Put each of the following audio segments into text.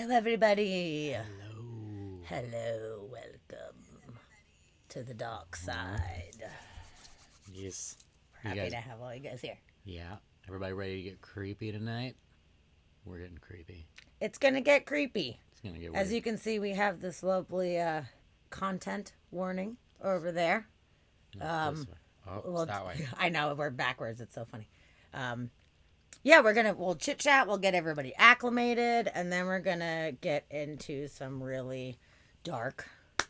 Hello, everybody. Hello. Hello, welcome to the dark side. Yes. We're You happy guys, to have all you guys here. yeah. Everybody ready to get creepy tonight? We're getting creepy. It's gonna get creepy. It's gonna get As weird. you can see, we have this lovely content warning over there. Not this way. Oh, it's Well, that way. I know we're backwards. It's so funny. Yeah, we'll chit chat. We'll get everybody acclimated, and then we're gonna get into some really dark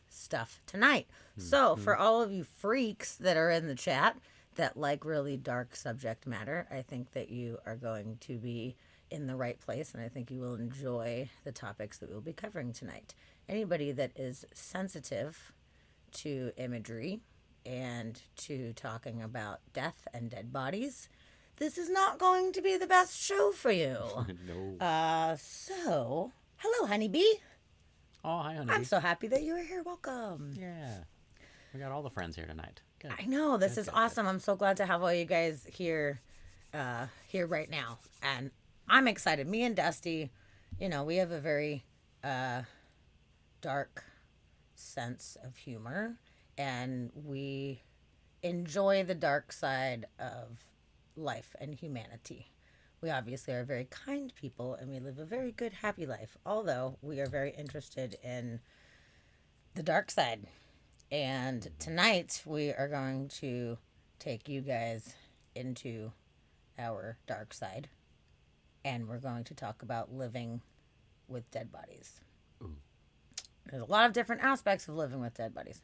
stuff tonight. So, for all of you freaks that are in the chat that like really dark subject matter, I think that you are going to be in the right place, and I think you will enjoy the topics that we'll be covering tonight. Anybody that is sensitive to imagery and to talking about death and dead bodies, this is not going to be the best show for you. No. So, hello, honeybee. Oh, hi, I'm honey. so happy that you are here. Welcome. Yeah. We got all the friends here tonight. Good. I know this Good, is good, awesome. I'm so glad to have all you guys here, here right now, and I'm excited. Me and Dusty, we have a very dark sense of humor, and we enjoy the dark side of life and humanity. We obviously are very kind people, and we live a very good, happy life. Although we are very interested in the dark side. And tonight we are going to take you guys into our dark side. And we're going to talk about living with dead bodies. Ooh. There's a lot of different aspects of living with dead bodies.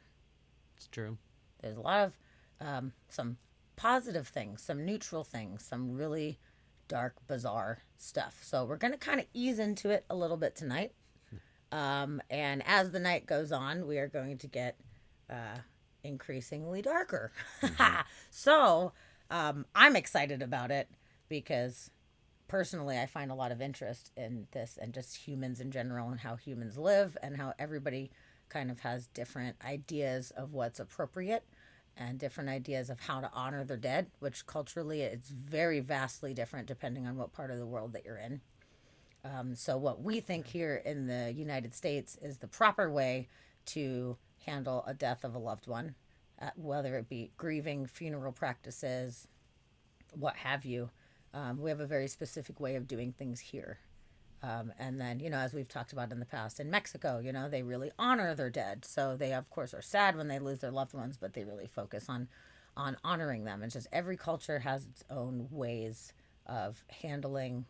It's true. There's a lot of some positive things, some neutral things, some really dark, bizarre stuff. So we're going to kind of ease into it a little bit tonight. And as the night goes on, we are going to get increasingly darker. So I'm excited about it because personally I find a lot of interest in this and just humans in general and how humans live and how everybody kind of has different ideas of what's appropriate and different ideas of how to honor their dead, which culturally it's very vastly different depending on what part of the world that you're in. So what we think here in the United States is the proper way to handle a death of a loved one, whether it be grieving, funeral practices, what have you. We have a very specific way of doing things here. And then, as we've talked about in the past, in Mexico, they really honor their dead. So they, of course, are sad when they lose their loved ones, but they really focus on honoring them. It's just every culture has its own ways of handling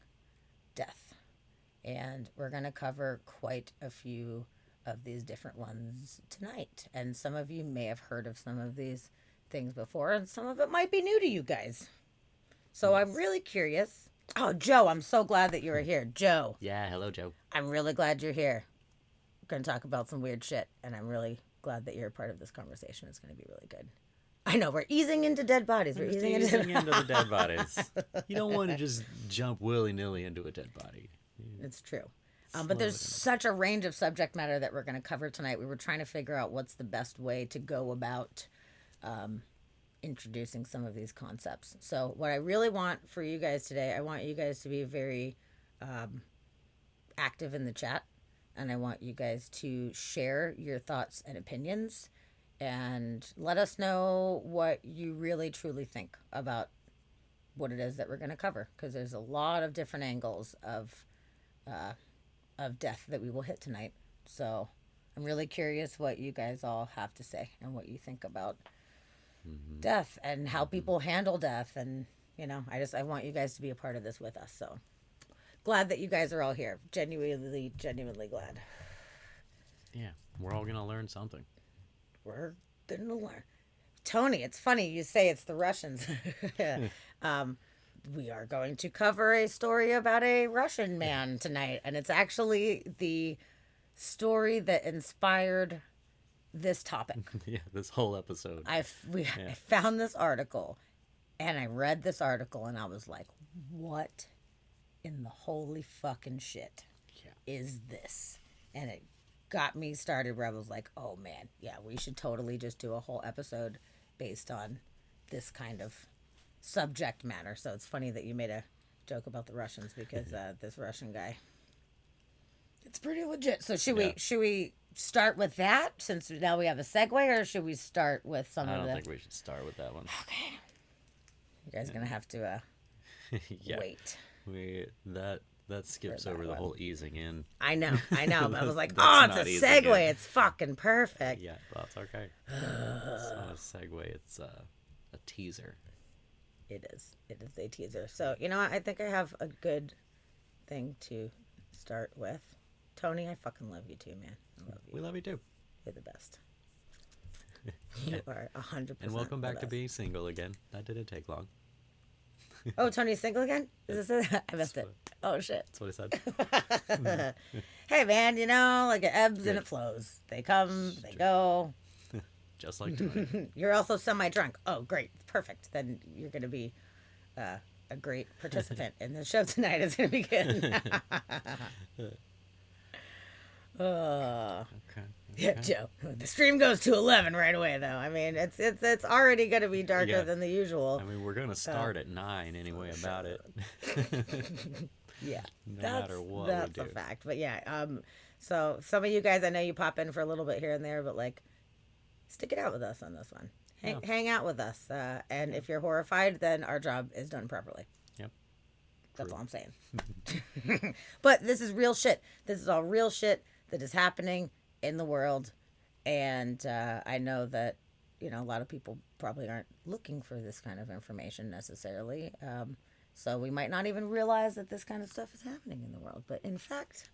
death. And we're going to cover quite a few of these different ones tonight. And some of you may have heard of some of these things before, and some of it might be new to you guys. So I'm really curious. Oh, Joe, I'm so glad that you are here. Joe, Yeah. Hello, Joe. I'm really glad you're here. We're going to talk about some weird shit, and I'm really glad that you're a part of this conversation. It's going to be really good. I know, we're easing into dead bodies. We're Just easing easing into into the dead bodies. You don't want to just jump willy-nilly into a dead body. It's true. Slow But there's it such a range of subject matter that we're going to cover tonight. We were trying to figure out what's the best way to go about introducing some of these concepts. So, what I really want for you guys today, I want you guys to be very active in the chat, and I want you guys to share your thoughts and opinions and let us know what you really truly think about what it is that we're going to cover, because there's a lot of different angles of death that we will hit tonight. So I'm really curious what you guys all have to say and what you think about death and how people handle death. And, I want you guys to be a part of this with us. So glad that you guys are all here. Genuinely, genuinely glad. Yeah. We're all going to learn something. We're going to learn. Tony, it's funny you say it's the Russians. We are going to cover a story about a Russian man tonight, and it's actually the story that inspired this topic. Yeah. This whole episode. I found this article, and I read this article, and I was like, "What in the holy fucking shit Yeah. is this?" And it got me started where I was like, "Oh man, yeah, we should totally just do a whole episode based on this kind of subject matter." So it's funny that you made a joke about the Russians because this Russian guy, It's pretty legit. So should Yeah. we start with that since now we have a segue, or should we start with some I of don't the? think we should start with that one. You guys gonna have to Yeah. wait. That skips that over the one. whole easing in. I know. But I was like, That's oh, not it's a easy, segue. yeah. It's fucking perfect. Yeah, well, that's okay. It's not a segue. It's a teaser. It is. It is a teaser. So you know what? I think I have a good thing to start with. Tony, I fucking love you too, man. I love you. We love you too. You're the best. You are 100%. And welcome the back to best. being single again. That didn't take long. Oh, Tony's single again? Is this it? I missed it. Oh shit. That's what I said. Hey man, you know, like it ebbs and Good. it flows. They come, they go. Just like tonight. You're also semi-drunk. Oh, great, perfect. Then you're gonna be a great participant in the show tonight. It's gonna be good. Okay. Yeah, Joe. The stream goes to 11 right away, though. I mean, it's already gonna be darker Yeah. than the usual. I mean, we're gonna start at 9 anyway. About it. Yeah, No that's, matter what that's we a do. fact. But yeah, so some of you guys, I know you pop in for a little bit here and there, but like, stick it out with us on this one. Hang out with us, and if you're horrified, then our job is done properly. Yep. That's True. all I'm saying. But this is real shit. This is all real shit that is happening in the world, and I know that a lot of people probably aren't looking for this kind of information necessarily. So we might not even realize that this kind of stuff is happening in the world, but in fact,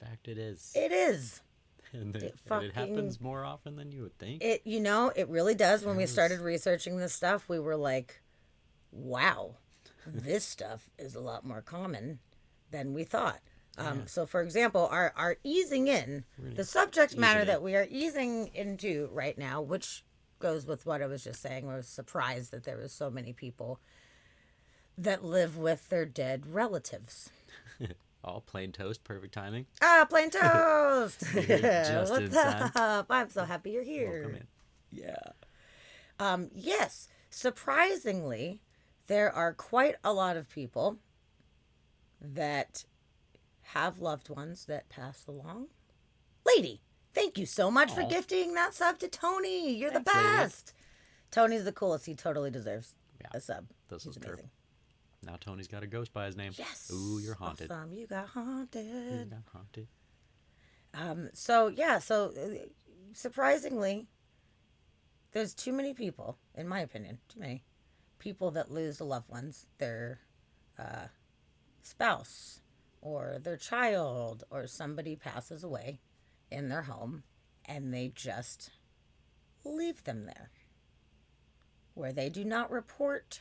In fact, it is. it is. And it it fucking- happens more often than you would think. It it really does. When we Yes. started researching this stuff, we were like, wow, this stuff is a lot more common than we thought. So, for example, our easing in, the subject matter in. that we are easing into right now, which goes with what I was just saying, I was surprised that there was so many people that live with their dead relatives. All plain toast, perfect timing. Ah, plain toast! Just in What's time. up? I'm so happy you're here. Welcome in. Yeah. Yes, surprisingly, there are quite a lot of people that have loved ones that pass along. Lady, thank you so much for Aw. gifting that sub to Tony. You're the Thanks, lady. best. Tony's the coolest. He totally deserves Yeah, a sub. this He's is true. amazing. Now Tony's got a ghost by his name. Yes. Ooh, you're haunted. Awesome. You got haunted. You got haunted. So surprisingly, there's too many people, in my opinion, too many people that lose the loved ones, their spouse or their child, or somebody passes away in their home and they just leave them there, where they do not report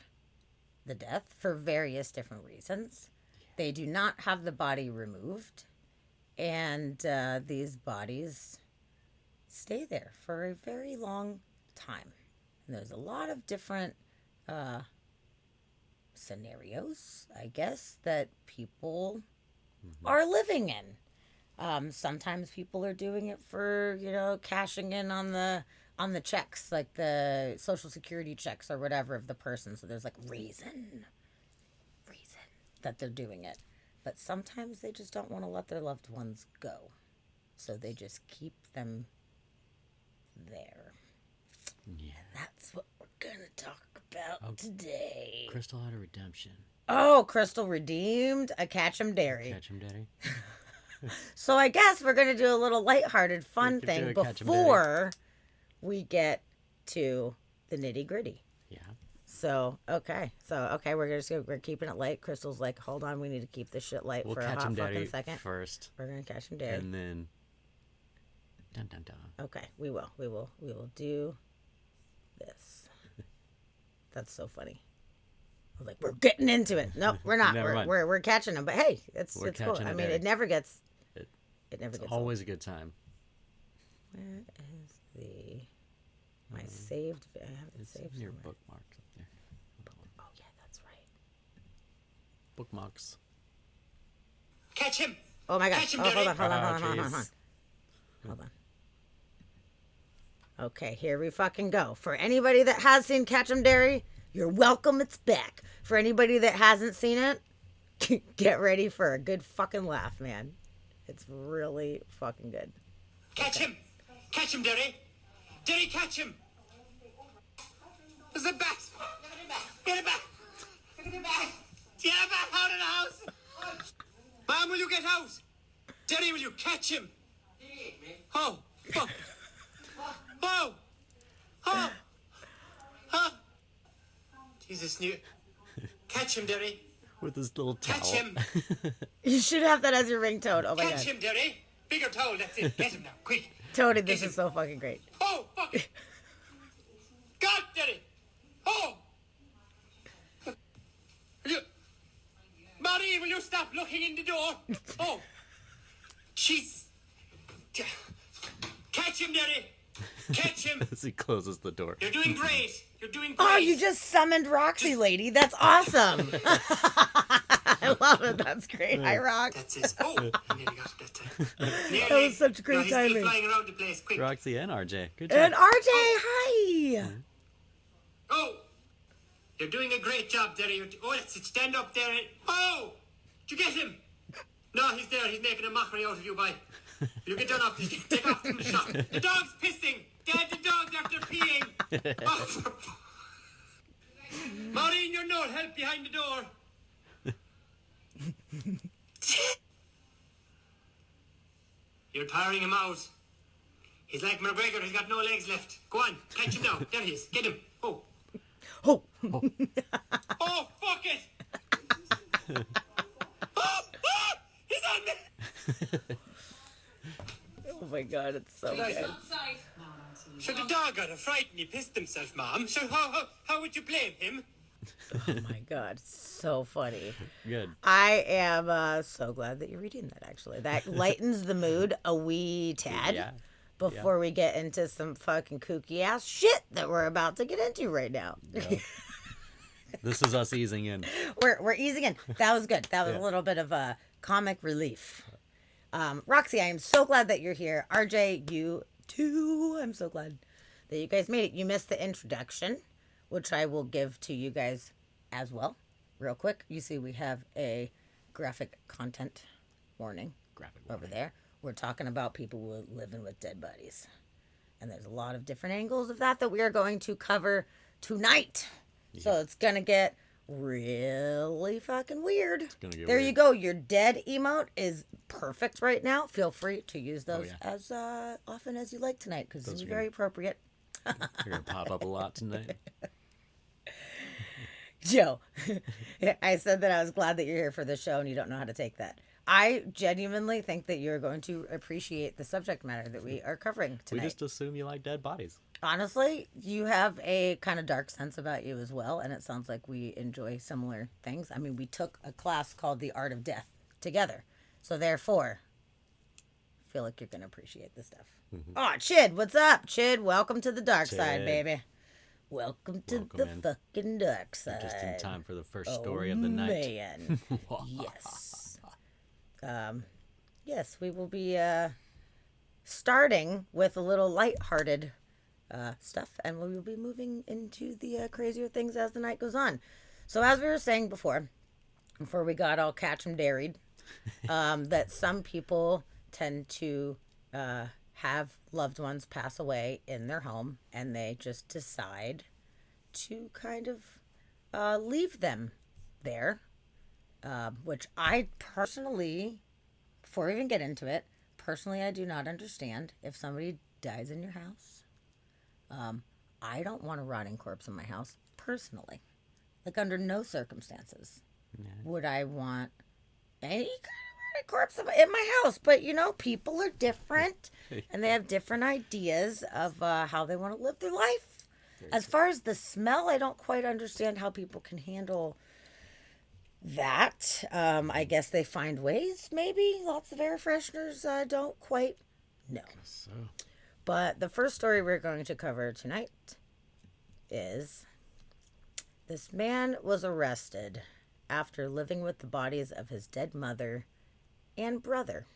the death for various different reasons. They do not have the body removed, and these bodies stay there for a very long time. And there's a lot of different scenarios, I guess, that people are living in. Sometimes people are doing it for, cashing in on the checks, like the Social Security checks or whatever of the person. So there's like reason that they're doing it. But sometimes they just don't want to let their loved ones go. So they just keep them there. Yeah. That's what we're going to talk about today. Crystal had a redemption. Oh, Crystal redeemed a Catchem Dairy. Catch him, Daddy. So I guess we're going to do a little lighthearted fun We could thing do a Catch 'em before we get to the nitty gritty. Yeah. So, okay, we're keeping it light. Crystal's like, hold on, we need to keep this shit light We'll for a catch hot him, fucking Daddy, second. first, We're going to catch him Dairy. and then dun dun dun. Okay, we will do this. That's so funny. I was like, we're getting into it. Nope, we're not. Never mind. We're catching them. But hey, it's We're cool. catching I a mean, dairy. it never gets. It- It never It's gets. Old. always a good time. Where is the my saved? I have it It's saved in your somewhere. bookmarks up there. Oh yeah, that's right. Bookmarks. Catch him! Oh my gosh. Catch him, Oh, hold on, Daddy. hold on. jeez. Hold on. Okay, here we fucking go. For anybody that has seen Catch 'em Dairy, you're welcome. It's back. For anybody that hasn't seen it, get ready for a good fucking laugh, man. It's really fucking good. Catch him! Catch him, Derry! Derry, catch him! There's a bat! Get a bat! Get a bat! Get a bat out of the house! Mom, will you get out? Derry, will you catch him? Oh, fuck. Oh! Oh! Oh! Jesus, new. Catch him, Derry. With his little towel. Catch him. You should have that as your ringtone. Oh my Catch god. him, Derry. Bigger towel, that's it. Get him now, quick. Tony, this Get is him. so fucking great. Oh, fuck it. God, Derry. Oh. Will you... Marie, will you stop looking in the door? Oh. Jeez. Catch him, Derry. Catch him. As he closes the door. You're doing great. You're doing great. Oh, you just summoned Roxy, lady. That's awesome. I love it. That's great. Hi, Rox. That's it. Oh, I nearly got that. Nearly. That was such great no, he's timing. still flying around the place. Quick. Roxy and RJ. Good job. And RJ, hi. Oh, you're doing a great job, Derry. Oh, that's it. Stand up there. Oh, did you get him? No, he's there. He's making a mockery out of you, boy. You get done off. Take off from the shop. The dog's pissing. Dad, the dog's after peeing. Oh, Maureen, you're no help behind the door. You're tiring him out. He's like McGregor. He's got no legs left. Go on, catch him now. There he is. Get him. Oh. Oh. Oh, fuck it! Oh, he's on me! Oh my god, it's so good. So the dog got a fright and he pissed himself, Mom. So how would you blame him? Oh my god, so funny. Good. I am so glad that you're reading that, actually. That lightens the mood a wee tad Yeah. before we get into some fucking kooky ass shit that we're about to get into right now. This is us easing in. We're easing in. That was good. That was Yeah. a little bit of a comic relief. Roxy, I am so glad that you're here. RJ, you too. I'm so glad that you guys made it. You missed the introduction, which I will give to you guys as well. Real quick. You see we have a graphic content warning Graphic over there. We're talking about people living with dead bodies. And there's a lot of different angles of that we are going to cover tonight. So it's going to get really fucking weird. gonna get there weird. you go. Your dead emote is perfect right now. Feel free to use those yeah. as often as you like tonight because it's are very appropriate. You're going to pop up a lot tonight. Joe, I said that I was glad that you're here for the show and you don't know how to take that. I genuinely think that you're going to appreciate the subject matter that we are covering We tonight. just assume you like dead bodies. Honestly, you have a kind of dark sense about you as well, and it sounds like we enjoy similar things. I mean, we took a class called The Art of Death together, so therefore, I feel like you're going to appreciate this stuff. Oh, Chid, what's up? Chid, welcome to the dark side, Chid. baby. Welcome to Welcome the in. fucking dark side. Just in time for the first story of the night. Man. Yes. Yes, we will be starting with a little lighthearted stuff, and we will be moving into the crazier things as the night goes on. So, as we were saying before we got all catch 'em dairied, that some people tend to have loved ones pass away in their home, and they just decide to kind of leave them there. Which I personally, before we even get into it, personally I do not understand. If somebody dies in your house, I don't want a rotting corpse in my house, personally. Like, under no circumstances would I want any kind of rotting corpse in my house. But, you know, people are different, and they have different ideas of how they want to live their life. As far as the smell, I don't quite understand how people can handle that. I guess they find ways, maybe. Lots of air fresheners. I don't quite know. So, But the first story we're going to cover tonight is this man was arrested after living with the bodies of his dead mother and brother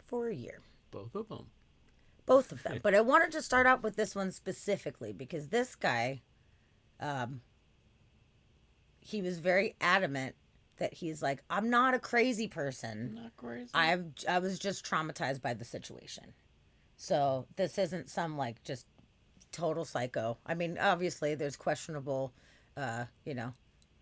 for a year. both of them. Both of them. But I wanted to start out with this one specifically because this guy, he was very adamant that he's like, I'm not a crazy person. Not crazy. I was just traumatized by the situation. So this isn't some like just total psycho. I mean, obviously there's questionable,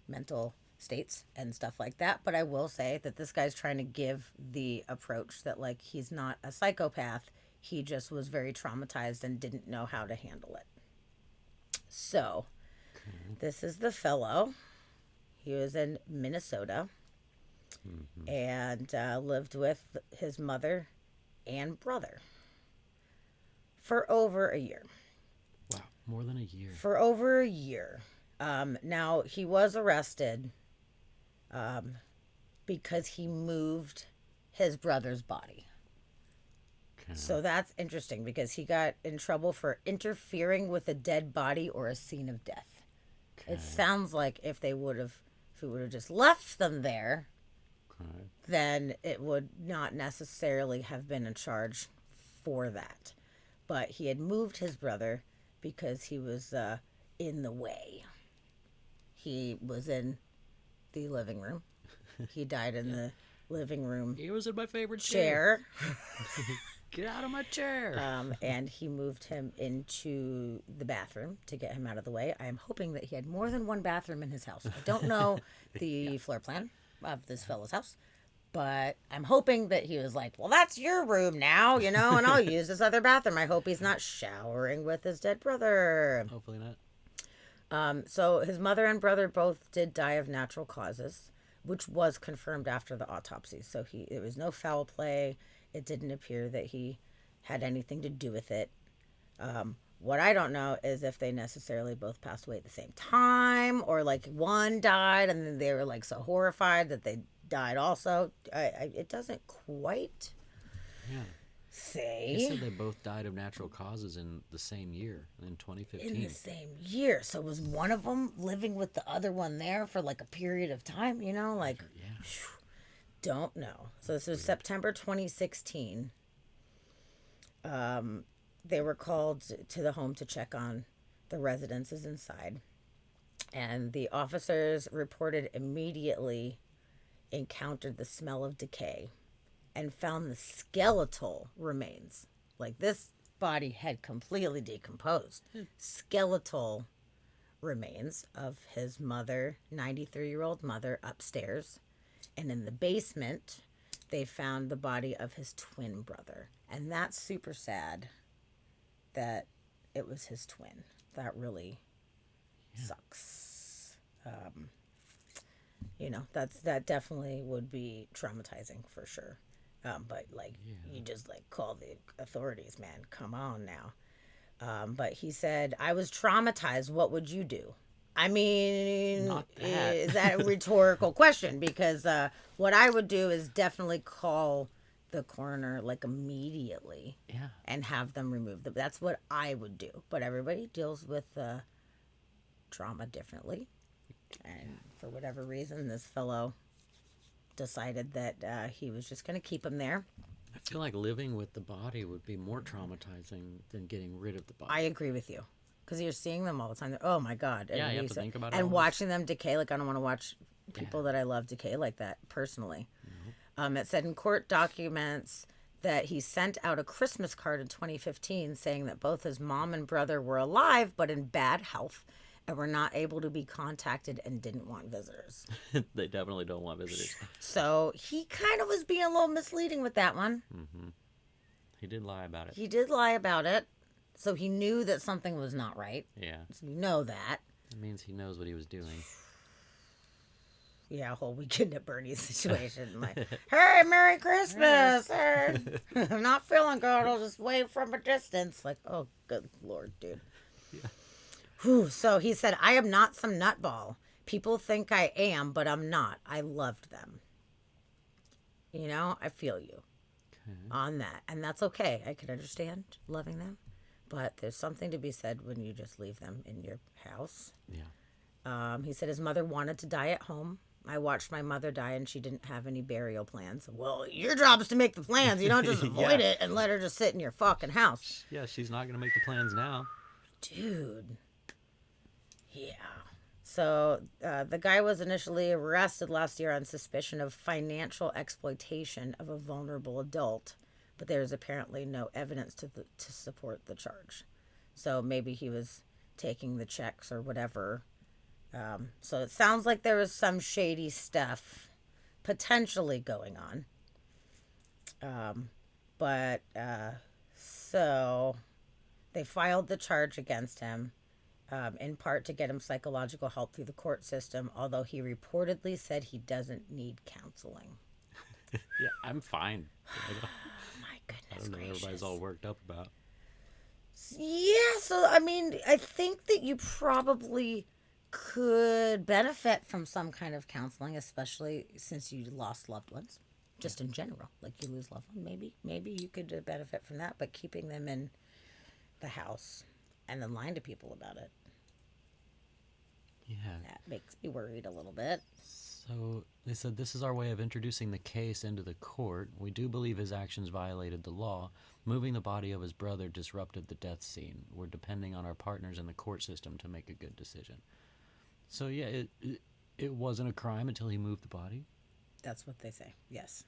mental states and stuff like that. But I will say that this guy's trying to give the approach that like he's not a psychopath. He just was very traumatized and didn't know how to handle it. So this is the fellow. He was in Minnesota and lived with his mother and brother for over a year. Wow, more than a year. For over a year. Now, he was arrested because he moved his brother's body. Okay. So that's interesting because he got in trouble for interfering with a dead body or a scene of death. Okay. It sounds like if he would have just left them there, Okay. then it would not necessarily have been a charge for that. But he had moved his brother because he was in the way. He was in the living room. He died in the living room He was in my favorite chair. chair. Get out of my chair. And he moved him into the bathroom to get him out of the way. I am hoping that he had more than one bathroom in his house. I don't know the floor plan of this fellow's house, but I'm hoping that he was like, well, that's your room now, and I'll use this other bathroom. I hope he's not showering with his dead brother. Hopefully not. So his mother and brother both did die of natural causes, which was confirmed after the autopsy. So there was no foul play. It didn't appear that he had anything to do with it. What I don't know is if they necessarily both passed away at the same time, or like one died and then they were like so horrified that they died also. It doesn't quite Yeah. say. He said they both died of natural causes in the same year, in 2015. In the same year. So was one of them living with the other one there for like a period of time, like, Yeah. don't know. So this was September 2016. They were called to the home to check on the residences inside. And the officers reported immediately encountered the smell of decay and found the skeletal remains. Like this body had completely decomposed. Skeletal remains of his mother, 93-year-old mother, upstairs. And in the basement, they found the body of his twin brother. And that's super sad that it was his twin. That really sucks. That definitely would be traumatizing for sure. But like, you just like call the authorities, man. Come on now. But he said, I was traumatized. What would you do? I mean, Not that. is that a rhetorical question? Because what I would do is definitely call the coroner like immediately Yeah. and have them remove them. That's what I would do. But everybody deals with trauma differently. And for whatever reason, this fellow decided that he was just going to keep him there. I feel like living with the body would be more traumatizing than getting rid of the body. I agree with you. Because you're seeing them all the time. Oh my God. Yeah, And you have we to said- think about it And all the- watching them decay. Like, I don't want to watch people that I love decay like that personally. It said in court documents that he sent out a Christmas card in 2015 saying that both his mom and brother were alive but in bad health and were not able to be contacted and didn't want visitors. They definitely don't want visitors. So he kind of was being a little misleading with that one. He did lie about it. He did lie about it. So he knew that something was not right. Yeah. So you know that. It means he knows what he was doing. Yeah, whole weekend at Bernie's situation. Like, hey, Merry Christmas. Hey, I'm not feeling good. I'll just wave from a distance. Like, oh, good Lord, dude. Whew. So he said, I am not some nutball. People think I am, but I'm not. I loved them. I feel you on that. And that's okay. I can understand loving them. But there's something to be said when you just leave them in your house. Yeah. He said his mother wanted to die at home. I watched my mother die and she didn't have any burial plans. Well, your job is to make the plans. You don't just avoid it and let her just sit in your fucking house. Yeah, she's not going to make the plans now. Dude. Yeah. So the guy was initially arrested last year on suspicion of financial exploitation of a vulnerable adult, but there's apparently no evidence to support the charge. So maybe he was taking the checks or whatever. So it sounds like there was some shady stuff potentially going on. So they filed the charge against him, in part to get him psychological help through the court system, although he reportedly said he doesn't need counseling. Yeah, I'm fine. My I goodness don't know what gracious. everybody's all worked up about. Yeah, so I mean, I think that you probably could benefit from some kind of counseling, especially since you lost loved ones. Just in general, like you lose loved one, maybe you could benefit from that, but keeping them in the house and then lying to people about it, Yeah. that makes me worried a little bit. So they said this is our way of introducing the case into the court. We do believe his actions violated the law. Moving the body of his brother disrupted the death scene. We're depending on our partners in the court system to make a good decision. So yeah, it wasn't a crime until he moved the body. That's what they say. Yes.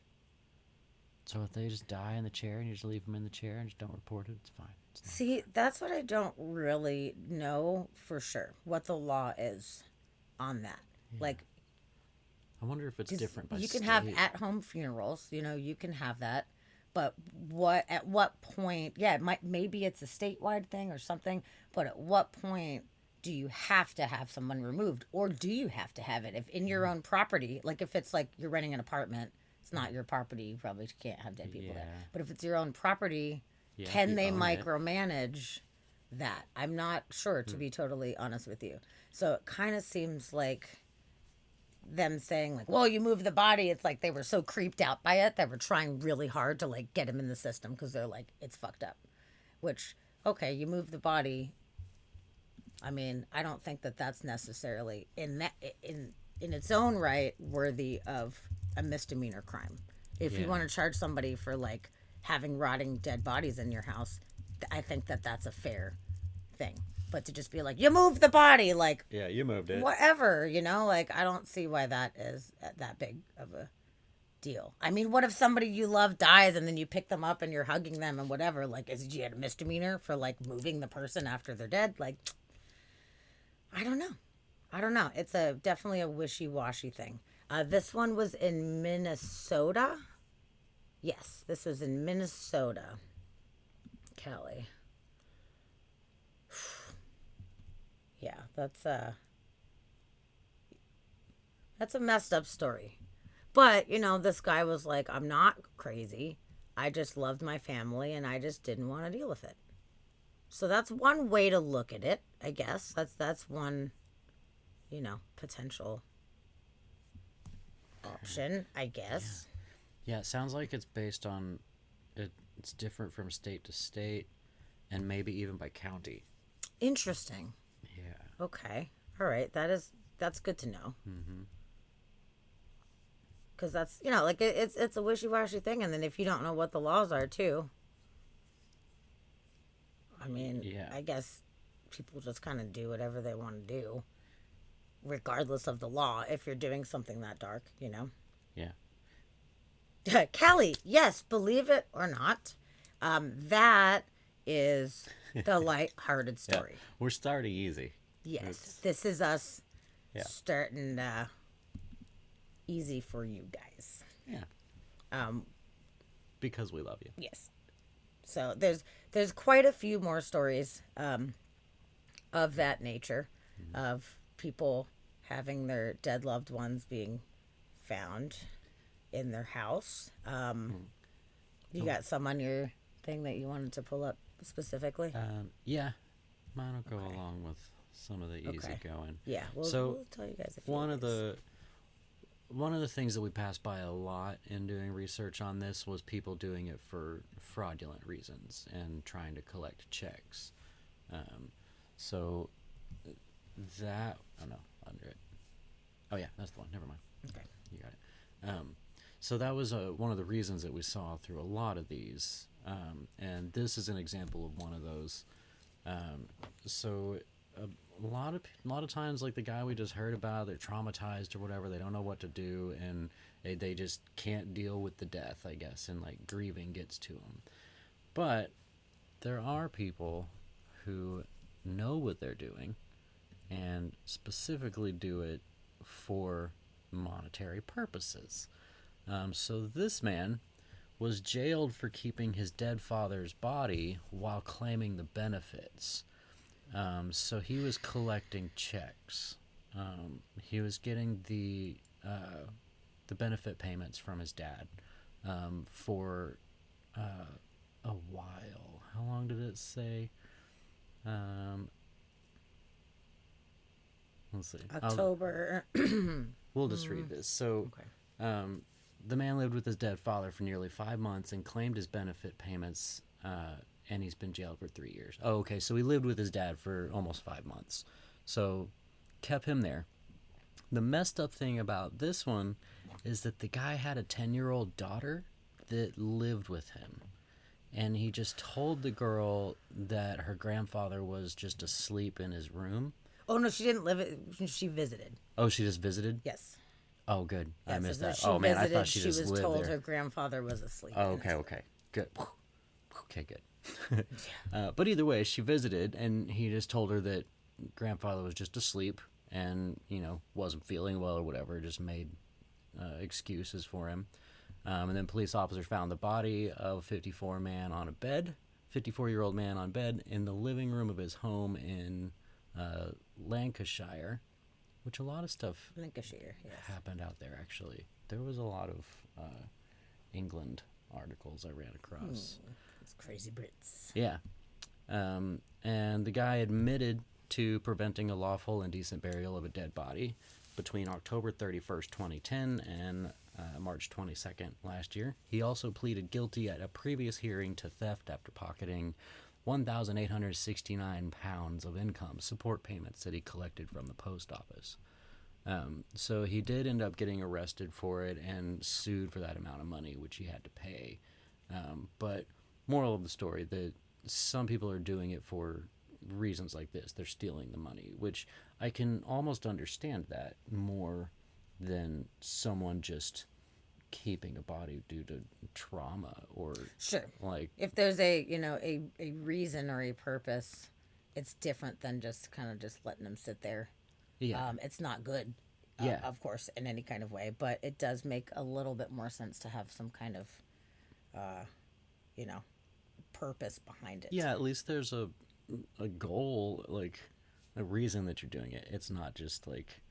So if they just die in the chair and you just leave them in the chair and just don't report it, it's fine. It's not. See, that's what I don't really know for sure what the law is on that. Like, I wonder if it's 'cause different by you can state. have at-home funerals, you can have that, but at what point? Yeah, maybe it's a statewide thing or something, but at what point do you have to have someone removed, or do you have to have it if in your own property? Like if it's like you're renting an apartment, it's not your property, you probably can't have dead people there. Yeah. But if it's your own property, Yeah, if can you they own it. micromanage that? I'm not sure, to be totally honest with you. So it kind of seems like them saying like, well, you move the body, it's like they were so creeped out by it that we're trying really hard to like get him in the system because they're like, it's fucked up. Which, okay, you move the body. I mean, I don't think that that's necessarily in its own right worthy of a misdemeanor crime. If you Yeah. want to charge somebody for like having rotting dead bodies in your house, I think that that's a fair thing. But to just be like, you moved the body, like Yeah, you moved it. whatever, like I don't see why that is that big of a deal. I mean, what if somebody you love dies and then you pick them up and you're hugging them and whatever? Like, is you had a misdemeanor for like moving the person after they're dead? Like, I don't know. It's definitely a wishy-washy thing. This one was in Minnesota. Yes, this was in Minnesota. Kelly. Yeah, that's a messed up story. But, this guy was like, I'm not crazy. I just loved my family and I just didn't want to deal with it. So that's one way to look at it, I guess. That's one, potential option, I guess. Yeah, it sounds like it's based on it's different from state to state and maybe even by county. Interesting. Yeah. Okay. All right. That's good to know. Because that's, like it's a wishy-washy thing. And then if you don't know what the laws are too, I mean, Yeah. I guess people just kind of do whatever they want to do, regardless of the law, if you're doing something that dark, Yeah. Callie, yes, believe it or not, that is the light-hearted story. We're starting easy. Yes, this is us Yeah. starting easy for you guys. Yeah. Because we love you. Yes. So there's quite a few more stories of that nature, of people having their dead loved ones being found in their house. You got some on your thing that you wanted to pull up specifically? Yeah. Mine will go along with some of the easy going. Yeah. We'll tell you guys a few One of things. the things that we passed by a lot in doing research on this was people doing it for fraudulent reasons and trying to collect checks. So that under it. Oh yeah, that's the one. Never mind. Okay. You got it. So that was one of the reasons that we saw through a lot of these, and this is an example of one of those. So a lot of times, like the guy we just heard about, they're traumatized or whatever. They don't know what to do, and they just can't deal with the death, I guess, and like grieving gets to them. But there are people who know what they're doing and specifically do it for monetary purposes. So this man was jailed for keeping his dead father's body while claiming the benefits. So he was collecting checks. He was getting the benefit payments from his dad for a while. How long did it say? Let's see. October. We'll just read this. So, the man lived with his dead father for nearly 5 months and claimed his benefit payments, and he's been jailed for 3 years. Oh, okay. So he lived with his dad for almost 5 months. So, kept him there. The messed up thing about this one is that the guy had a 10-year-old daughter that lived with him. And he just told the girl that her grandfather was just asleep in his room. Oh, no, she didn't live it. She visited. Oh, she just visited? Yes. Oh, good. I Yes, missed so that. she Oh, man, I visited, thought she just was lived told there. her grandfather was asleep. Oh, okay, okay. Good. Okay, good. But either way, she visited, and he just told her that grandfather was just asleep and, wasn't feeling well or whatever, just made excuses for him. And then police officers found the body of a 54-year-old man on bed in the living room of his home in Lancashire, which a lot of stuff Lancashire, yes. happened out there, actually. There was a lot of England articles I ran across. It's crazy Brits. Yeah. And the guy admitted to preventing a lawful and decent burial of a dead body between October 31st, 2010 and March 22nd last year. He also pleaded guilty at a previous hearing to theft after pocketing 1,869 pounds of income support payments that he collected from the post office. So he did end up getting arrested for it and sued for that amount of money, which he had to pay. But moral of the story, that some people are doing it for reasons like this. They're stealing the money, which I can almost understand that more than someone just keeping a body due to trauma or Sure. like If there's a reason or a purpose, it's different than just kind of just letting them sit there. yeah It's not good, Yeah. of course, in any kind of way, but it does make a little bit more sense to have some kind of, purpose behind it. yeah, at least there's a goal, like a reason that you're doing it. It's not just like,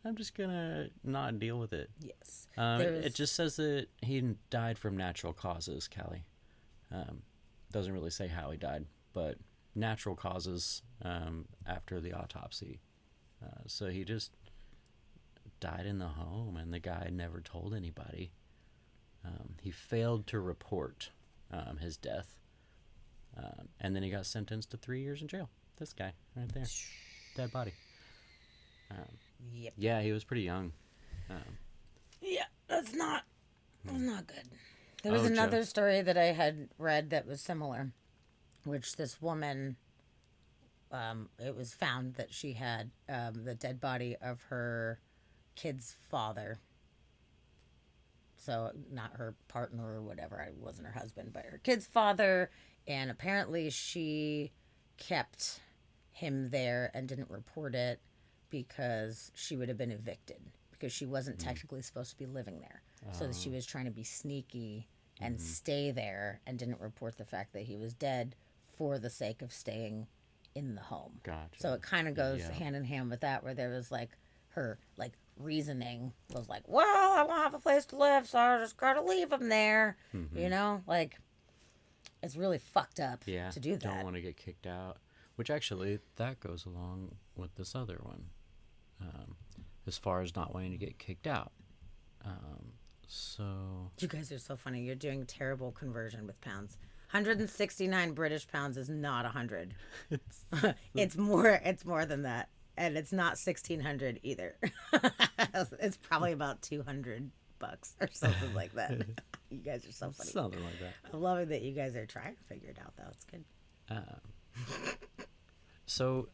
I'm just gonna not deal with it. Yes. It just says that he died from natural causes, Callie. Doesn't really say how he died, but natural causes after the autopsy. So he just died in the home, and the guy never told anybody. He failed to report his death, and then he got sentenced to 3 years in jail. This guy right there, dead body. Yep. Yeah, he was pretty young. Yeah, that's not good. There was Oh, another Jeff. story that I had read that was similar, which this woman, it was found that she had the dead body of her kid's father. So not her partner or whatever. It wasn't her husband, but her kid's father. And apparently she kept him there and didn't report it because she would have been evicted, because she wasn't technically supposed to be living there. So she was trying to be sneaky and stay there and didn't report the fact that he was dead for the sake of staying in the home. Gotcha. So it kind of goes Yeah. hand in hand with that, where there was like her reasoning was like, well, I won't have a place to live, so I just gotta leave him there. Like, it's really fucked up Yeah, to do that. Don't want to get kicked out. Which actually, that goes along with this other one, as far as not wanting to get kicked out. So You guys are so funny. You're doing terrible conversion with pounds. 169 British pounds is not 100. It's more than that. And it's not 1,600 either. It's probably about $200 or something like that. You guys are so funny. something like that. I'm loving that you guys are trying to figure it out, though. It's good. So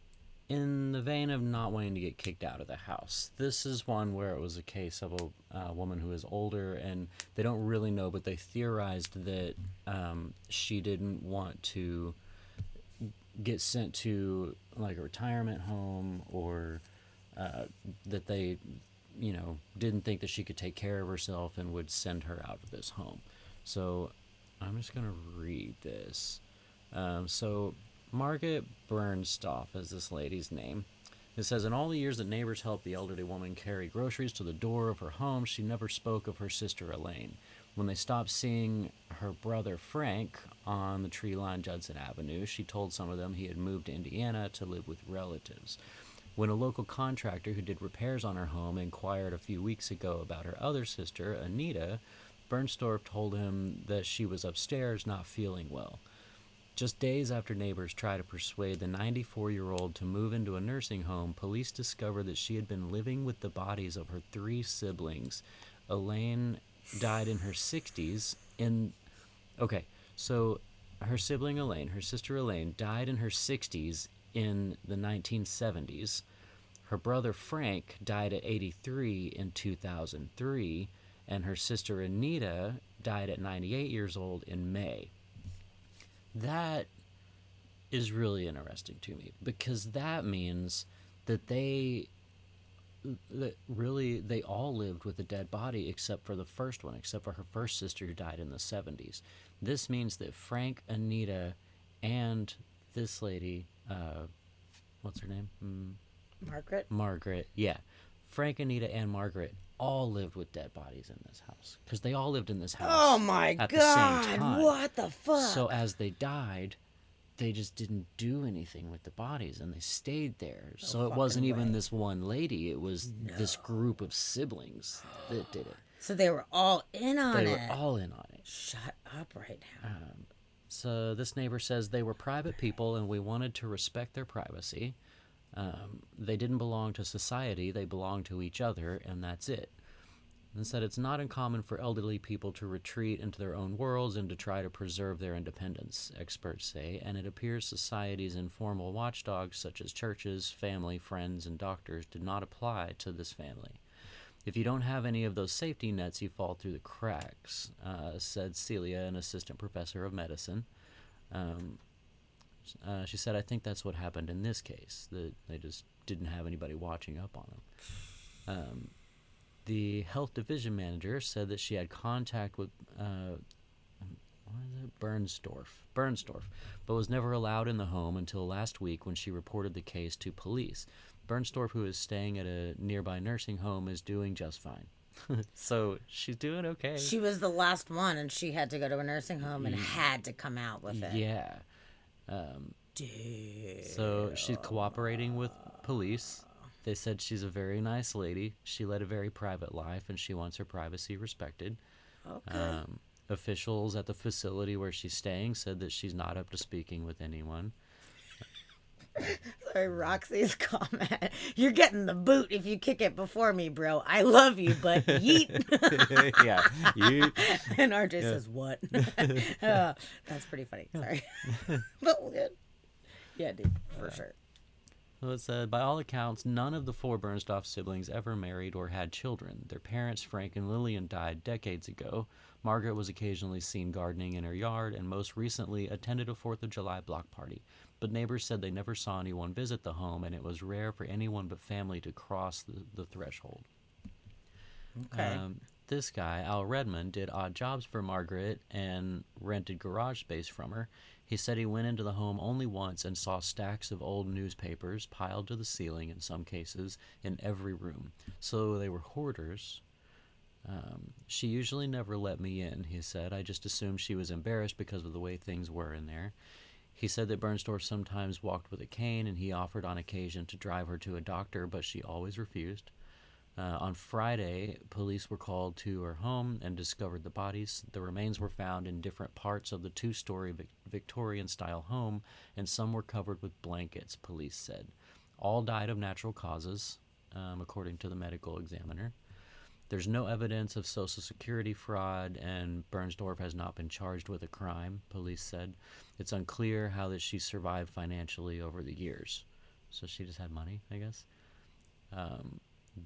in the vein of not wanting to get kicked out of the house, this is one where it was a case of a woman who is older, and they don't really know, but they theorized that she didn't want to get sent to like a retirement home, or that they, didn't think that she could take care of herself and would send her out of this home. So I'm just going to read this. So Margaret Bernstoff is this lady's name. It says, in all the years that neighbors helped the elderly woman carry groceries to the door of her home, she never spoke of her sister Elaine. When they stopped seeing her brother Frank on the tree-lined Judson Avenue, she told some of them he had moved to Indiana to live with relatives. When a local contractor who did repairs on her home inquired a few weeks ago about her other sister, Anita, Bernstorff told him that she was upstairs not feeling well. Just days after neighbors tried to persuade the 94-year-old to move into a nursing home, police discovered that she had been living with the bodies of her 3 siblings. Elaine died in her 60s so her sibling Elaine, her sister Elaine, died in her 60s in the 1970s. Her brother Frank died at 83 in 2003, and her sister Anita died at 98 years old in May. That is really interesting to me, because that means that they all lived with a dead body except for the first one, except for her first sister who died in the 70s. This means that Frank, Anita, and this lady, what's her name? Margaret, yeah. Frank, Anita, and Margaret all lived with dead bodies in this house, because they all lived in this house. Oh my at God! The same time. What the fuck? So as they died, they just didn't do anything with the bodies, and they stayed there. So it wasn't even this one lady; it was this group of siblings that did it. So they were all in on it. They were all in on it. Shut up right now. So this neighbor says they were private people, and we wanted to respect their privacy. They didn't belong to society, they belonged to each other, and that's it. And said it's not uncommon for elderly people to retreat into their own worlds and to try to preserve their independence, experts say, and it appears society's informal watchdogs such as churches, family, friends, and doctors did not apply to this family. If you don't have any of those safety nets, you fall through the cracks, said Celia, an assistant professor of medicine. She said, I think that's what happened in this case, that they just didn't have anybody watching up on them. The health division manager said that she had contact with Bernstorff, but was never allowed in the home until last week when she reported the case to police. Bernstorff, who is staying at a nearby nursing home, is doing just fine. So she's doing okay. She was the last one, and she had to go to a nursing home and had to come out with it. Yeah. So she's cooperating with police. They said she's a very nice lady. She led a very private life, and she wants her privacy respected. Okay. Officials at the facility where she's staying said that she's not up to speaking with anyone. Sorry, Roxy's comment. You're getting the boot if you kick it before me, bro. I love you, but yeet. Yeah, yeet. And RJ says, what? That's pretty funny. Sorry. But good. Yeah, dude, for sure. So it said, by all accounts, none of the 4 Bernstoff siblings ever married or had children. Their parents, Frank and Lillian, died decades ago. Margaret was occasionally seen gardening in her yard and most recently attended a 4th of July block party. But neighbors said they never saw anyone visit the home, and it was rare for anyone but family to cross the threshold. Okay. This guy, Al Redmond, did odd jobs for Margaret and rented garage space from her. He said he went into the home only once and saw stacks of old newspapers piled to the ceiling, in some cases, in every room. So they were hoarders. She usually never let me in, he said. I just assumed she was embarrassed because of the way things were in there. He said that Bernstorff sometimes walked with a cane, and he offered on occasion to drive her to a doctor, but she always refused. On Friday, police were called to her home and discovered the bodies. The remains were found in different parts of the 2-story Victorian-style home, and some were covered with blankets, police said. All died of natural causes, according to the medical examiner. There's no evidence of Social Security fraud, and Bernstorff has not been charged with a crime, police said. It's unclear how that she survived financially over the years. so she just had money, I guess.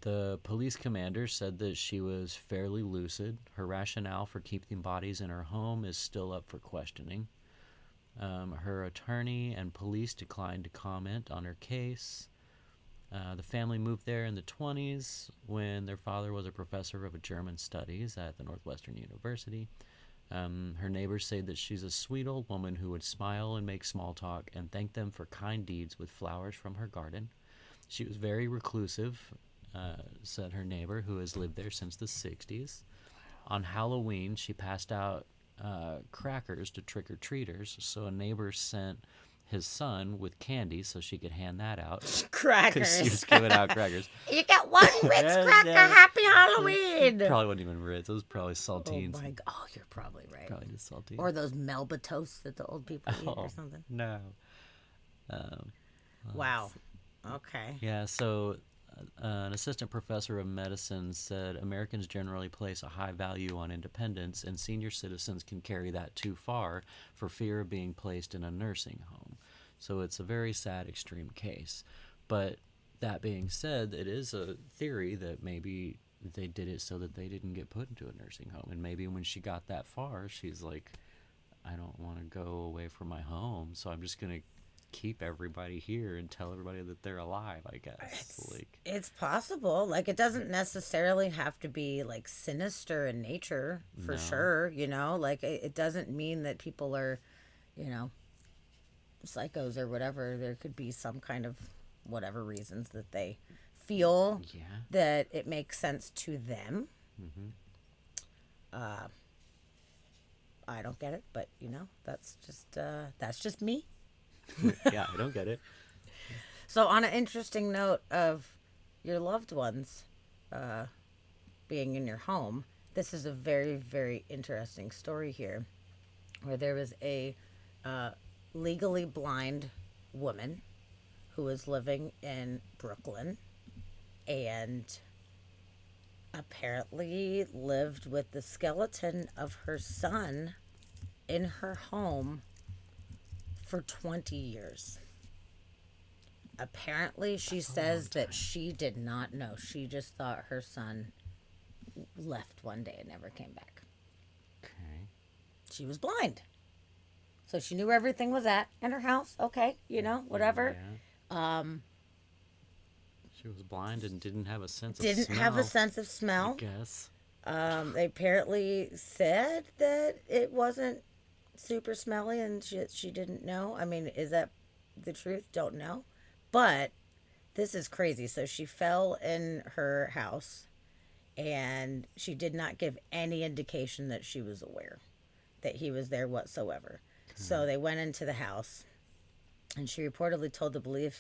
The police commander said that she was fairly lucid. Her rationale for keeping bodies in her home is still up for questioning. Her attorney and police declined to comment on her case. The family moved there in the 20s when their father was a professor of German studies at the Northwestern University. Her neighbors say that she's a sweet old woman who would smile and make small talk and thank them for kind deeds with flowers from her garden. She was very reclusive, said her neighbor, who has lived there since the 60s. On Halloween, she passed out crackers to trick-or-treaters, so a neighbor sent his son with candy so she could hand that out. Because she was Crackers. giving out crackers. You got one Ritz Yeah, cracker. yeah. Happy Halloween. Probably wasn't even Ritz. It was probably Oh saltines. my god. Oh, you're probably right. Probably just saltines. Or those Melba toasts that the old people eat or something. No. Wow. Okay. Yeah, so an assistant professor of medicine said Americans generally place a high value on independence, and senior citizens can carry that too far for fear of being placed in a nursing home. So it's a very sad extreme case. But that being said, it is a theory that maybe they did it so that they didn't get put into a nursing home. And maybe when she got that far, she's like, I don't want to go away from my home, so I'm just going to keep everybody here and tell everybody that they're alive, I guess. It's possible. Like, it doesn't necessarily have to be like sinister in nature, for No. sure. You know, like it doesn't mean that people are, you know, psychos or whatever. There could be some kind of whatever reasons that they feel Yeah. that it makes sense to them. I don't get it, but you know, that's just me. Yeah, I don't get it. So, on an interesting note of your loved ones being in your home, this is a very, very interesting story here, where there was a legally blind woman who was living in Brooklyn and apparently lived with the skeleton of her son in her home for 20 years. Apparently, she says that she did not know. She just thought her son left one day and never came back. Okay. She was blind. So she knew where everything was at in her house. Okay, you know, whatever. Yeah. She was blind and didn't have a sense of Didn't smell. have a sense of I smell. guess. They apparently said that it wasn't super smelly and she didn't know. I mean, is that the truth? Don't know. But this is crazy. So she fell in her house and she did not give any indication that she was aware that he was there whatsoever. So they went into the house and she reportedly told the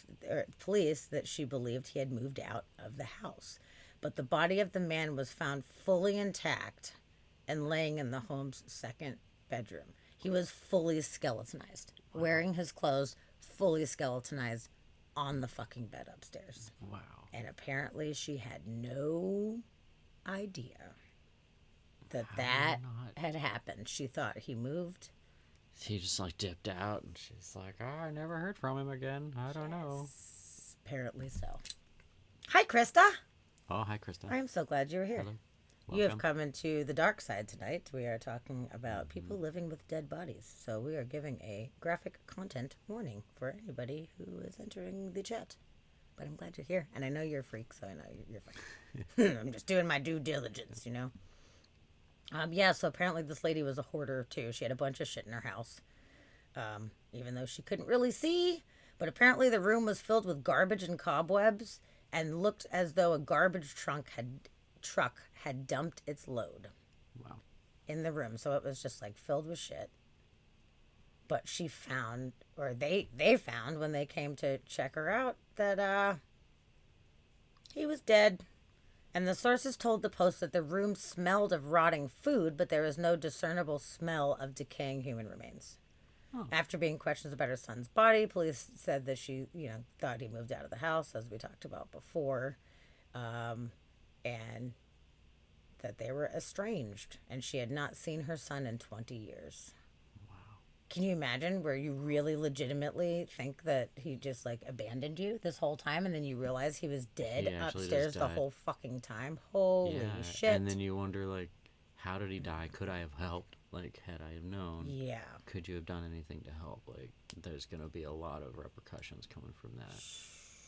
police that she believed he had moved out of the house. But the body of the man was found fully intact and laying in the home's second bedroom. He was fully skeletonized, wearing his clothes, fully skeletonized on the fucking bed upstairs. Wow. And apparently she had no idea that had happened. She thought he moved. He just like dipped out and she's like, oh, I never heard from him again. I don't know. Apparently so. Hi, Krista. Oh, hi, Krista. I am so glad you were here. Hello. You have Welcome. come into the dark side tonight. We are talking about people living with dead bodies. So we are giving a graphic content warning for anybody who is entering the chat. But I'm glad you're here. And I know you're a freak, so I know you're fine. I'm just doing my due diligence, you know? Yeah, so apparently this lady was a hoarder, too. She had a bunch of shit in her house. Even though she couldn't really see. But apparently the room was filled with garbage and cobwebs and looked as though a garbage truck had dumped its load Wow. in the room. So it was just like filled with shit. But she found, or they found when they came to check her out, that he was dead. And the sources told the Post that the room smelled of rotting food, but there was no discernible smell of decaying human remains. Oh. After being questioned about her son's body, police said that she, thought he moved out of the house, as we talked about before, and that they were estranged, and she had not seen her son in 20 years. Wow. Can you imagine where you really legitimately think that he just like abandoned you this whole time and then you realize he was dead He actually just upstairs the died. whole fucking time? Holy Yeah, shit. and then you wonder, like, how did he die? Could I have helped? Like, had I have known? Yeah. Could you have done anything to help? Like, there's gonna be a lot of repercussions coming from that.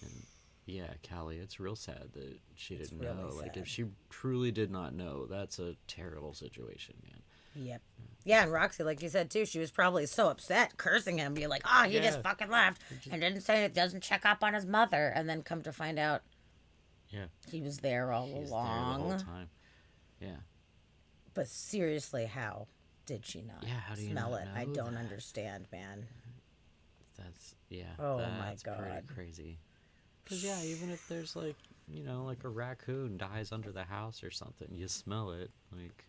And yeah, Callie, it's real sad that she didn't really know. Like, sad. if she truly did not know, that's a terrible situation, man. Yep. Yeah, and Roxy, like you said too, she was probably so upset, cursing him, being like, "Oh, he just Yeah. fucking left and didn't say it, doesn't check up on his mother," and then come to find out Yeah, he was there all he's there the along. whole time. Yeah, But seriously, how did she not Yeah, how do you smell not it? I know don't that? understand, man. that's yeah. Oh my that's God. pretty crazy. Because yeah, even if there's like like a raccoon dies under the house or something, you smell it. Like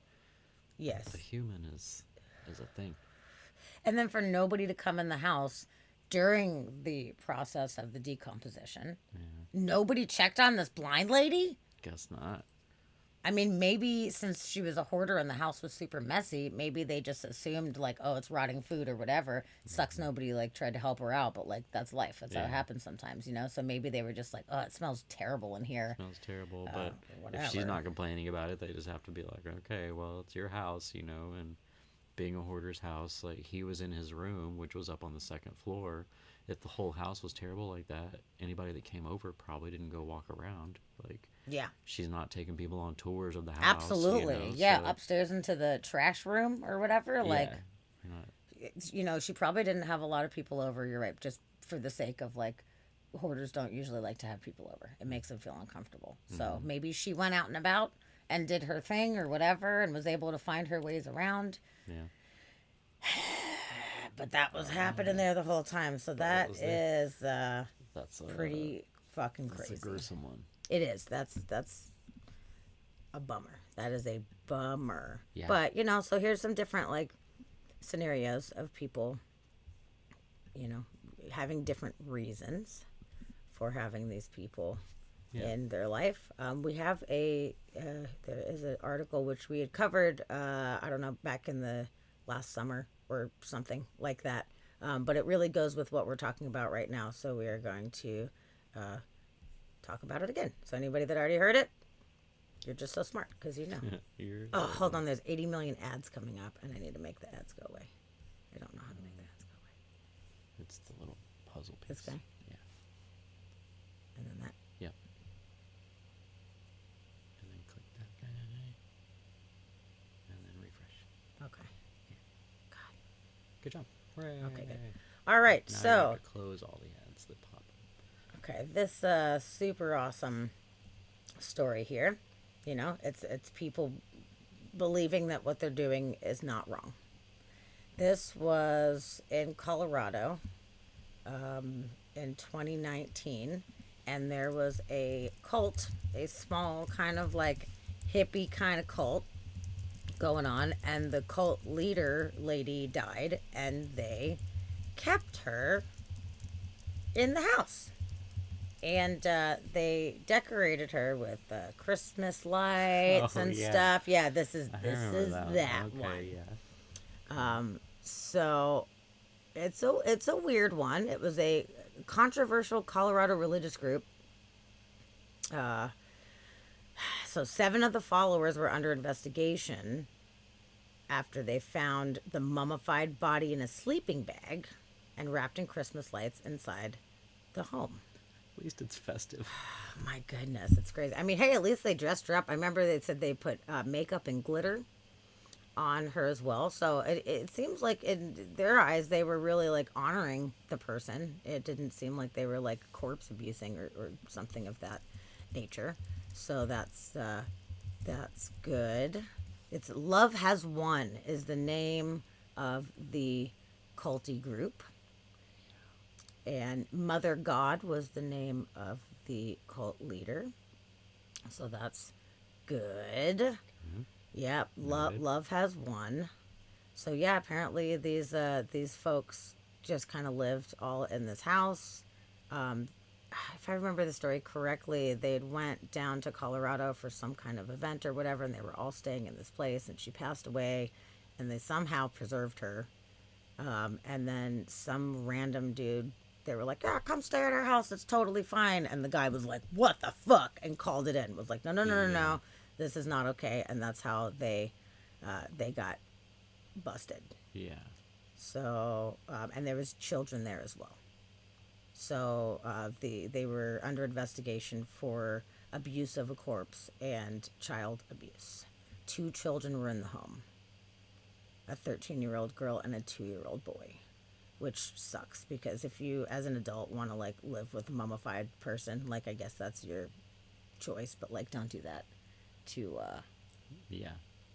Yes. the human is a thing. And then for nobody to come in the house during the process of the decomposition, nobody checked on this blind lady? Guess not. I mean, maybe since she was a hoarder and the house was super messy, maybe they just assumed like, oh, it's rotting food or whatever. Sucks nobody like tried to help her out, but like that's life. That's how it Yeah. happens sometimes, you know. So maybe they were just like, oh, it smells terrible in here. Smells terrible, but if whatever. she's not complaining about it, they just have to be like, okay, well, it's your house, and being a hoarder's house, like he was in his room, which was up on the second floor. If the whole house was terrible like that, anybody that came over probably didn't go walk around. Like Yeah, she's not taking people on tours of the house. absolutely. Yeah, so- upstairs into the trash room or whatever. Like, yeah, you're not- she probably didn't have a lot of people over. You're right, just for the sake of like, hoarders don't usually like to have people over. It makes them feel uncomfortable. So maybe she went out and about and did her thing or whatever and was able to find her ways around. yeah. But that was happening there the whole time. So that was there. is That's pretty fucking that's crazy. a gruesome one. It is. That's a bummer. That is a bummer. Yeah. But so here's some different like scenarios of people, having different reasons for having these people Yeah. in their life. We have there is an article which we had covered. I don't know, back in the last summer or something like that. But it really goes with what we're talking about right now. So we are going to talk about it again. So anybody that already heard it, you're just so smart because you know. You're- Oh, hold on. There's 80 million ads coming up, and I need to make the ads go away. I don't know how to make the ads go away. It's the little puzzle piece. This guy? Yeah. And then that. Yep. And then click that guy. And then refresh. Okay. Good job. Okay, good. All right. Now you So, have to close all the ads that pop up. okay, this super awesome story here. It's people believing that what they're doing is not wrong. This was in Colorado in 2019, and there was a cult, a small kind of like hippie kind of cult going on, and the cult leader lady died, and they kept her in the house. And they decorated her with Christmas lights Oh, and yeah. stuff. Yeah, this is I remember that okay, one. Yeah. So it's a weird one. It was a controversial Colorado religious group. So 7 of the followers were under investigation after they found the mummified body in a sleeping bag and wrapped in Christmas lights inside the home. At least it's festive. Oh my goodness, it's crazy. I mean, hey, at least they dressed her up. I remember they said they put makeup and glitter on her as well. So it seems like in their eyes they were really like honoring the person. It didn't seem like they were like corpse abusing or something of that nature. So that's good. It's Love Has Won is the name of the culty group. And Mother God was the name of the cult leader. So that's good. Yeah, love has won. So yeah, apparently these folks just kind of lived all in this house. If I remember the story correctly, they'd went down to Colorado for some kind of event or whatever, and they were all staying in this place, and she passed away, and they somehow preserved her And then some random dude, they were like, yeah, come stay at our house. It's totally fine. And the guy was like, what the fuck? And called it in. Was like, no, no, no, no, no. This is not okay. And that's how they got busted. Yeah. So, and there was children there as well. So they were under investigation for abuse of a corpse and child abuse. 2 children were in the home. A 13-year-old girl and a 2-year-old boy, which sucks because if you, as an adult, want to like live with a mummified person, like I guess that's your choice, but like don't do that to Yeah.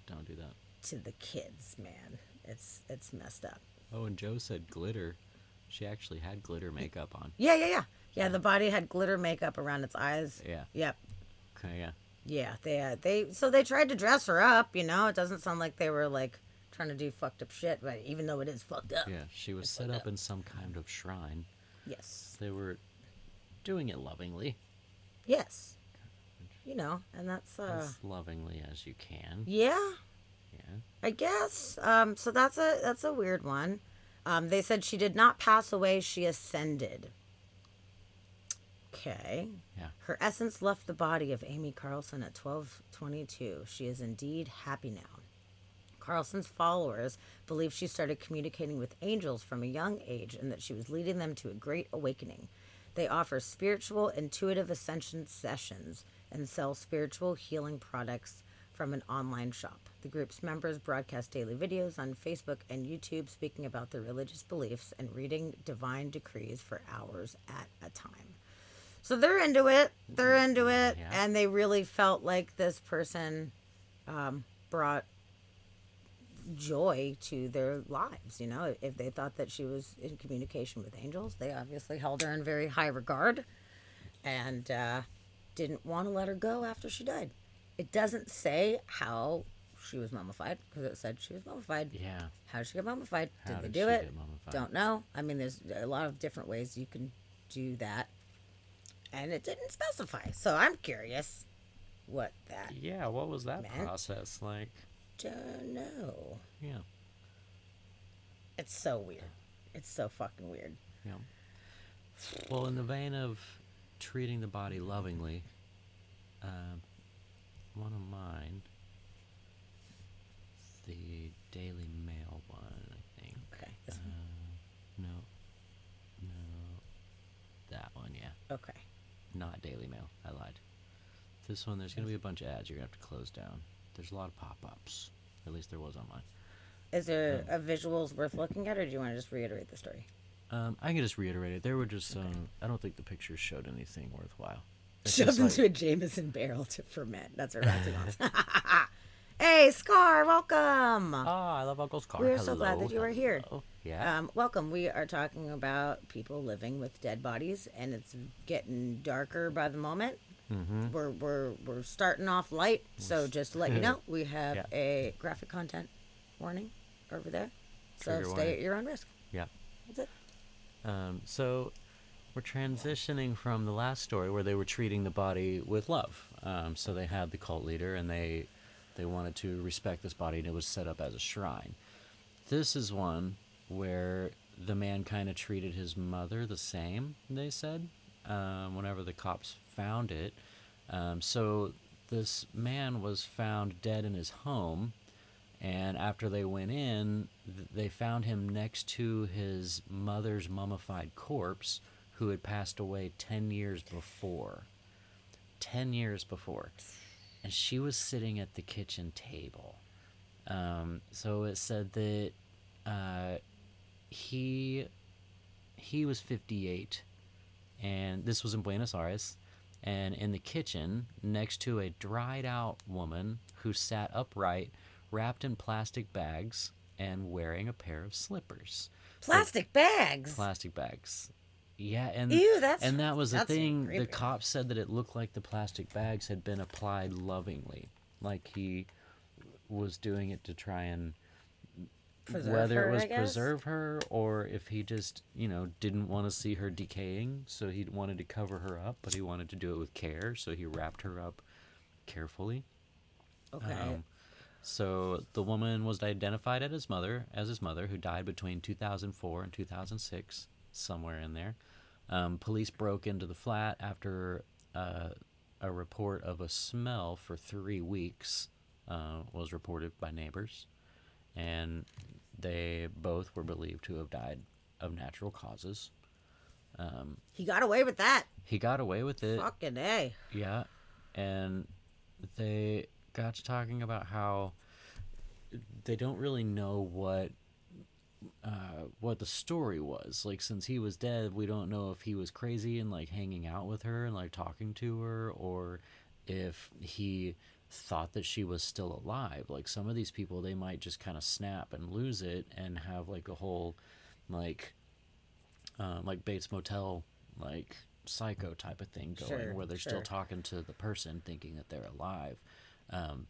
Don't do that. to the kids, man. It's messed up. Oh, and Joe said glitter. She actually had glitter makeup on. Yeah. The body had glitter makeup around its eyes. Yeah. Yep. Okay, yeah. Yeah. They tried to dress her up. You know, it doesn't sound like they were like trying to do fucked up shit, but even though it is fucked up. Yeah, she was set up in some kind of shrine. Yes. They were doing it lovingly. Yes. You know, and that's As lovingly as you can. yeah, Yeah. I guess. So that's a weird one. They said she did not pass away, she ascended. Okay. Yeah. Her essence left the body of Amy Carlson at 12:22. She is indeed happy now. Carlson's followers believe she started communicating with angels from a young age and that she was leading them to a great awakening. They offer spiritual, intuitive ascension sessions and sell spiritual healing products from an online shop. The group's members broadcast daily videos on Facebook and YouTube speaking about their religious beliefs and reading divine decrees for hours at a time. So they're into it. Yeah. And they really felt like this person brought joy to their lives. You know, if they thought that she was in communication with angels, they obviously held her in very high regard and didn't want to let her go after she died. It doesn't say how she was mummified because it said she was mummified. Yeah. How did she get mummified? How Did they did do she it? get mummified? Don't know. I mean, there's a lot of different ways you can do that. And it didn't specify. So I'm curious what that. Yeah, what was that meant? process like? Don't know. Yeah. It's so weird. It's so fucking weird. Yeah. Well, in the vein of treating the body lovingly, one of mine, the Daily Mail one, I think. Okay. No, that one, yeah. Okay. Not Daily Mail. I lied. This one, there's going to be a bunch of ads you're going to have to close down. There's a lot of pop-ups. At least there was on mine. Is there a visuals worth looking at, or do you want to just reiterate the story? I can just reiterate it. There were just I don't think the pictures showed anything worthwhile. It's Shove just into like- a Jameson barrel to ferment. That's what Roxy wants. Hey, Scar, welcome. I love Uncle Scar. We're so glad that you are here. Hello. Yeah. Welcome. We are talking about people living with dead bodies, and it's getting darker by the moment. Mm-hmm. We're starting off light, so just to let you know, we have Yeah. a graphic content warning over there. So Trigger stay warning. at your own risk. Yeah. That's it. So we're transitioning from the last story where they were treating the body with love. So they had the cult leader, and they wanted to respect this body, and it was set up as a shrine. This is one where the man kind of treated his mother the same, they said, whenever the cops found it. So this man was found dead in his home, and after they went in, they found him next to his mother's mummified corpse, who had passed away 10 years before. 10 years before. And she was sitting at the kitchen table. So it said that he was 58, and this was in Buenos Aires, and in the kitchen next to a dried out woman who sat upright, wrapped in plastic bags and wearing a pair of slippers. Plastic bags. Plastic bags. Yeah, and Ew, that's- and that was the that's thing. The creepy. cops said that it looked like the plastic bags had been applied lovingly, like he was doing it to try and Preserve whether her, it was I guess? preserve her or if he just didn't want to see her decaying, so he wanted to cover her up, but he wanted to do it with care, so he wrapped her up carefully. Okay. So the woman was identified as his mother, who died between 2004 and 2006, somewhere in there. Police broke into the flat after a report of a smell for 3 weeks was reported by neighbors, and they both were believed to have died of natural causes. He got away with that. He got away with it. Fucking A. Yeah, and they got to talking about how they don't really know what the story was. Like, since he was dead, we don't know if he was crazy and like hanging out with her and like talking to her, or if he thought that she was still alive. Like, some of these people, they might just kind of snap and lose it and have like a whole like Bates Motel, like psycho type of thing going, Sure, where they're sure. still talking to the person thinking that they're alive.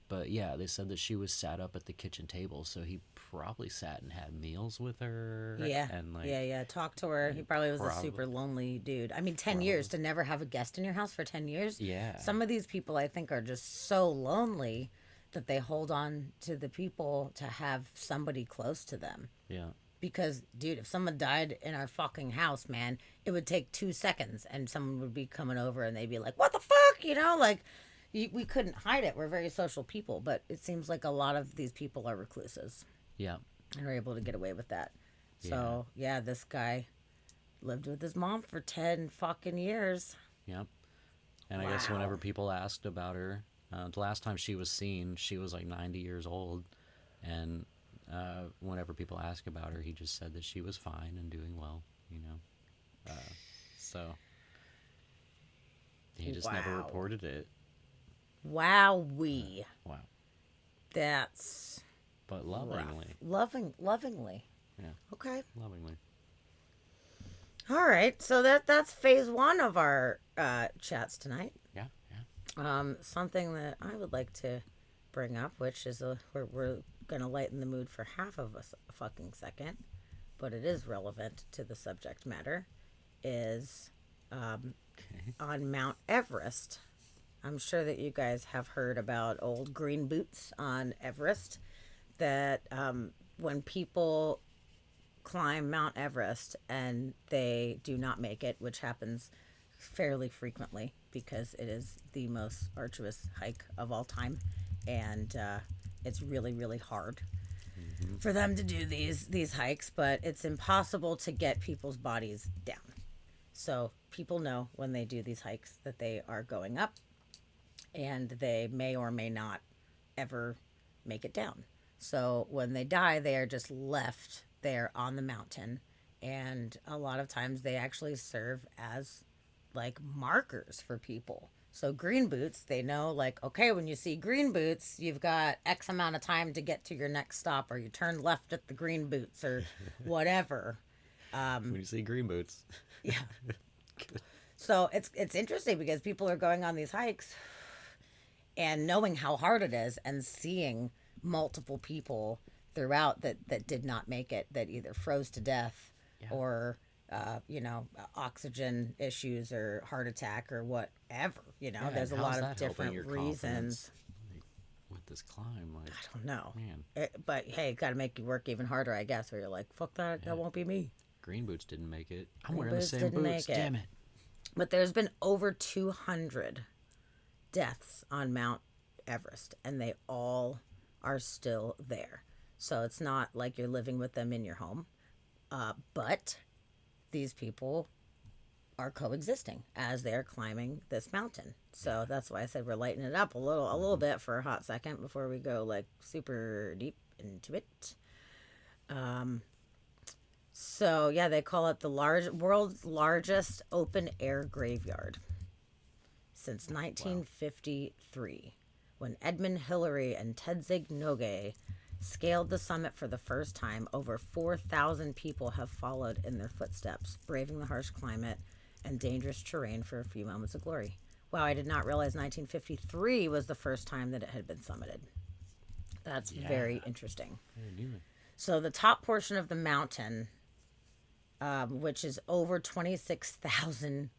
But yeah, they said that she was sat up at the kitchen table, so he probably sat and had meals with her. Yeah. And like, yeah. Talk to her. He probably was a Probably. super lonely dude. I mean, 10 years to never have a guest in your house for 10 years. Yeah. Some of these people, I think, are just so lonely that they hold on to the people to have somebody close to them. yeah, Because, dude, if someone died in our fucking house, man, it would take 2 seconds and someone would be coming over and they'd be like, what the fuck? You know, like, we couldn't hide it. We're very social people, but it seems like a lot of these people are recluses yeah, and are able to get away with that. So, yeah, this guy lived with his mom for 10 fucking years. yeah. And I guess whenever people asked about her, the last time she was seen, she was like 90 years old. And whenever people ask about her, he just said that she was fine and doing well, you know. So he just never Wow. reported it. Wowee. Wow. That's But rough. lovingly. Lovingly. Yeah, Okay. lovingly. All right. So that's phase 1 of our chats tonight. Yeah, yeah. Something that I would like to bring up, which is we're gonna lighten the mood for half of a fucking second, but it is relevant to the subject matter, is on Mount Everest. I'm sure that you guys have heard about old green boots on Everest, that when people climb Mount Everest and they do not make it, which happens fairly frequently because it is the most arduous hike of all time, and it's really, really hard for them to do these hikes, but it's impossible to get people's bodies down. So people know when they do these hikes that they are going up, and they may or may not ever make it down. So when they die, they are just left there on the mountain, and a lot of times they actually serve as like markers for people. So green boots, they know, like, okay, when you see green boots, you've got X amount of time to get to your next stop, or you turn left at the green boots, or whatever. When you see green boots. Yeah. So it's interesting because people are going on these hikes and knowing how hard it is, and seeing multiple people throughout that did not make it, that either froze to death or oxygen issues or heart attack or whatever. Yeah, There's a and lot how's of that helping different your reasons. confidence, like, with this climb? Like, I don't know. man, But hey, it got to make you work even harder, I guess, where you're like, fuck that, that won't be me. green boots didn't make it. I'm Green wearing the boots same didn't boots. make it. Damn it. But there's been over 200 deaths on Mount Everest, and they all are still there. So it's not like you're living with them in your home, but these people are coexisting as they're climbing this mountain. So that's why I said we're lightening it up a little bit for a hot second before we go like super deep into it. So yeah, they call it the world's largest open air graveyard since 1953, when Edmund Hillary and Tenzing Norgay scaled the summit for the first time. Over 4,000 people have followed in their footsteps, braving the harsh climate and dangerous terrain for a few moments of glory. Wow, I did not realize 1953 was the first time that it had been summited. That's very interesting. So the top portion of the mountain, which is over 26,000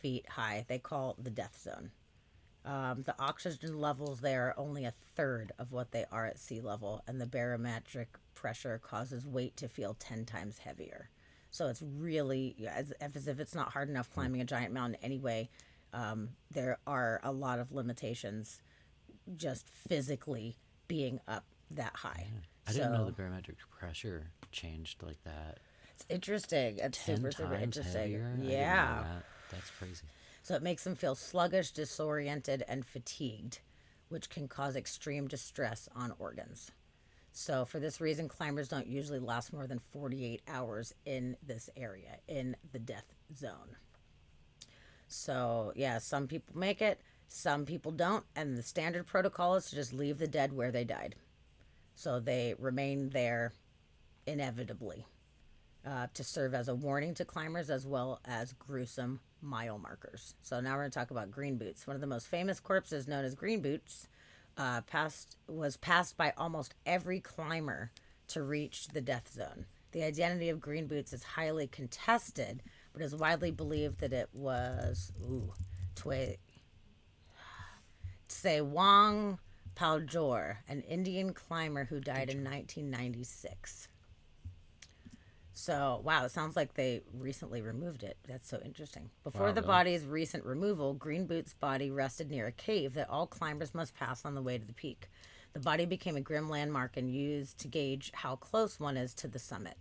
feet high, they call the death zone. The oxygen levels there are only a third of what they are at sea level, and the barometric pressure causes weight to feel 10 times heavier. So it's really as if it's not hard enough climbing a giant mountain anyway. There are a lot of limitations just physically being up that high. I didn't know the barometric pressure changed like that. It's interesting. It's 10 super times interesting. heavier? I didn't know Yeah. that. That's crazy. So it makes them feel sluggish, disoriented, and fatigued, which can cause extreme distress on organs. So for this reason, climbers don't usually last more than 48 hours in this area, in the death zone. So yeah, some people make it, some people don't, and the standard protocol is to just leave the dead where they died. So they remain there inevitably to serve as a warning to climbers as well as gruesome mile markers. So now we're going to talk about Green Boots. One of the most famous corpses, known as Green Boots, was passed by almost every climber to reach the death zone. The identity of Green Boots is highly contested, but it is widely believed that it was Tsewang Paljor, an Indian climber who died in 1996. So, wow, it sounds like they recently removed it. That's so interesting. Before the really? body's recent removal, Green Boots' body rested near a cave that all climbers must pass on the way to the peak. The body became a grim landmark and used to gauge how close one is to the summit.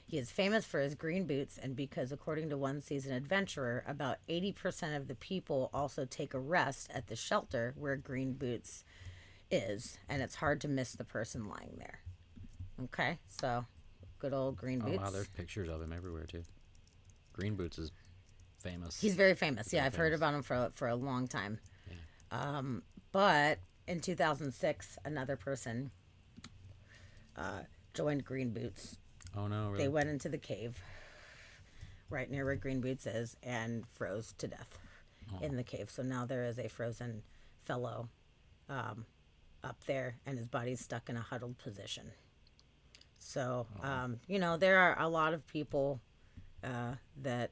He is famous for his green boots, and because, according to One Season Adventurer, about 80% of the people also take a rest at the shelter where Green Boots is, and it's hard to miss the person lying there. Okay, so good old Green Boots. Oh, wow, there's pictures of him everywhere, too. Green Boots is famous. He's very famous. Yeah, Very I've heard famous. about him for a long time. But in 2006, another person joined Green Boots. Oh, no, really? They went into the cave right near where Green Boots is and froze to death in the cave. So now there is a frozen fellow up there, and his body's stuck in a huddled position. So, there are a lot of people that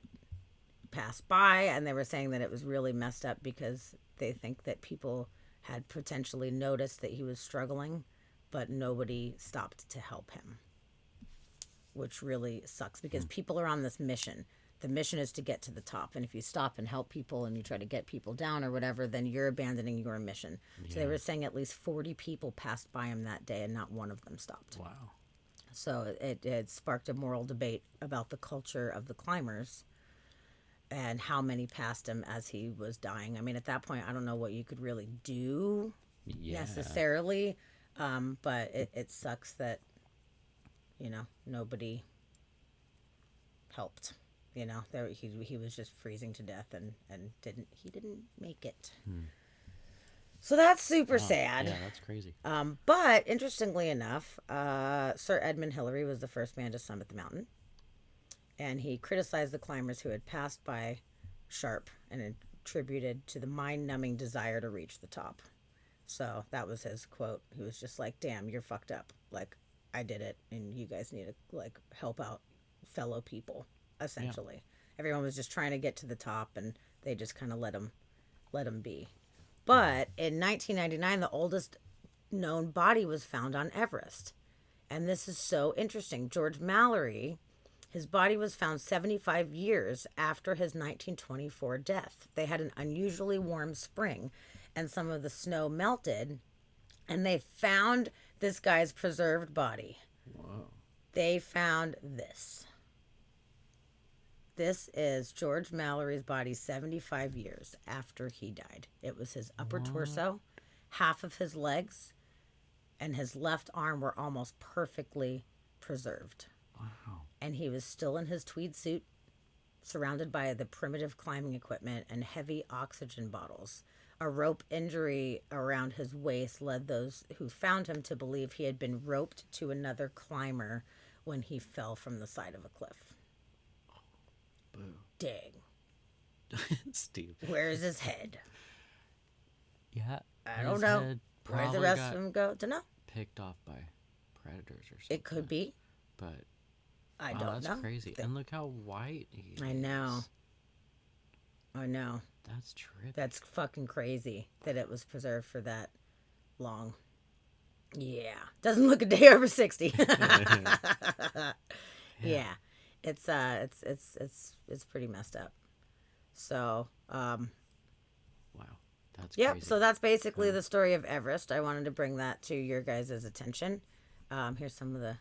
pass by, and they were saying that it was really messed up because they think that people had potentially noticed that he was struggling, but nobody stopped to help him, which really sucks because people are on this mission. The mission is to get to the top, and if you stop and help people and you try to get people down or whatever, then you're abandoning your mission. So they were saying at least 40 people passed by him that day, and not one of them stopped. Wow. So it sparked a moral debate about the culture of the climbers and how many passed him as he was dying. I mean, at that point, I don't know what you could really do necessarily, but it sucks that, nobody helped. He was just freezing to death and didn't make it. So that's super sad. Yeah, that's crazy. But interestingly enough, Sir Edmund Hillary was the first man to summit the mountain, and he criticized the climbers who had passed by Sharp and attributed to the mind-numbing desire to reach the top. So that was his quote. He was just like, "Damn, you're fucked up. Like, I did it, and you guys need to help out fellow people." Essentially, everyone was just trying to get to the top, and they just kind of let him be. But in 1999, the oldest known body was found on Everest. And this is so interesting. George Mallory, his body was found 75 years after his 1924 death. They had an unusually warm spring, and some of the snow melted, and they found this guy's preserved body. Whoa. They found this. This is George Mallory's body 75 years after he died. It was his upper torso, half of his legs, and his left arm were almost perfectly preserved. Wow. And he was still in his tweed suit, surrounded by the primitive climbing equipment and heavy oxygen bottles. A rope injury around his waist led those who found him to believe he had been roped to another climber when he fell from the side of a cliff. Boo. Dang. Steve. Where is his head? Yeah. I don't his know. head Where the probably rest got of them go? Don't know. picked off by predators or something. It could be. But I wow, don't that's know. crazy. And look how white he is. I know. I know. That's trippy. That's fucking crazy that it was preserved for that long. Yeah. Doesn't look a day over 60. Yeah. It's pretty messed up. So, Wow. That's yep. crazy. So that's basically the story of Everest. I wanted to bring that to your guys' attention. Here's some of the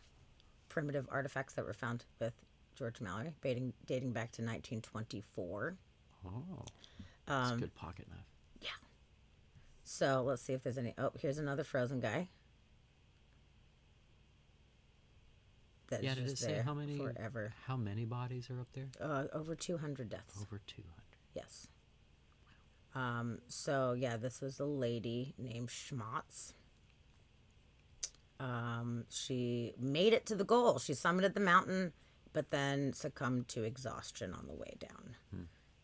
primitive artifacts that were found with George Mallory, dating back to 1924. Oh. That's a good pocket knife. Yeah. So let's see if there's any. Oh, here's another frozen guy. That's Yeah, did it just say there how many forever. How many bodies are up there? Over 200 deaths. Over 200. Yes. So yeah, this was a lady named Schmatz. She made it to the goal. She summited the mountain, but then succumbed to exhaustion on the way down.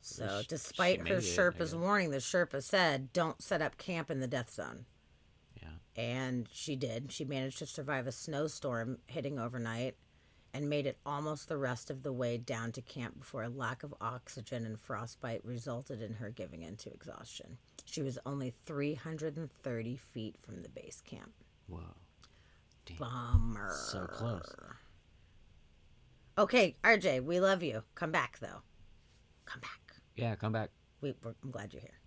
So despite her made it, I Sherpa's guess. warning, the Sherpa said, don't set up camp in the death zone. Yeah. And she did. She managed to survive a snowstorm hitting overnight and made it almost the rest of the way down to camp before a lack of oxygen and frostbite resulted in her giving in to exhaustion. She was only 330 feet from the base camp. Whoa. Damn. Bummer. So close. Okay, RJ, we love you. Come back, though. Come back. Yeah, come back. I'm glad you're here.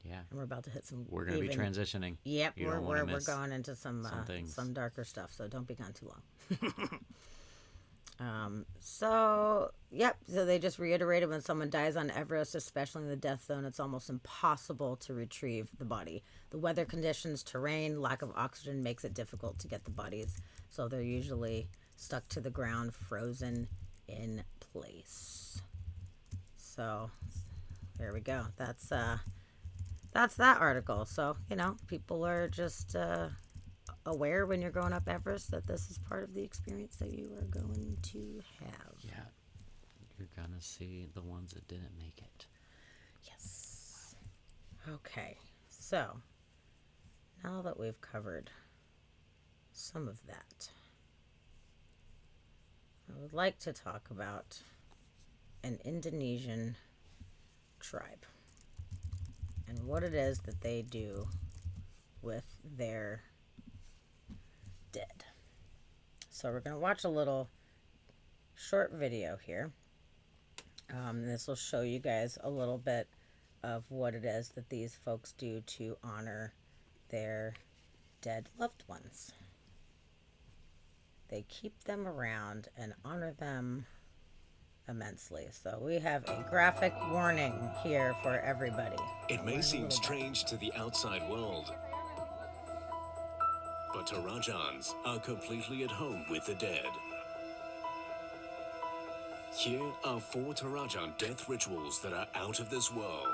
Yeah. And we're about to hit some. We're going to be transitioning. Yep, You don't wanna we're miss going into some things. some darker stuff, so don't be gone too long. So they just reiterated when someone dies on Everest, especially in the death zone, it's almost impossible to retrieve the body. The weather conditions, terrain, lack of oxygen makes it difficult to get the bodies, so they're usually stuck to the ground, frozen in place. So there we go. That's that article. So, people are just aware when you're going up Everest that this is part of the experience that you are going to have. Yeah. You're going to see the ones that didn't make it. Yes. Okay. So, now that we've covered some of that, I would like to talk about an Indonesian tribe and what it is that they do with their dead. So we're going to watch a little short video here. This will show you guys a little bit of what it is that these folks do to honor their dead loved ones. They keep them around and honor them immensely. So we have a graphic warning here for everybody. It may seem strange to the outside world, but Torajans are completely at home with the dead. Here are 4 Torajan death rituals that are out of this world.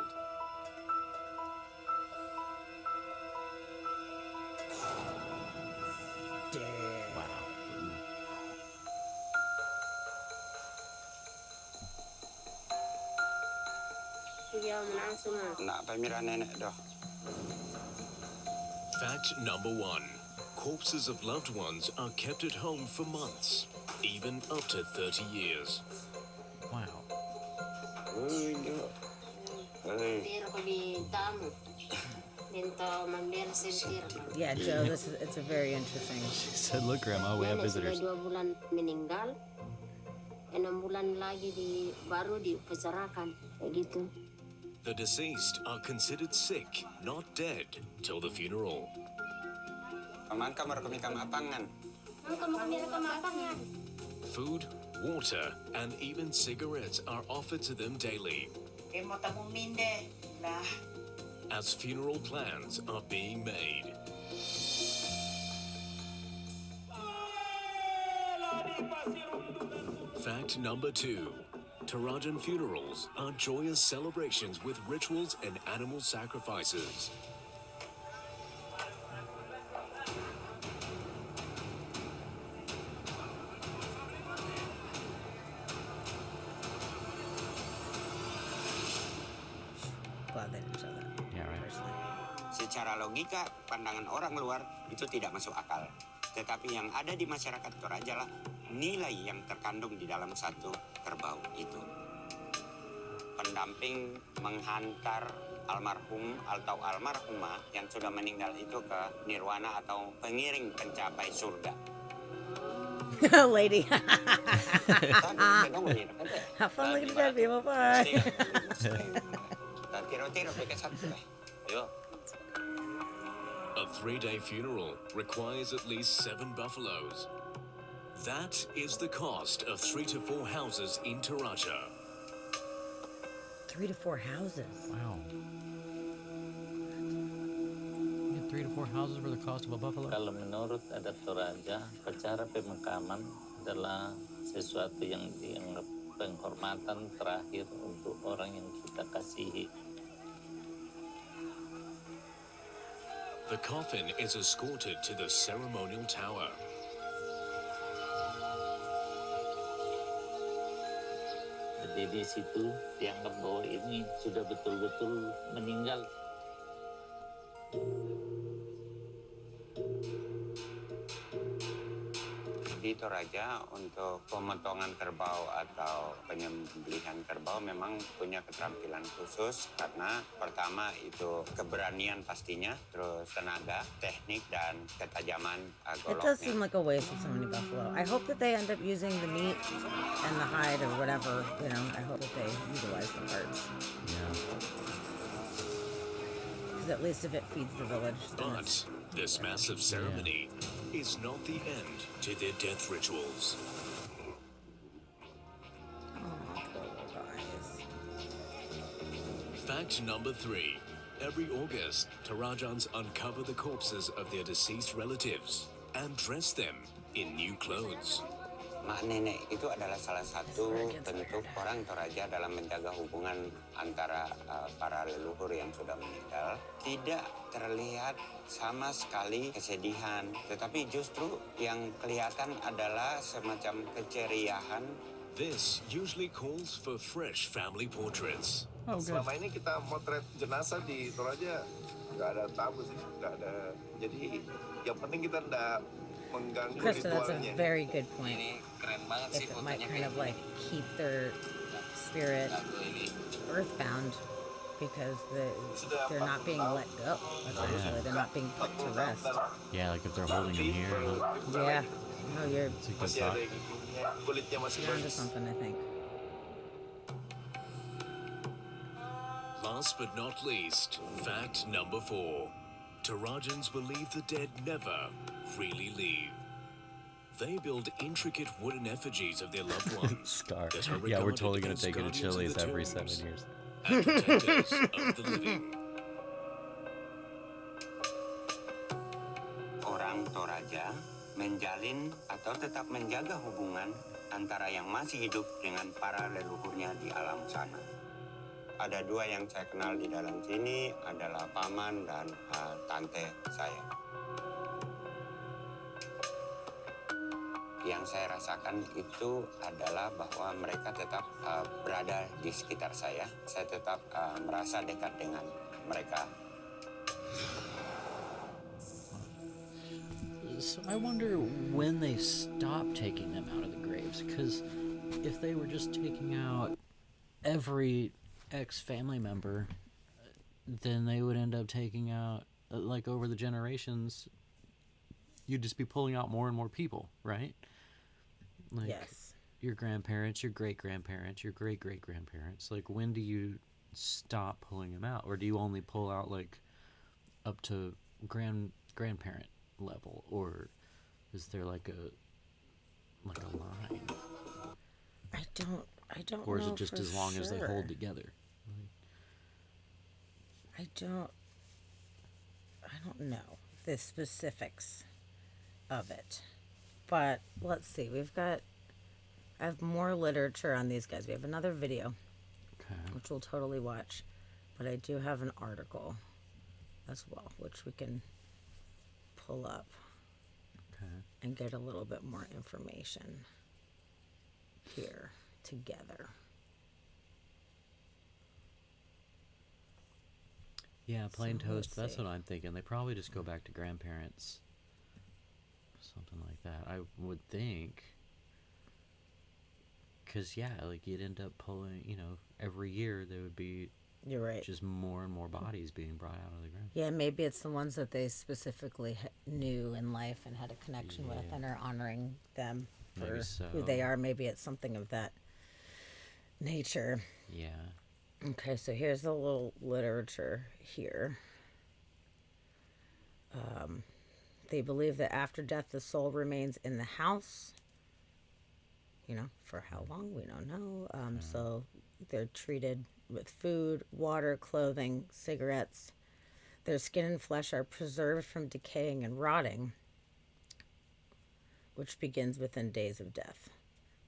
Fact number 1. Corpses of loved ones are kept at home for months, even up to 30 years. Wow. Yeah, Joe, it's a very interesting. She said, look, Grandma, we have visitors. 2 bulan meninggal, 6 bulan lagi baru diupacarakan, kayak gitu. The deceased are considered sick, not dead, till the funeral. Food, water, and even cigarettes are offered to them daily, as funeral plans are being made. Fact number 2. Torajan funerals are joyous celebrations with rituals and animal sacrifices. Glad they didn't show that. Yeah, right. Personally. Secara logika, pandangan orang luar itu tidak masuk akal. Tetapi yang ada di masyarakat Toraja lah nilai yang terkandung di dalam satu kerbau itu. pendamping menghantar almarhum atau almarhumah yang sudah meninggal itu ke nirwana atau pengiring pencapai surga. Lady. Sabi, ganun yun. Have fun looking at dead people. Bye. Tiro-tiro, bikin satu lah. Yo. A 3-day funeral requires at least 7 buffaloes. That is the cost of 3 to 4 houses in Toraja. 3 to 4 houses. Wow. You get 3 to 4 houses for the cost of a buffalo? Kalau menurut adat Toraja, upacara pemakaman adalah sesuatu yang dianggap penghormatan terakhir untuk orang yang kita kasihi. The coffin is escorted to the ceremonial tower. Jadi di situ dianggap bahwa ini sudah betul-betul meninggal. Di Toraja untuk pemotongan kerbau atau penyembelihan kerbau memang punya keterampilan khusus karena pertama itu keberanian pastinya, terus tenaga, teknik dan ketajaman It does seem goloknya. like a waste of so many buffalo. I hope that they end up using the meat and the hide or whatever, you know. I hope that they utilize the parts. Yeah. Because at least if it feeds the village, then But it's... this massive ceremony is not the end to their death rituals. Oh, poor little guys. Fact number 3. Every August, Torajans uncover the corpses of their deceased relatives and dress them in new clothes. Mak nenek itu adalah salah satu bentuk orang Toraja dalam menjaga hubungan antara para leluhur yang sudah meninggal. Tidak terlihat sama sekali kesedihan, tetapi justru yang kelihatan adalah semacam keceriaan. This usually calls for fresh family portraits. Oh, good. Selama ini kita motret jenazah di Toraja nggak ada tabu sih, nggak ada. Jadi yang penting kita nggak mengganggu Krista, that's a ritualnya. very good point. Ini keren banget sih If it might fotonya kind kayak of like keep their spirit ini. earthbound because they're not being let go, essentially. They're not being put to rest. Yeah, like if they're holding him here. Yeah. No, you're It's a good Masih thought. ada giginya, kulitnya masih you're onto bagus. something, I think. Last but not least, fact number 4. Torajans believe the dead never really leave. They build intricate wooden effigies of their loved ones. Scar. that are Yeah, we're regarded totally gonna as take it to guardians of Chili's the every 7 tombs years. and protectors of the living. Orang Toraja menjalin atau tetap menjaga hubungan antara yang masih hidup dengan para leluhurnya di alam sana. Ada 2 yang saya kenal di dalam sini adalah paman dan tante saya. Yang saya rasakan itu adalah bahwa mereka tetap berada di sekitar saya. Saya tetap merasa dekat dengan mereka. So I wonder when they stop taking them out of the graves, because if they were just taking out every ex-family member, then they would end up taking out, like over the generations, you'd just be pulling out more and more people, right? Like Yes. your grandparents, your great-grandparents, your great-great-grandparents. Like, when do you stop pulling them out? Or do you only pull out, like, up to grandparent level? Or is there like a line? I don't Or is know it just for as long as they sure. hold together? I don't know the specifics of it. But let's see. I have more literature on these guys. We have another video, Okay. which we'll totally watch. But I do have an article as well, which we can pull up Okay. and get a little bit more information here together. Yeah, plain So, toast. let's That's see. what I'm thinking. They probably just go back to grandparents. Something like that. I would think. Because, yeah, like you'd end up pulling, every year there would be You're right. just more and more bodies being brought out of the ground. Yeah, maybe it's the ones that they specifically knew in life and had a connection with and are honoring them for Maybe so. who they are. Maybe it's something of that nature. Yeah. Okay, so here's the little literature here. They believe that after death, the soul remains in the house. For how long, we don't know. So they're treated with food, water, clothing, cigarettes. Their skin and flesh are preserved from decaying and rotting, which begins within days of death,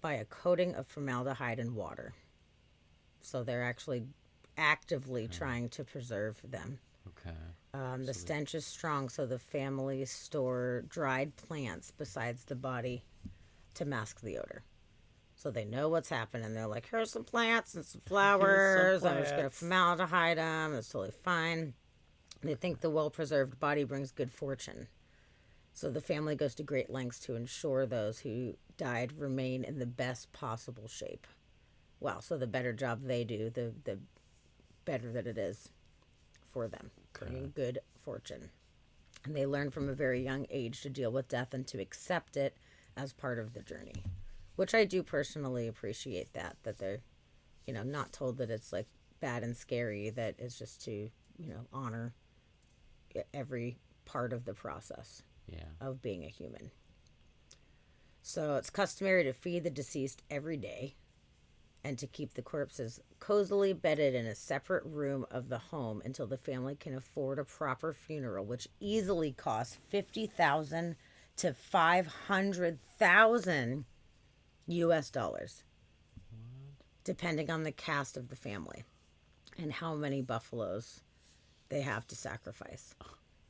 by a coating of formaldehyde and water. So they're actually actively trying to preserve them. Okay. The stench is strong, so the family store dried plants besides the body to mask the odor. So they know what's happening. They're like, here's some plants and some flowers. I'm just going to formaldehyde them. It's totally fine. They think the well-preserved body brings good fortune. So the family goes to great lengths to ensure those who died remain in the best possible shape. Well, so the better job they do, the better that it is for them, bringing good fortune. And they learn from a very young age to deal with death and to accept it as part of the journey, which I do personally appreciate that they're, not told that it's like bad and scary, that it's just to, honor every part of the process of being a human. So it's customary to feed the deceased every day and to keep the corpses cozily bedded in a separate room of the home until the family can afford a proper funeral, which easily costs $50,000 to $500,000 US dollars, depending on the caste of the family and how many buffaloes they have to sacrifice.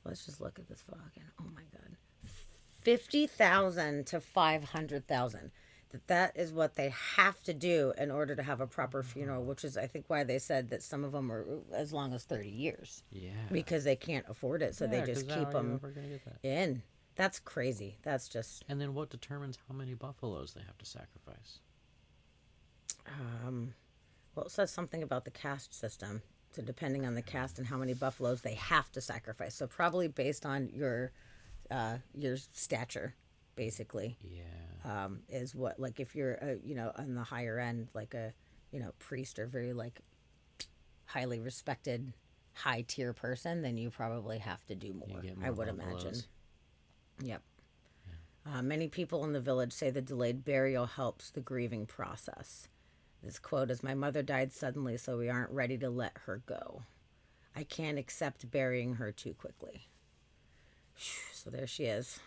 Let's just look at this fucking, oh my God. 50,000 to 500,000. That is what they have to do in order to have a proper funeral, which is, I think, why they said that some of them are as long as 30 years. Yeah. Because they can't afford it, so they just keep them in. That's crazy. That's just... And then what determines how many buffaloes they have to sacrifice? Well, it says something about the caste system. So depending on the caste and how many buffaloes they have to sacrifice. So probably based on your stature, basically. Yeah. Is what, like, if you're on the higher end, like a priest or very like highly respected high tier person, then you probably have to do more. I would imagine. Yep. Yeah. Many people in the village say the delayed burial helps the grieving process. This quote is, "My mother died suddenly, so we aren't ready to let her go. I can't accept burying her too quickly." So there she is.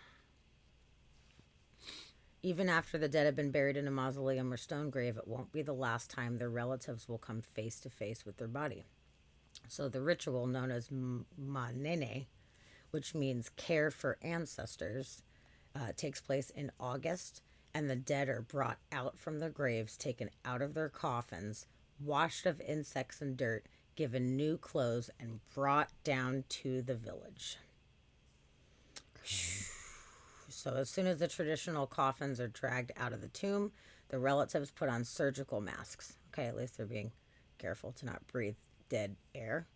Even after the dead have been buried in a mausoleum or stone grave, it won't be the last time their relatives will come face to face with their body. So the ritual, known as Manene, which means care for ancestors, takes place in August, and the dead are brought out from their graves, taken out of their coffins, washed of insects and dirt, given new clothes, and brought down to the village. So as soon as the traditional coffins are dragged out of the tomb, the relatives put on surgical masks. Okay, at least they're being careful to not breathe dead air.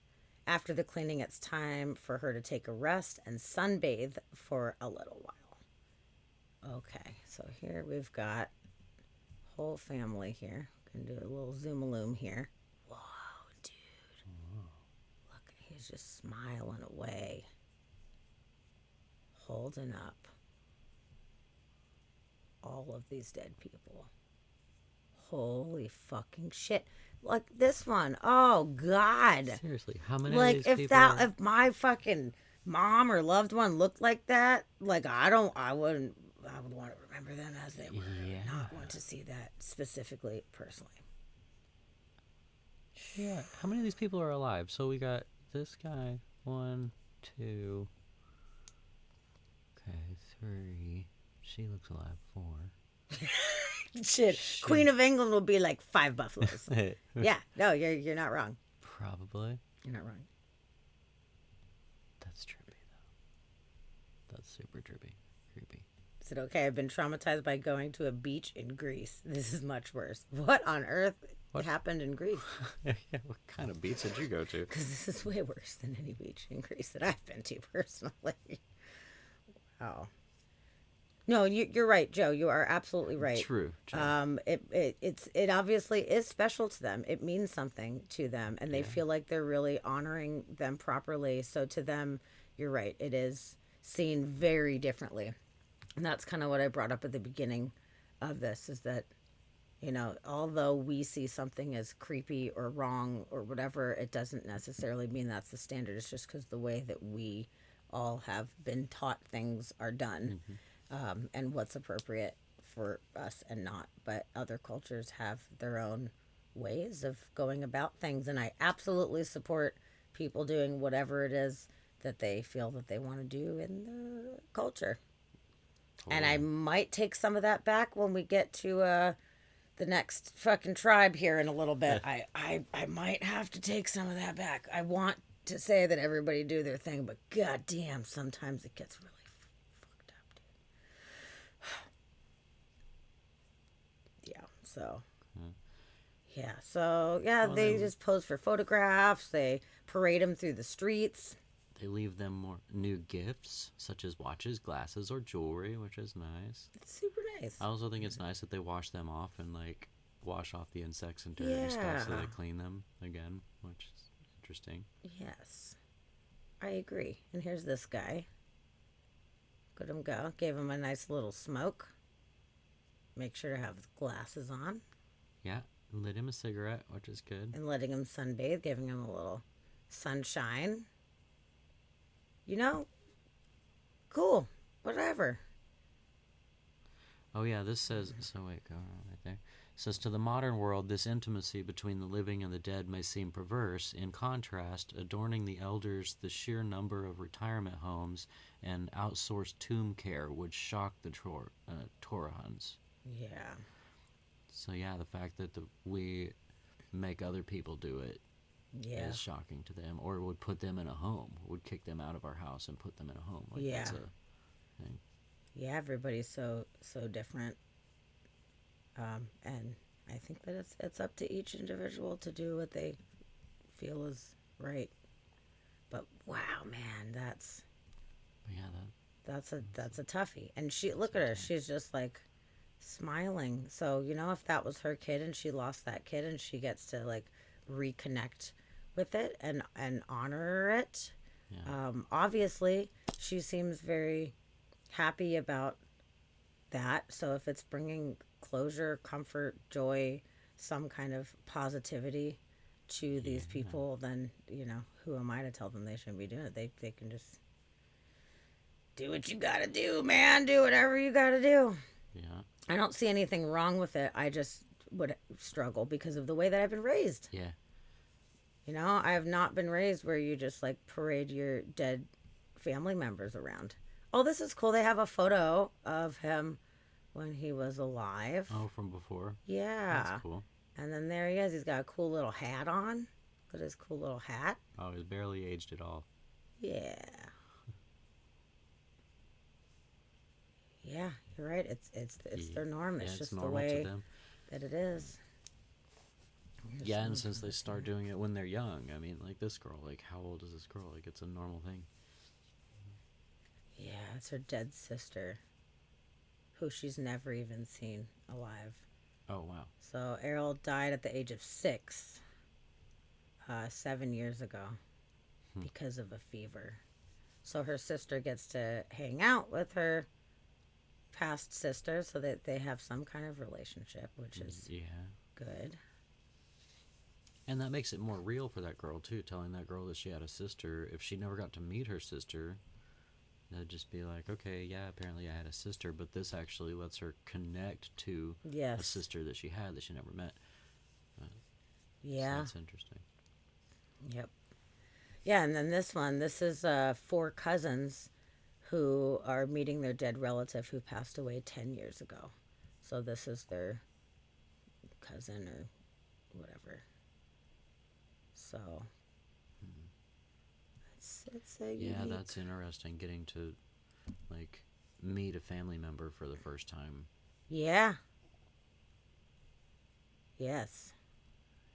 After the cleaning, it's time for her to take a rest and sunbathe for a little while. Okay, so here we've got whole family here. Gonna do a little zoom-a-loom here. Whoa, dude. Whoa. Look, he's just smiling away. Holding up all of these dead people. Holy fucking shit. Like this one. Oh God. Seriously, how many like of these people if my fucking mom or loved one looked like that, like I would want to remember them as they were. Yeah. Not want to see that specifically personally. Yeah. How many of these people are alive? So we got this guy. 1, 2. Okay, 3. She looks alive. 4. Shit. Queen of England will be like 5 buffaloes. Yeah. No, you're not wrong. Probably. You're not wrong. That's trippy though. That's super trippy. Creepy. Is it okay? I've been traumatized by going to a beach in Greece. This is much worse. What on earth happened in Greece? Yeah, what kind of beach did you go to? Because this is way worse than any beach in Greece that I've been to personally. Wow. No, you're right, Joe. You are absolutely right. True. It obviously is special to them. It means something to them, and they feel like they're really honoring them properly. So to them, you're right. It is seen very differently, and that's kind of what I brought up at the beginning of this. Is that, although we see something as creepy or wrong or whatever, it doesn't necessarily mean that's the standard. It's just because the way that we all have been taught things are done. Mm-hmm. And what's appropriate for us and not. But other cultures have their own ways of going about things. And I absolutely support people doing whatever it is that they feel that they want to do in the culture. Totally. And I might take some of that back when we get to the next fucking tribe here in a little bit. I might have to take some of that back. I want to say that everybody do their thing, but goddamn, sometimes it gets really they just pose for photographs. They parade them through the streets. They leave them more new gifts, such as watches, glasses, or jewelry, which is nice. It's super nice. I also think it's nice that they wash them off and wash off the insects and dirt and stuff, so they clean them again, which is interesting. Yes, I agree. And here's this guy. Let him go. Gave him a nice little smoke. Make sure to have his glasses on. Yeah, lit him a cigarette, which is good. And letting him sunbathe, giving him a little sunshine. Cool. Whatever. Oh, yeah, this says... So, wait, go on right there. It says, to the modern world, this intimacy between the living and the dead may seem perverse. In contrast, adorning the elders, the sheer number of retirement homes and outsourced tomb care would shock the Torahans. Yeah. So, yeah, the fact that we make other people do it is shocking to them, or would put them in a home, would kick them out of our house and put them in a home. That's a thing. Yeah, everybody's so different. And I think that it's up to each individual to do what they feel is right. But wow, man, that's a toughie. And look at her, she's just like smiling. So if that was her kid and she lost that kid and she gets to reconnect with it and honor it, obviously she seems very happy about that. So if it's bringing closure, comfort, joy, some kind of positivity to these people, then who am I to tell them they shouldn't be doing it? They can just do what you gotta do, man. Do whatever you gotta do. Yeah. I don't see anything wrong with it. I just would struggle because of the way that I've been raised. Yeah. I have not been raised where you just parade your dead family members around. Oh, this is cool. They have a photo of him when he was alive. Oh, from before? Yeah. That's cool. And then there he is. He's got a cool little hat on. Look at his cool little hat. Oh, he's barely aged at all. Yeah. Yeah, you're right. It's their norm. It's just the way that it is. Yeah, and since they start doing it when they're young, I mean, this girl, how old is this girl? It's a normal thing. Yeah, it's her dead sister, who she's never even seen alive. Oh, wow. So Errol died at the age of 6, 7 years ago, because of a fever. So her sister gets to hang out with her past sister so that they have some kind of relationship, which is good. And that makes it more real for that girl, too, telling that girl that she had a sister. If she never got to meet her sister, they'd just be like, okay, yeah, apparently I had a sister, but this actually lets her connect to a sister that she had that she never met. So that's interesting. Yep. Yeah, and then this is 4 cousins who are meeting their dead relative who passed away 10 years ago. So this is their cousin or whatever. So it's a unique... Yeah, that's interesting, getting to meet a family member for the first time. Yeah. Yes.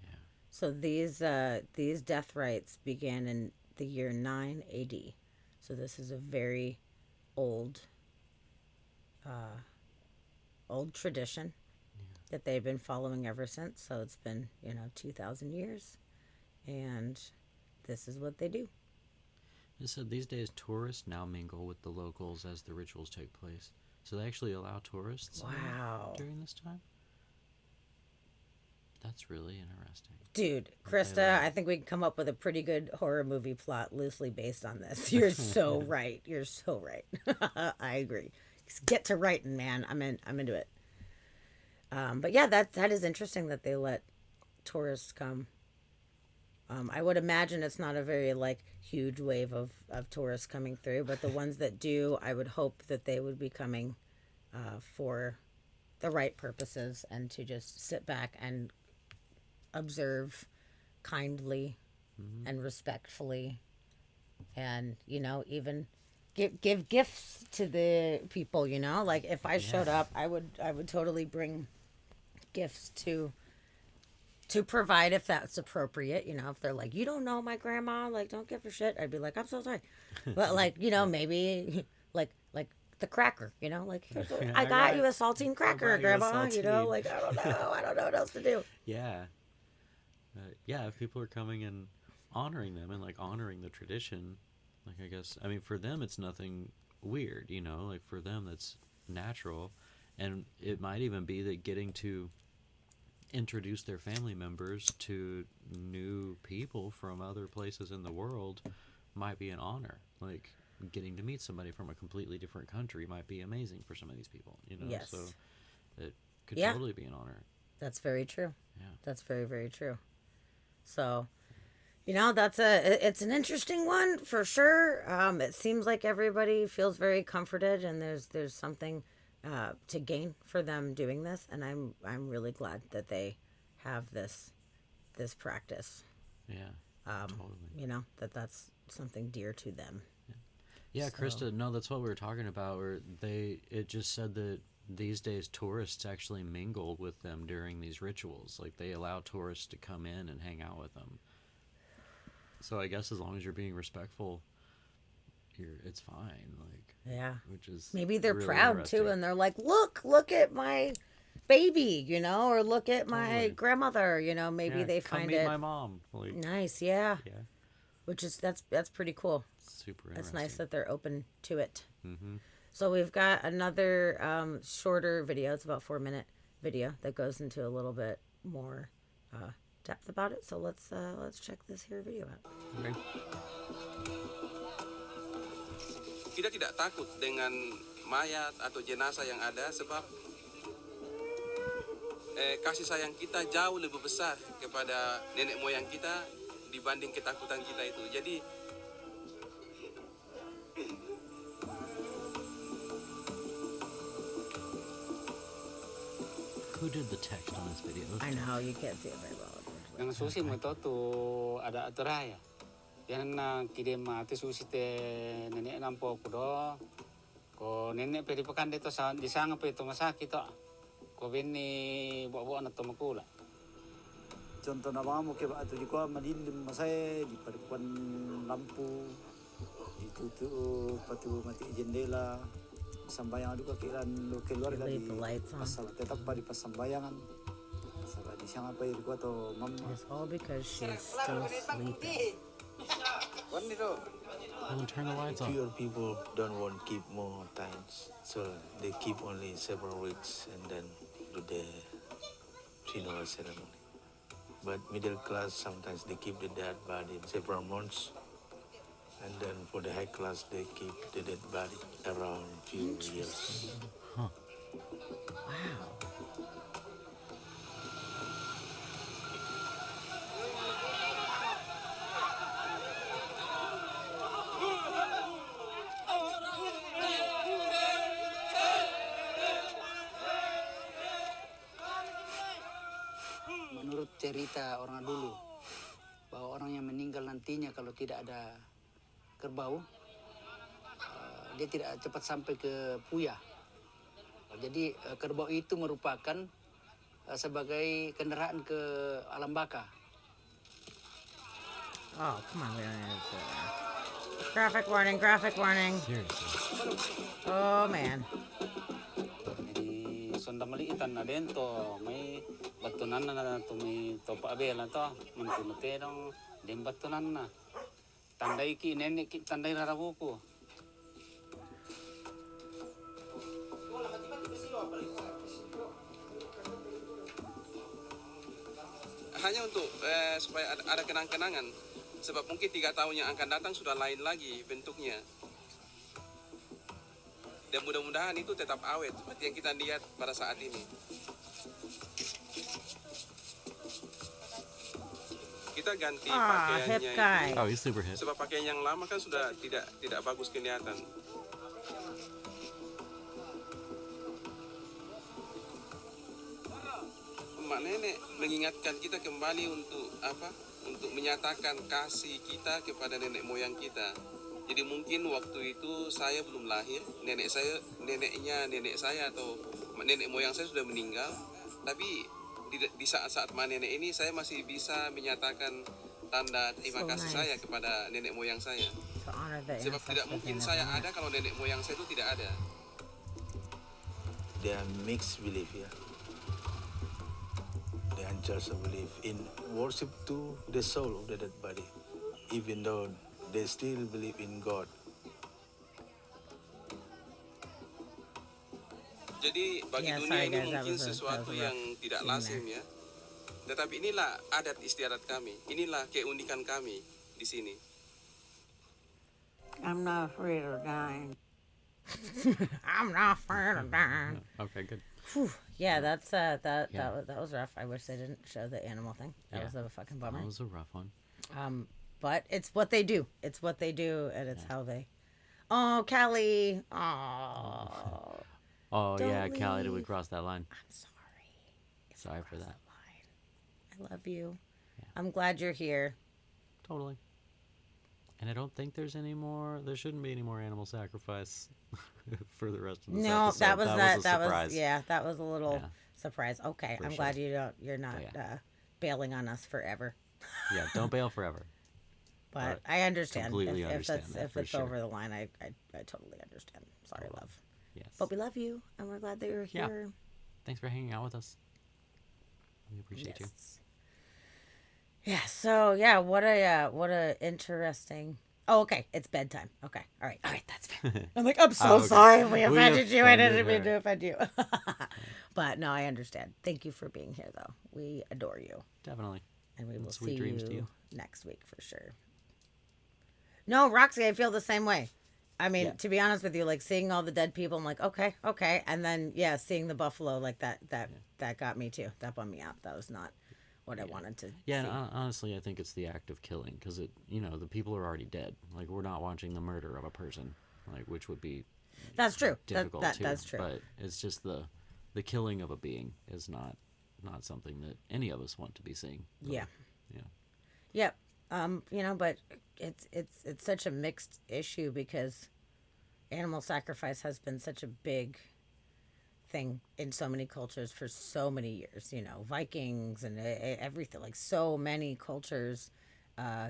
Yeah. So these death rites began in the year 9 AD. So this is a very old old tradition that they've been following ever since. So it's been, 2,000 years. And this is what they do. It said these days tourists now mingle with the locals as the rituals take place. So they actually allow tourists in Wow. during this time? That's really interesting. Dude, Okay, Krista, well- I think we can come up with a pretty good horror movie plot loosely based on this. You're so right. You're so right. I agree. Just get to writing, man. I'm into it. But yeah, that is interesting that they let tourists come. I would imagine it's not a very huge wave of tourists coming through, but the ones that do, I would hope that they would be coming for the right purposes and to just sit back and observe kindly and respectfully, and even give gifts to the people. If I showed up, I would totally bring gifts to provide if that's appropriate. If they're like, you don't know my grandma, don't give her shit, I'd be like, I'm so sorry. But maybe like the cracker, here's I got you a saltine cracker, grandma. I don't know what else to do. Yeah. If people are coming and honoring them and honoring the tradition, I guess, for them it's nothing weird, for them that's natural. And it might even be that getting to introduce their family members to new people from other places in the world might be an honor. Getting to meet somebody from a completely different country might be amazing for some of these people, Yes. So it could Yeah. totally be an honor. That's very true. Yeah. That's very, very true. So, it's an interesting one for sure. It seems like everybody feels very comforted, and there's something to gain for them doing this, and I'm really glad that they have this practice. Yeah. Totally. That's something dear to them. Yeah, So- Krista, no, that's what we were talking about. Where it just said that these days tourists actually mingle with them during these rituals. They allow tourists to come in and hang out with them. So I guess as long as you're being respectful, it's fine. Yeah. Which is Maybe they're really proud interesting. too, and they're like, look at my baby, or look at my Totally. grandmother, maybe Yeah, they come find meet it my mom. nice. Yeah. Yeah, Which is that's pretty cool. super That's interesting. nice that they're open to it. Mm-hmm. So we've got another shorter video. It's about 4-minute video that goes into a little bit more depth about it. So let's check this here video out. Okay. Kita tidak takut dengan mayat atau jenazah yang ada sebab kasih sayang kita jauh lebih besar kepada nenek moyang kita dibanding ketakutan kita itu. Jadi Who did the text on this video? I know you can't see it very well. Yang susi metoto ada aturaya. Yang na kirim ati susi te nenek nampo kudo. Ko nenek pedi pekan dito sa disanga pe to masakit to. Ko bini buat na to makula. Contoh nama mo ke batu juga madindim masai di paduan lampu ditutup patu mati jendela sambayang juga kiran lo keluar dari Leave the lights on. pasal tetap pada pasambayangan sabat di sana apa itu atau mama It's all because she's still sleeping. Well, turn the lights on. Fewer people don't want to keep more times, so they keep only several weeks and then do the funeral ceremony. But middle class sometimes they keep the dead body several months, and then for the high class they keep the dead body around few years. Huh. Wow. Menurut cerita orang dulu bahwa orang yang meninggal nantinya kalau tidak ada kerbau dia tidak cepat sampai ke Puya. Jadi kerbau itu merupakan sebagai kendaraan ke alam baka. Oh, come on, we don't need to. Graphic warning, graphic warning. Oh, man. Jadi sonda maliitan na din to, may batunan na to, may topa abela to, mantinute dong, din batunan na. Tandai ki, nenek ki, tandai rarabuko. Hanya untuk supaya ada kenang-kenangan, sebab mungkin 3 tahun yang akan datang sudah lain lagi bentuknya. Dan mudah-mudahan itu tetap awet seperti yang kita lihat pada saat ini. Kita ganti pakaiannya itu. Oh, he's super hip. Sebab pakaian yang lama kan sudah tidak bagus kelihatan. Mak nenek mengingatkan kita kembali untuk apa? Untuk menyatakan kasih kita kepada nenek moyang kita. Jadi mungkin waktu itu saya belum lahir, neneknya nenek saya atau nenek moyang saya sudah meninggal. Tapi di saat-saat nenek ini saya masih bisa menyatakan tanda terima kasih saya kepada nenek moyang saya. Sebab tidak mungkin saya ada kalau nenek moyang saya itu tidak ada. They are mixed belief, yeah. They are just a belief in worship to the soul of the dead body, even though they still believe in God. Jadi bagi dunia ini mungkin sesuatu yang tidak lazim ya. Tetapi inilah adat istiadat kami. Inilah keunikan kami di sini. I'm not afraid of dying. I'm not afraid of dying. Okay, good. Whew. Yeah, that's that was rough. I wish they didn't show the animal thing. That was a fucking bummer. That was a rough one. But it's what they do. It's what they do, and it's how they. Oh, Callie. Oh. Oh, Don't yeah, Callie, did we leave. cross that line? I'm sorry. Sorry for that. I love you. I'm glad you're here. Totally. And I don't think there shouldn't be any more animal sacrifice for the rest of this No, episode. that was a surprise. that was a little surprise. Okay, For I'm sure. glad you're not bailing on us forever. Yeah, don't bail forever. But I understand completely if understand that, if for it's sure. over the line. I totally understand. Sorry, love. Yes. But we love you, and we're glad that you're Yeah. here. Thanks for hanging out with us. We appreciate you. Yeah. So yeah, what a interesting. Oh, okay. It's bedtime. Okay. All right. That's fair. I'm like, I'm so okay. sorry if we We offended you. I didn't offended mean to her. offend you. But no, I understand. Thank you for being here, though. We adore you. Definitely. And we will Sweet see dreams you to you. next week for sure. No, Roxy, I feel the same way. I mean, Yeah. to be honest with you, like seeing all the dead people, I'm like, okay. And then, yeah, seeing the buffalo, like that got me too. That bummed me out. That was not what I wanted to Yeah, see. and honestly, I think it's the act of killing because the people are already dead. Like we're not watching the murder of a person, like which would be That's true. difficult too. That's true. But it's just the killing of a being is not something that any of us want to be seeing. But, Yeah. Yeah. Yep. But it's such a mixed issue because animal sacrifice has been such a big thing in so many cultures for so many years. Vikings and everything. Like so many cultures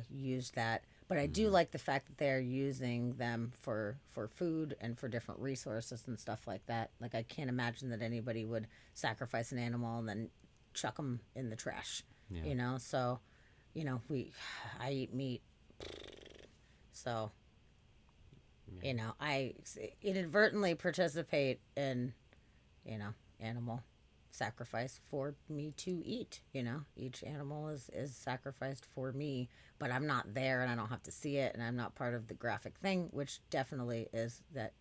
use that. But I do like the fact that they're using them for food and for different resources and stuff like that. Like I can't imagine that anybody would sacrifice an animal and then chuck them in the trash. Yeah. So. I eat meat. So, I inadvertently participate in, animal sacrifice for me to eat. Each animal is sacrificed for me, but I'm not there and I don't have to see it and I'm not part of the graphic thing, which definitely is that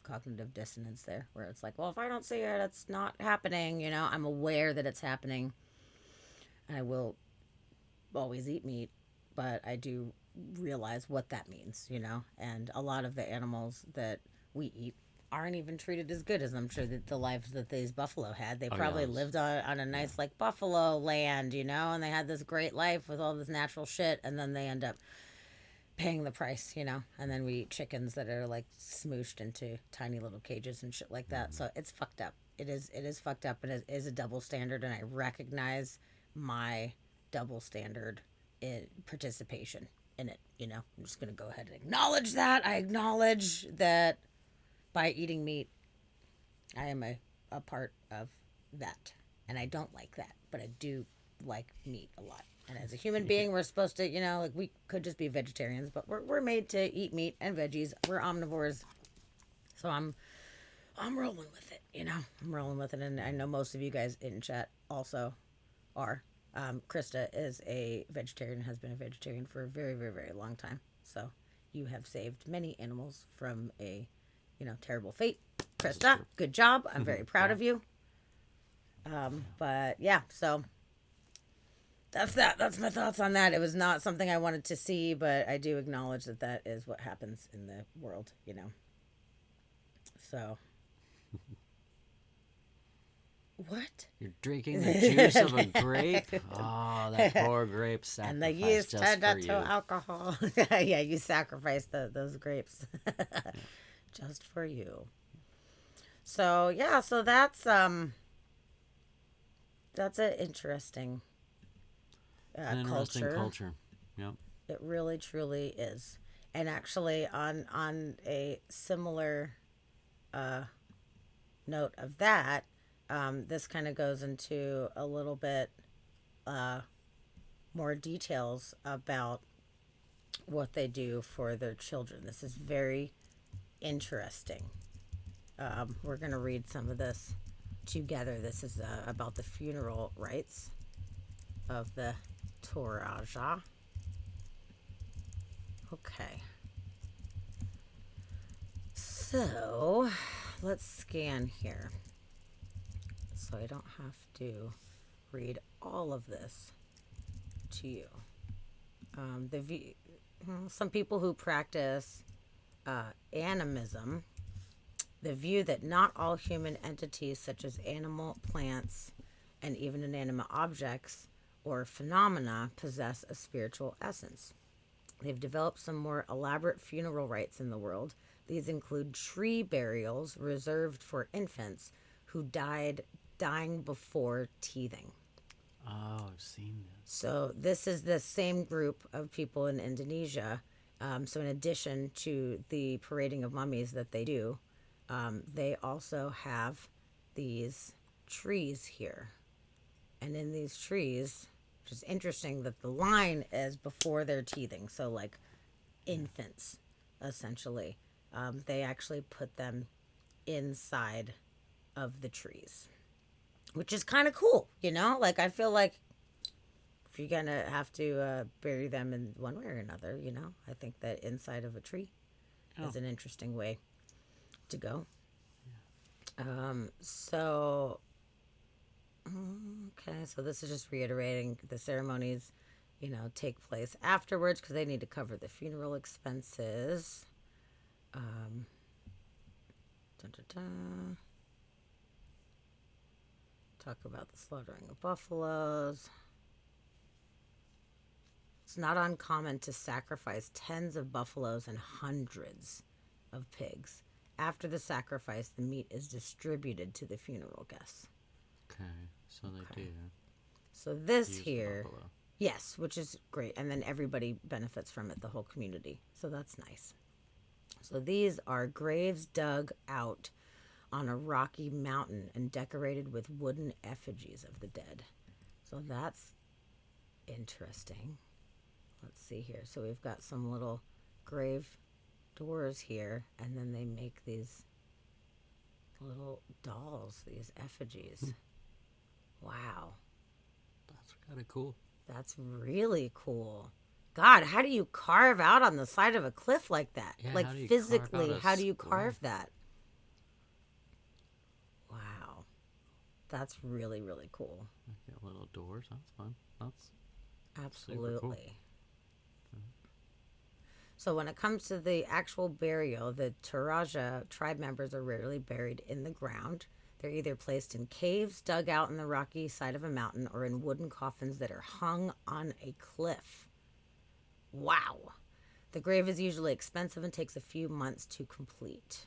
cognitive dissonance there where it's like, well, if I don't see it, it's not happening. I'm aware that it's happening. And I will always eat meat, but I do realize what that means, and a lot of the animals that we eat aren't even treated as good as I'm sure that the lives that these buffalo had. They probably lived on a nice like buffalo land, and they had this great life with all this natural shit, and then they end up paying the price, you know, and then we eat chickens that are like smooshed into tiny little cages and shit like that. So it's fucked up. It is fucked up, and it is a double standard, and I recognize my double standard in participation in it. You know, I'm just gonna go ahead and acknowledge that. I acknowledge that by eating meat, I am a part of that, and I don't like that, but I do like meat a lot. And as a human being, we're supposed to, you know, like we could just be vegetarians, but we're made to eat meat and veggies. We're omnivores, so I'm rolling with it. You know, I'm rolling with it, and I know most of you guys in chat also are. Krista is a vegetarian, has been a vegetarian for a very, very, very long time. So you have saved many animals from a, you know, terrible fate. Krista, good job. I'm very proud of you. But yeah, so that's that. That's my thoughts on that. It was not something I wanted to see, but I do acknowledge that that is what happens in the world, you know. So. What? You're drinking the juice of a grape? Oh, that poor grape sacrifice. And the yeast just turned for out you. to alcohol. Yeah, you sacrificed those grapes just for you. So yeah, so that's an interesting An interesting culture. Yep. It really truly is. And actually on a similar note of that, this kind of goes into a little bit more details about what they do for their children. This is very interesting. We're going to read some of this together. This is about the funeral rites of the Toraja. Okay. So, let's scan here. So I don't have to read all of this to you. Some people who practice animism, the view that not all human entities such as animal, plants, and even inanimate objects or phenomena possess a spiritual essence. They've developed some more elaborate funeral rites in the world. These include tree burials reserved for infants who dying before teething. Oh, I've seen this. So this is the same group of people in Indonesia. So in addition to the parading of mummies that they do, they also have these trees here. And in these trees, which is interesting that the line is before they're teething. So like infants, essentially. They actually put them inside of the trees, which is kind of cool, you know? Like, I feel like if you're going to have to bury them in one way or another, you know, I think that inside of a tree is an interesting way to go. So, okay, so this is just reiterating the ceremonies, you know, take place afterwards because they need to cover the funeral expenses. Talk about the slaughtering of buffaloes. It's not uncommon to sacrifice tens of buffaloes and hundreds of pigs. After the sacrifice, the meat is distributed to the funeral guests. Okay, so they do. So this use here, buffalo. yes, which is great. And then everybody benefits from it, the whole community. So that's nice. So these are graves dug out on a rocky mountain and decorated with wooden effigies of the dead. So that's interesting. Let's see here. So we've got some little grave doors here, and then they make these little dolls, these effigies. Wow. That's kind of cool. That's really cool. God, how do you carve out on the side of a cliff like that? Yeah, like how do you physically, carve out a how do you square? carve that? Wow. That's really, really cool. Got little doors. That's fun. That's Absolutely. super cool. So when it comes to the actual burial, the Toraja tribe members are rarely buried in the ground. They're either placed in caves dug out in the rocky side of a mountain or in wooden coffins that are hung on a cliff. Wow. The grave is usually expensive and takes a few months to complete.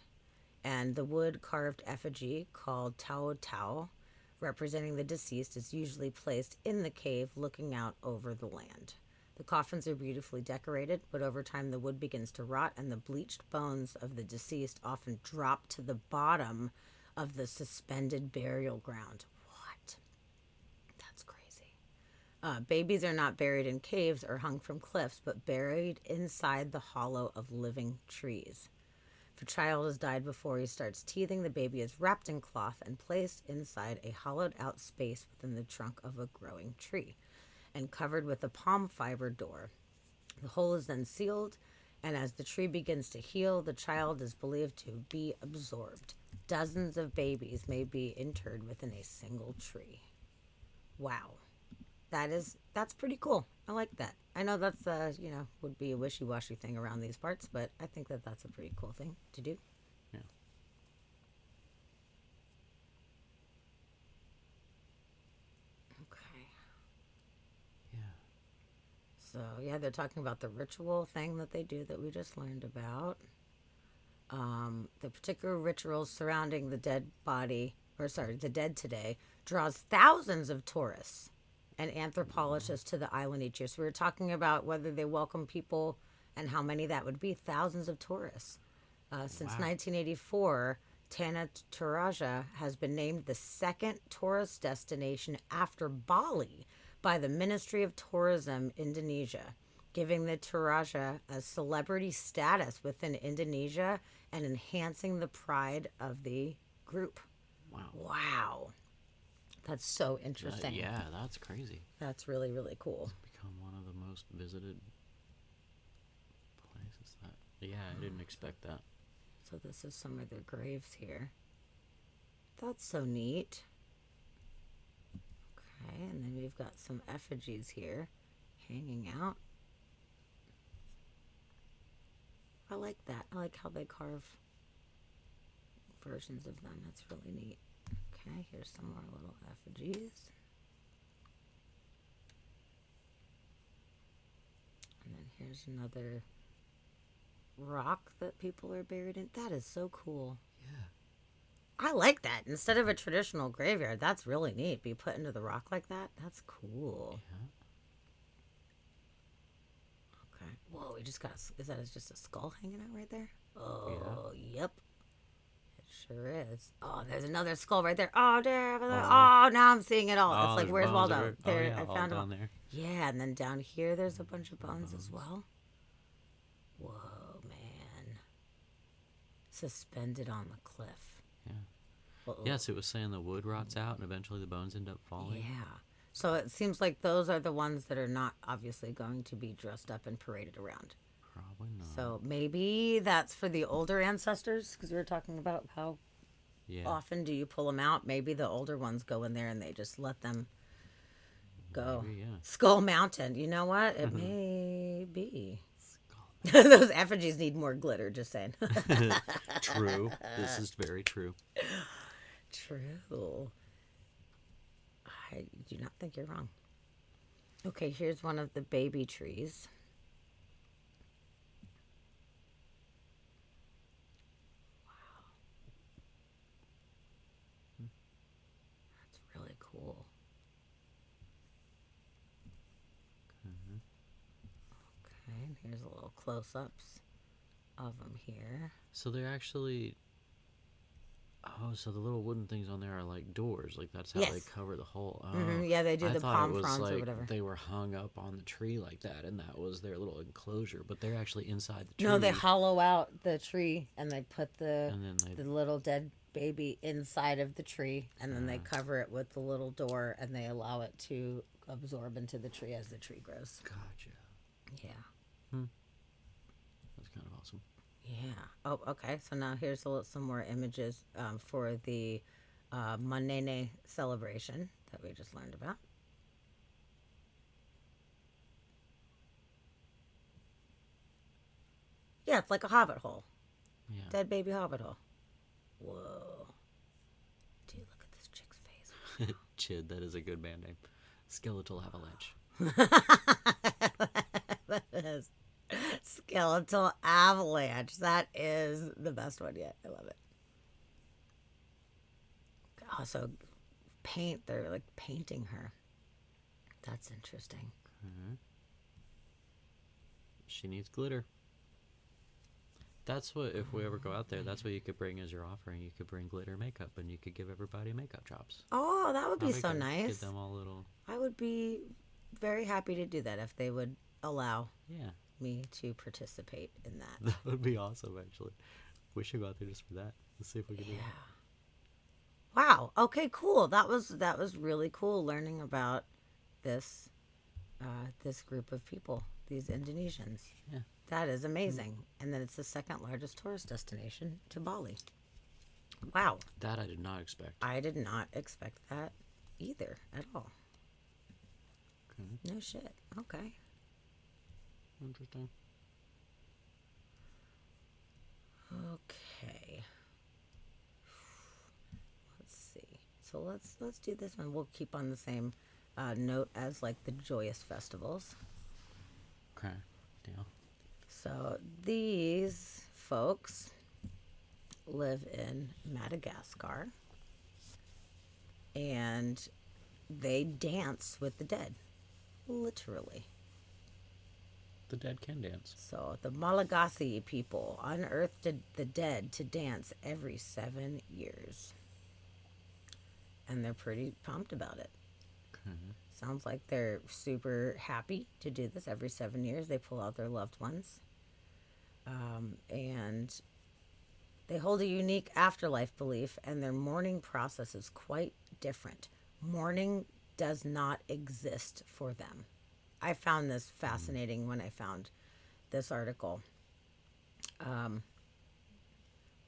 And the wood-carved effigy called Tao Tao, representing the deceased, is usually placed in the cave looking out over the land. The coffins are beautifully decorated, but over time the wood begins to rot and the bleached bones of the deceased often drop to the bottom of the suspended burial ground. What? That's crazy. Babies are not buried in caves or hung from cliffs, but buried inside the hollow of living trees. If a child has died before he starts teething, the baby is wrapped in cloth and placed inside a hollowed-out space within the trunk of a growing tree and covered with a palm fiber door. The hole is then sealed, and as the tree begins to heal, the child is believed to be absorbed. Dozens of babies may be interred within a single tree. Wow. That's pretty cool. I like that. I know that's would be a wishy-washy thing around these parts, but I think that that's a pretty cool thing to do. Yeah. Okay. Yeah. So yeah, they're talking about the ritual thing that they do that we just learned about. The particular rituals surrounding the dead today draws thousands of tourists and anthropologists to the island each year. So we were talking about whether they welcome people and how many that would be. Thousands of tourists. Since 1984, Tanah Toraja has been named the second tourist destination after Bali by the Ministry of Tourism Indonesia, giving the Toraja a celebrity status within Indonesia and enhancing the pride of the group. Wow. That's so interesting. Yeah, that's crazy. That's really, really cool. It's become one of the most visited places. I didn't expect that. So this is some of their graves here. That's so neat. Okay, and then we've got some effigies here hanging out. I like that. I like how they carve versions of them. That's really neat. Okay, here's some more little effigies. And then here's another rock that people are buried in. That is so cool. Yeah. I like that. Instead of a traditional graveyard, that's really neat. Be put into the rock like that. That's cool. Yeah. Okay. Whoa, we just got, is that just a skull hanging out right there? Oh, yep. It sure is. Oh, there's another skull right there. Oh, there. Oh, now I'm seeing it all. It's like, where's Waldo? There, I found him. Down there. Yeah, and then down here, there's a bunch of bones as well. Whoa, man. Suspended on the cliff. Yeah. Uh-oh. Yes, it was saying the wood rots out and eventually the bones end up falling. Yeah. So it seems like those are the ones that are not obviously going to be dressed up and paraded around. Probably not. So maybe that's for the older ancestors, because we were talking about how often do you pull them out. Maybe the older ones go in there and they just let them go. Maybe, yeah. Skull Mountain. You know what? It may be. Those effigies need more glitter, just saying. True. This is very true. True. I do not think you're wrong. Okay, here's one of the baby trees. Wow. That's really cool. Okay, and here's a little close-ups of them here. So they're actually... Oh, so the little wooden things on there are like doors. Like that's how they cover the hole. Oh, Yeah, they do I the thought palm it was fronds like or whatever. They were hung up on the tree like that, and that was their little enclosure. But they're actually inside the tree. No, they hollow out the tree and they put the then the little dead baby inside of the tree, and then they cover it with the little door, and they allow it to absorb into the tree as the tree grows. Gotcha. Yeah. That's kind of awesome. Yeah. Oh, okay. So now here's some more images for the Manene celebration that we just learned about. Yeah, it's like a hobbit hole. Yeah. Dead baby hobbit hole. Whoa. Dude, look at this chick's face. Chid, that is a good band name. Skeletal Avalanche. That is Skeletal avalanche. That is the best one yet. I love it. Also, they're like painting her. That's interesting. She needs glitter. That's what, if we ever go out there, that's what you could bring as your offering. You could bring glitter makeup, and you could give everybody makeup jobs. Oh, that would be so Give nice. them all little... I would be very happy to do that if they would allow me to participate in that. That would be awesome, actually. We should go out there just for that. Let's see if we can do that. Wow. Okay, cool. That was really cool learning about this this group of people, these Indonesians. Yeah. That is amazing. And then it's the second largest tourist destination to Bali. Wow. That I did not expect. I did not expect that either at all. Okay. No shit. Okay. Interesting. Okay. Let's see. So let's do this one. We'll keep on the same note as like the joyous festivals. Okay. Deal. So these folks live in Madagascar and they dance with the dead, literally. The dead can dance. So the Malagasy people unearthed the dead to dance every 7 years. And they're pretty pumped about it. Okay. Sounds like they're super happy to do this every 7 years. They pull out their loved ones. And they hold a unique afterlife belief, and their mourning process is quite different. Mourning does not exist for them. I found this fascinating when I found this article. What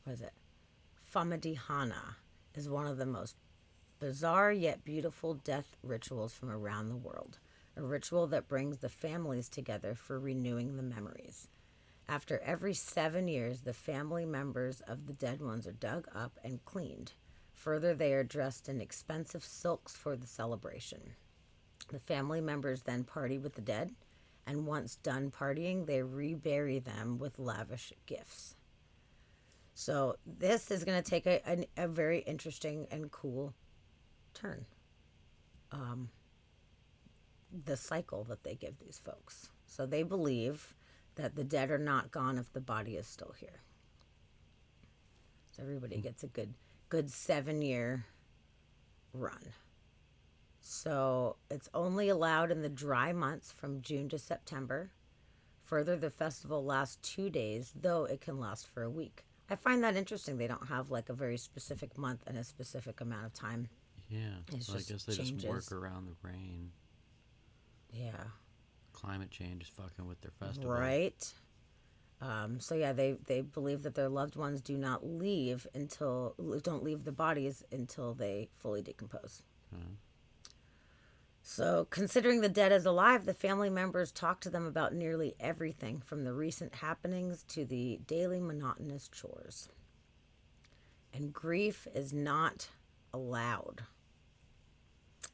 is it? Famadihana is one of the most bizarre yet beautiful death rituals from around the world. A ritual that brings the families together for renewing the memories. After every 7 years, the family members of the dead ones are dug up and cleaned. Further, they are dressed in expensive silks for the celebration. The family members then party with the dead, and once done partying, they rebury them with lavish gifts. So this is going to take a very interesting and cool turn. The cycle that they give these folks. So they believe that the dead are not gone if the body is still here. So everybody gets a good 7 year run. So it's only allowed in the dry months from June to September. Further, the festival lasts 2 days, though it can last for a week. I find that interesting. They don't have like a very specific month and a specific amount of time. Yeah. It's I just guess they changes. just work around the rain. Yeah. Climate change is fucking with their festival. Right. So yeah, they believe that their loved ones don't leave the bodies until they fully decompose. So considering the dead as alive, the family members talk to them about nearly everything from the recent happenings to the daily monotonous chores. And grief is not allowed.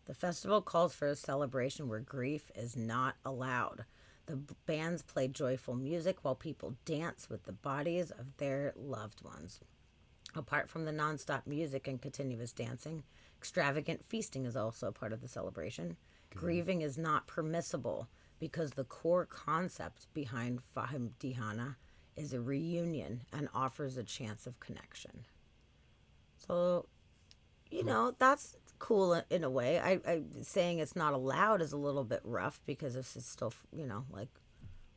The festival calls for a celebration where grief is not allowed. The bands play joyful music while people dance with the bodies of their loved ones. Apart from the nonstop music and continuous dancing, extravagant feasting is also a part of the celebration. Good. Grieving is not permissible because the core concept behind Famadihana is a reunion and offers a chance of connection. So, that's cool in a way. I saying it's not allowed is a little bit rough because this is still,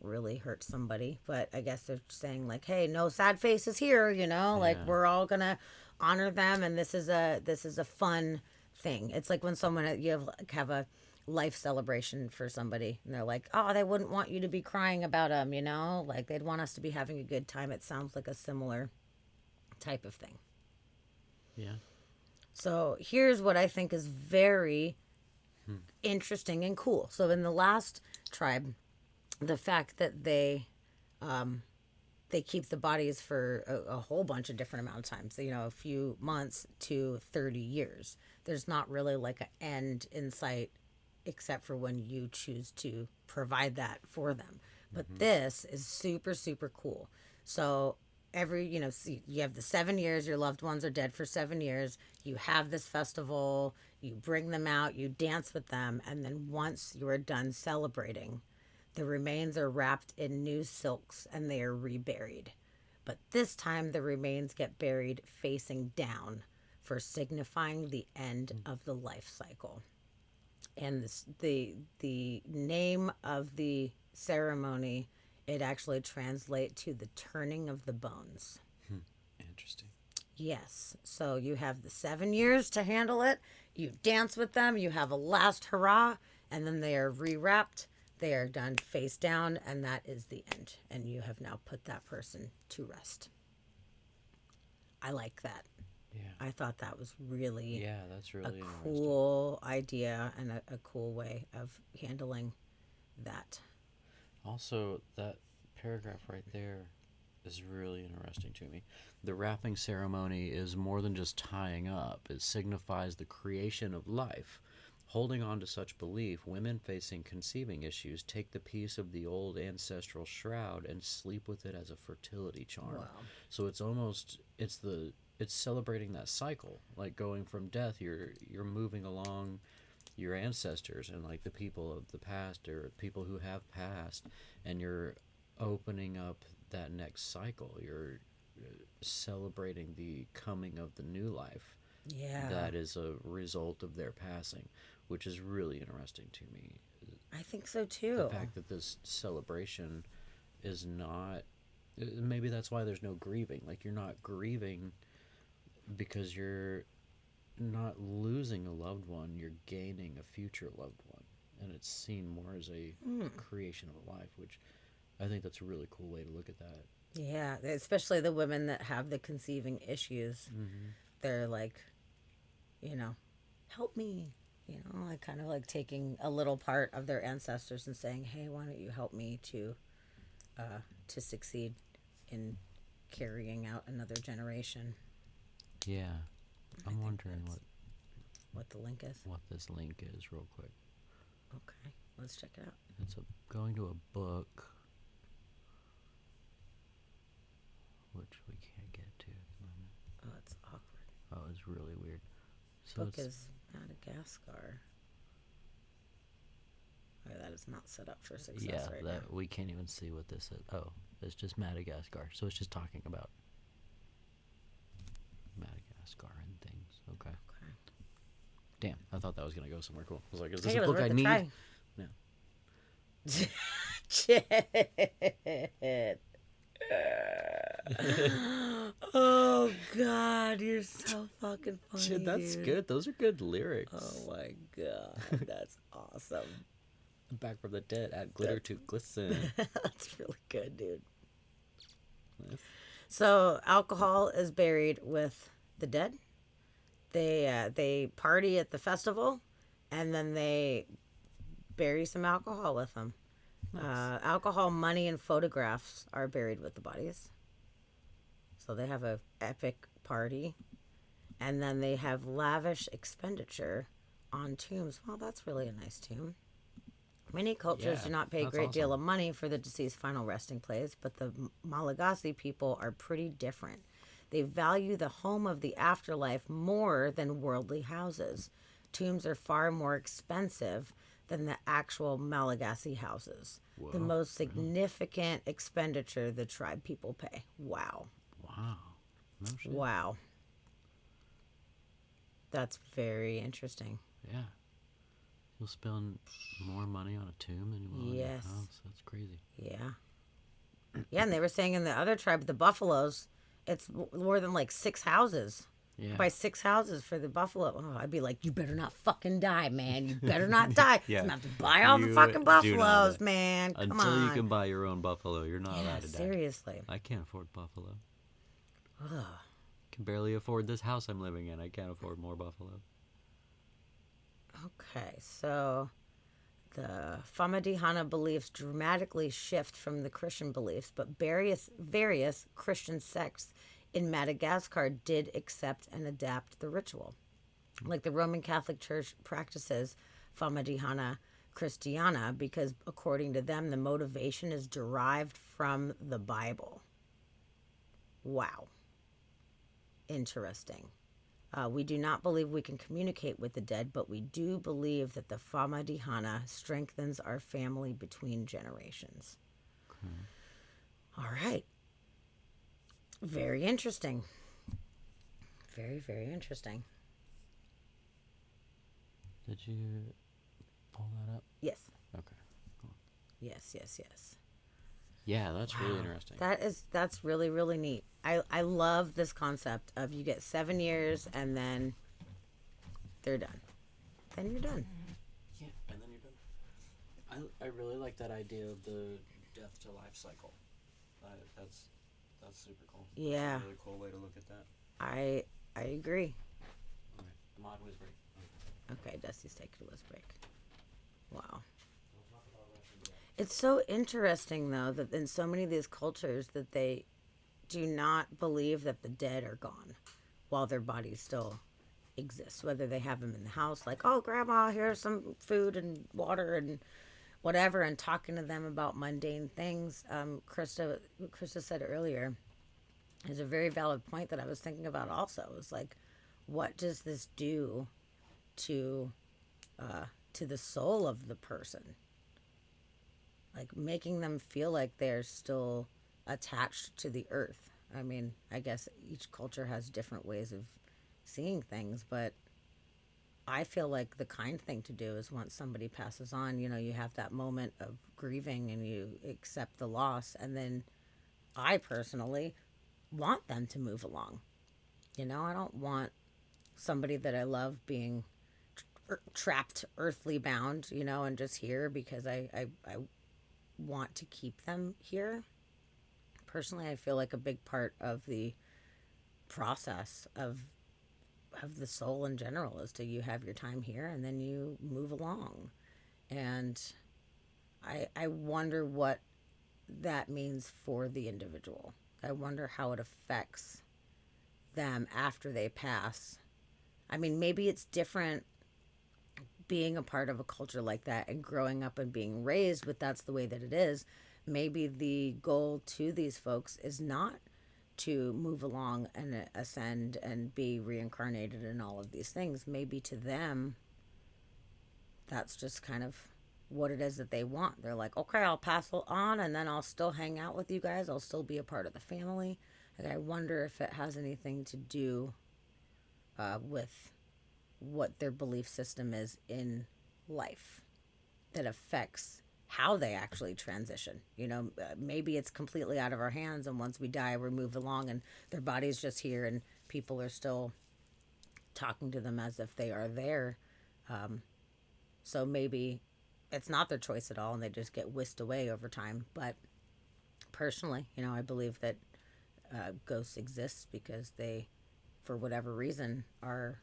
really hurt somebody. But I guess they're saying like, hey, no sad faces here, like we're all gonna honor them, and this is a fun thing. It's like when someone you have a life celebration for somebody, and they're like, oh, they wouldn't want you to be crying about them, like they'd want us to be having a good time. It sounds like a similar type of thing. Yeah. So here's what I think is very interesting and cool. So in the last tribe, the fact that they keep the bodies for a whole bunch of different amount of time, so a few months to 30 years. There's not really like an end in sight, except for when you choose to provide that for them. But this is super, super cool. So see, you have the 7 years, your loved ones are dead for 7 years. You have this festival, you bring them out, you dance with them. And then once you are done celebrating, the remains are wrapped in new silks and they are reburied. But this time the remains get buried facing down for signifying the end of the life cycle. And the name of the ceremony, it actually translates to the turning of the bones. Interesting. Yes. So you have the 7 years to handle it. You dance with them. You have a last hurrah. And then they are rewrapped. They are done face down. And that is the end. And you have now put that person to rest. I like that. Yeah. I thought that was really that's a really cool idea and a cool way of handling that. Also, that paragraph right there is really interesting to me. The wrapping ceremony is more than just tying up. It signifies the creation of life. Holding on to such belief, women facing conceiving issues take the piece of the old ancestral shroud and sleep with it as a fertility charm. Wow. So it's celebrating that cycle, like going from death, you're moving along your ancestors and like the people of the past or people who have passed, and you're opening up that next cycle. You're celebrating the coming of the new life. Yeah. That is a result of their passing, which is really interesting to me. I think so too. The fact that this celebration is not, maybe that's why there's no grieving. Like, you're not grieving because you're not losing a loved one, you're gaining a future loved one. And it's seen more as a creation of a life, which I think that's a really cool way to look at that. Yeah, especially the women that have the conceiving issues. Mm-hmm. They're like, help me. Like kind of like taking a little part of their ancestors and saying, hey, why don't you help me to succeed in carrying out another generation. Yeah. I'm wondering what the link is. What this link is, real quick. Okay, let's check it out. It's going to a book, which we can't get to at the moment. Oh, it's awkward. Oh, it's really weird. So book is Madagascar. Oh, that is not set up for success right now. We can't even see what this is. Oh, it's just Madagascar. So it's just talking about Madagascar and things. Okay. Damn, I thought that was going to go somewhere cool. I was like, is this a book I need? Try. No. Shit. Oh, God, you're so fucking funny, Shit, that's dude. good. Those are good lyrics. Oh, my God. That's awesome. Back from the dead, add glitter to glisten. That's really good, dude. Nice. So alcohol is buried with the dead. They party at the festival, and then they bury some alcohol with them. Nice. Alcohol, money, and photographs are buried with the bodies. So they have a epic party, and then they have lavish expenditure on tombs. Well, that's really a nice tomb. Many cultures do not pay a great deal of money for the deceased final resting place, but the Malagasy people are pretty different. They value the home of the afterlife more than worldly houses. Tombs are far more expensive than the actual Malagasy houses. Whoa. The most significant expenditure the tribe people pay. Wow. Wow. No shit. Wow. That's very interesting. Yeah. You'll spend more money on a tomb than you will on your house. That's crazy. Yeah. Yeah, and they were saying in the other tribe, the buffaloes, it's more than like 6 houses. Yeah. Buy 6 houses for the buffalo. Oh, I'd be like, you better not fucking die, man. You better not die. Yeah. I'm going to have to buy all the fucking buffaloes, man. Come on. Until you can buy your own buffalo, you're not allowed to die. Seriously. I can't afford buffalo. Ugh. I can barely afford this house I'm living in. I can't afford more buffalo. Okay, so the Famadihana beliefs dramatically shift from the Christian beliefs, but various Christian sects in Madagascar did accept and adapt the ritual. Like the Roman Catholic Church practices Famadihana Christiana, because according to them, the motivation is derived from the Bible. Wow. Interesting. We do not believe we can communicate with the dead, but we do believe that the Famadihana strengthens our family between generations. All right. Very interesting. Very, very interesting. Did you pull that up? Yes. Okay. Cool. Yes, yes, yes. Yeah, that's really interesting. That's really, really neat. I love this concept of you get 7 years and then they're done. Then you're done. Yeah, and then you're done. I really like that idea of the death to life cycle. That's super cool. Yeah. That's a really cool way to look at that. I agree. All right, the mod was break. Okay, Dusty's taking a whiz break. Wow. It's so interesting, though, that in so many of these cultures that they do not believe that the dead are gone while their bodies still exist. Whether they have them in the house, like, oh, Grandma, here's some food and water and whatever, and talking to them about mundane things. Krista said earlier is a very valid point that I was thinking about also. It was like, what does this do to the soul of the person? Like making them feel like they're still attached to the earth. I mean, I guess each culture has different ways of seeing things, but I feel like the kind thing to do is once somebody passes on, you know, you have that moment of grieving and you accept the loss, and then I personally want them to move along. You know, I don't want somebody that I love being trapped earthly bound, you know, and just here because I want to keep them here. Personally, I feel like a big part of the process of the soul in general is to you have your time here and then you move along. And I wonder what that means for the individual. I wonder how it affects them after they pass. I mean, maybe it's different being a part of a culture like that and growing up and being raised, but that's the way that it is. Maybe the goal to these folks is not to move along and ascend and be reincarnated and all of these things. Maybe to them, that's just kind of what it is that they want. They're like, okay, I'll pass on and then I'll still hang out with you guys. I'll still be a part of the family. Like, I wonder if it has anything to do with what their belief system is in life that affects how they actually transition. You know, maybe it's completely out of our hands, and once we die, we move along and their body's just here and people are still talking to them as if they are there. So maybe it's not their choice at all and they just get whisked away over time. But personally, you know, I believe that ghosts exist because they, for whatever reason, are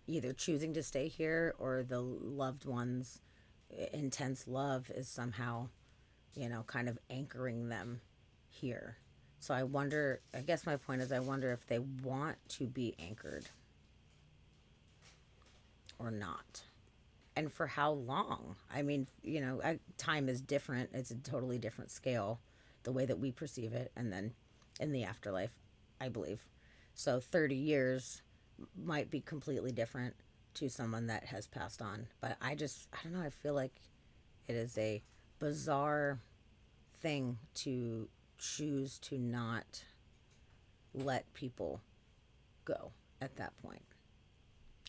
either choosing to stay here or the loved ones' intense love is somehow, you know, kind of anchoring them here. So I wonder, I guess my point is I wonder if they want to be anchored or not. And for how long? I mean, you know, time is different. It's a totally different scale, the way that we perceive it. And then in the afterlife, I believe. So 30 years might be completely different to someone that has passed on. But I don't know, I feel like it is a bizarre thing to choose to not let people go at that point.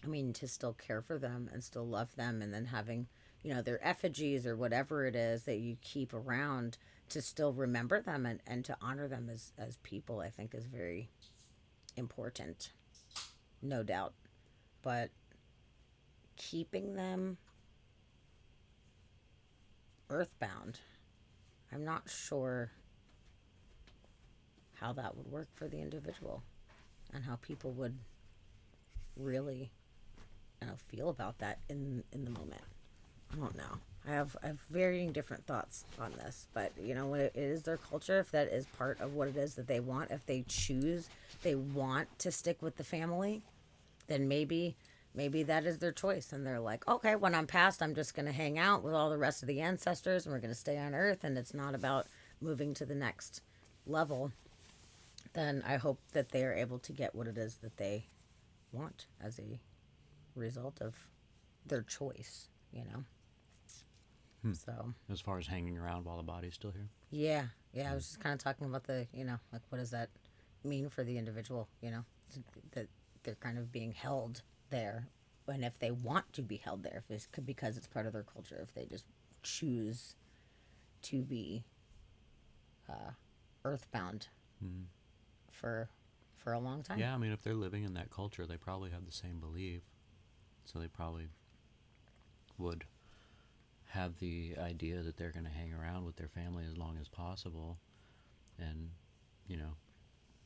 I mean, to still care for them and still love them, and then having, you know, their effigies or whatever it is that you keep around to still remember them and to honor them as people, I think is very important. No doubt. But keeping them earthbound, I'm not sure how that would work for the individual and how people would really, you know, feel about that in the moment. I don't know. I have varying different thoughts on this, but you know, when it is their culture, if that is part of what it is that they want, if they choose, they want to stick with the family, then maybe maybe that is their choice. And they're like, okay, when I'm passed, I'm just going to hang out with all the rest of the ancestors and we're going to stay on Earth. And it's not about moving to the next level. Then I hope that they are able to get what it is that they want as a result of their choice, you know? So, as far as hanging around while the body's still here? yeah. I was just kind of talking about the, you know, like what does that mean for the individual, you know, that they're kind of being held there. And if they want to be held there, if it's because it's part of their culture, if they just choose to be earthbound for a long time. Yeah, I mean, if they're living in that culture, they probably have the same belief. So they probably would have the idea that they're going to hang around with their family as long as possible and, you know,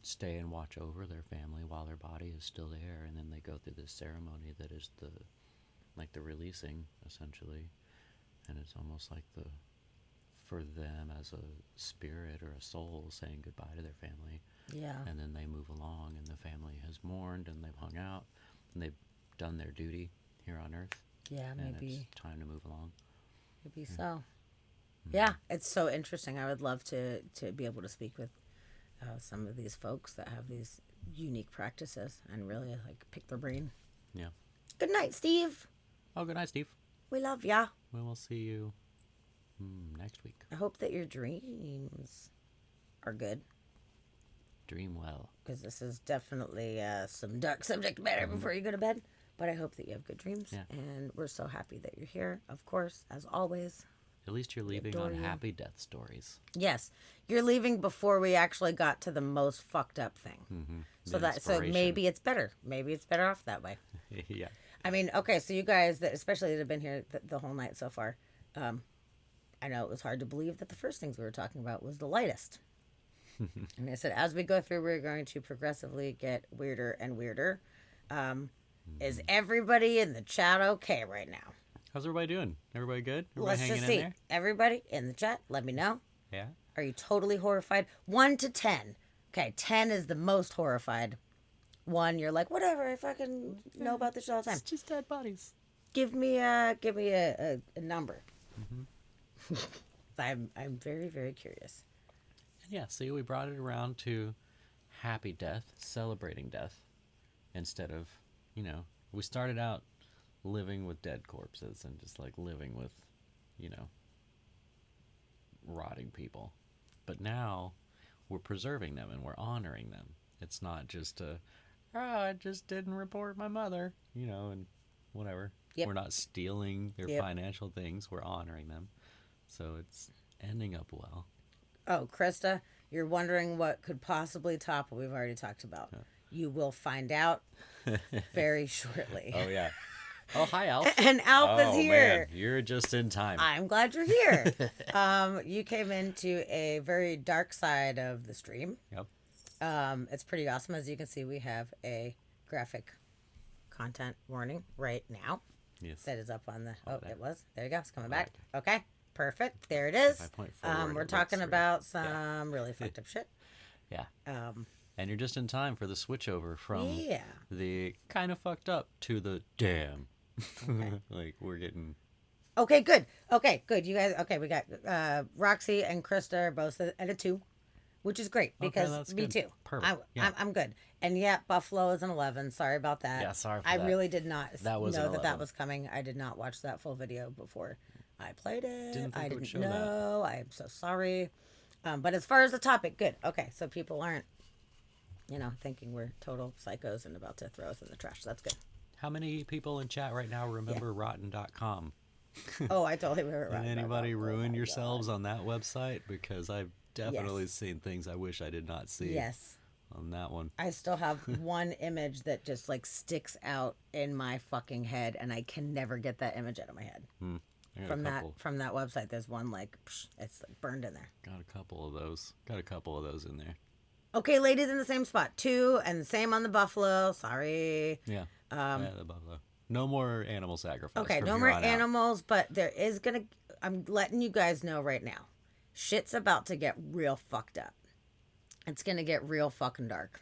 stay and watch over their family while their body is still there. And then they go through this ceremony that is the releasing, essentially. And it's almost like for them as a spirit or a soul saying goodbye to their family. Yeah. And then they move along and the family has mourned and they've hung out and they've done their duty here on Earth. Yeah, and maybe. it's time to move along. Maybe so. Yeah, it's so interesting. I would love to be able to speak with some of these folks that have these unique practices and really like pick their brain. Yeah. Good night, Steve. Oh, good night, Steve. We love ya. We will see you next week. I hope that your dreams are good. Dream well. Because this is definitely some dark subject matter before you go to bed. But I hope that you have good dreams. Yeah. And we're so happy that you're here, of course, as always. At least you're leaving adore on you. happy death stories. Yes. You're leaving before we actually got to the most fucked up thing. Mm-hmm. So maybe it's better. Maybe it's better off that way. Yeah. I mean, okay, so you guys, that especially that have been here the whole night so far, I know it was hard to believe that the first things we were talking about was the lightest. And I said, as we go through, we're going to progressively get weirder and weirder. Is everybody in the chat okay right now? How's everybody doing? Everybody good? Everybody Let's hanging just in see. there? Everybody in the chat, let me know. Yeah. Are you totally horrified? 1 to 10. Okay, 10 is the most horrified. 1, you're like, whatever, I fucking know about this all the time. It's just dead bodies. Give me a number. I'm very, very curious. Yeah, see, we brought it around to happy death, celebrating death, instead of, you know, we started out living with dead corpses and just like living with, you know, rotting people. But now we're preserving them and we're honoring them. It's not just I just didn't report my mother, you know, and whatever. Yep. We're not stealing their financial things. We're honoring them. So it's ending up well. Oh, Krista, you're wondering what could possibly top what we've already talked about. Yeah. You will find out very shortly. Oh, yeah. Oh, hi, Alf. And Alf is here. Man, you're just in time. I'm glad you're here. You came into a very dark side of the stream. Yep. It's pretty awesome. As you can see, we have a graphic content warning right now. Yes. That is up on the... Oh, it was. There you go. It's coming back. Okay. Perfect. There it is. If I point forward, we're talking about some really fucked up shit. Yeah. And you're just in time for the switchover from the kind of fucked up to the damn. Okay. Like, we're getting... Okay, good. Okay, good. You guys... Okay, we got Roxy and Krista are both at a 2, which is great because me too. Perfect. I'm good. And yeah, Buffalo is an 11. Sorry about that. Yeah, sorry for I that. really did not know that that was coming. I did not watch that full video before I played it. I didn't know. I'm so sorry. But as far as the topic, good. Okay, so people aren't, you know, thinking we're total psychos and about to throw us in the trash. That's good. How many people in chat right now remember rotten.com? Oh, I totally remember rotten.com. Did anybody ruin yourselves on that website? Because I've definitely seen things I wish I did not see. Yes. On that one. I still have one image that just like sticks out in my fucking head, and I can never get that image out of my head. From that website, there's one like it's like burned in there. Got a couple of those in there. Okay, ladies in the same spot. 2 and the same on the Buffalo. Sorry. Yeah. The Buffalo. No more animal sacrifice. Okay, no more animals, but there is gonna. I'm letting you guys know right now. Shit's about to get real fucked up. It's gonna get real fucking dark.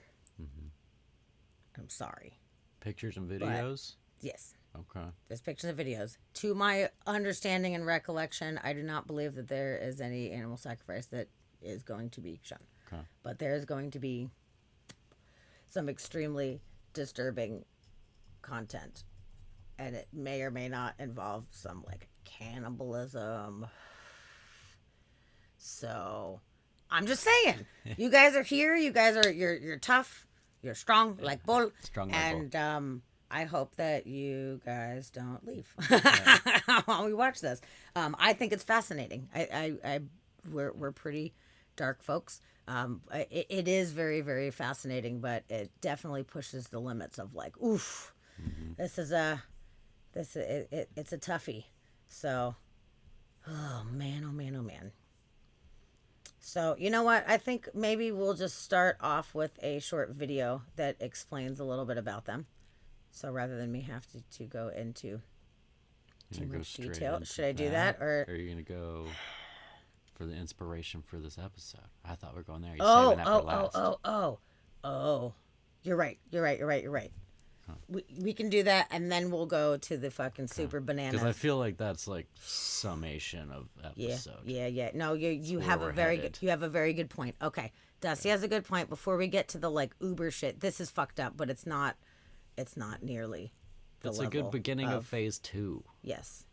I'm sorry. Pictures and videos. Yes. Okay. There's pictures and videos. To my understanding and recollection, I do not believe that there is any animal sacrifice that is going to be shown. Okay. But there is going to be some extremely disturbing content. And it may or may not involve some like cannibalism. So I'm just saying, you guys are here. You guys are you're tough. You're strong like bull. Strong like and I hope that you guys don't leave while we watch this. I think it's fascinating. We're pretty dark folks. It is very, very fascinating, but it definitely pushes the limits of like, oof, it's a toughie. So, oh man. So, you know what? I think maybe we'll just start off with a short video that explains a little bit about them. So rather than me have to go into too much detail, should I do that? Or are you going to go for the inspiration for this episode? I thought we were going there. You're saving that for last. Oh. You're right. Huh. We can do that, and then we'll go to the fucking super bananas. Because I feel like that's like summation of episode. Yeah. No, you have a very good point. Okay, Dusty has a good point. Before we get to the like uber shit, this is fucked up, but it's not nearly the It's level a good beginning of phase 2. Yes.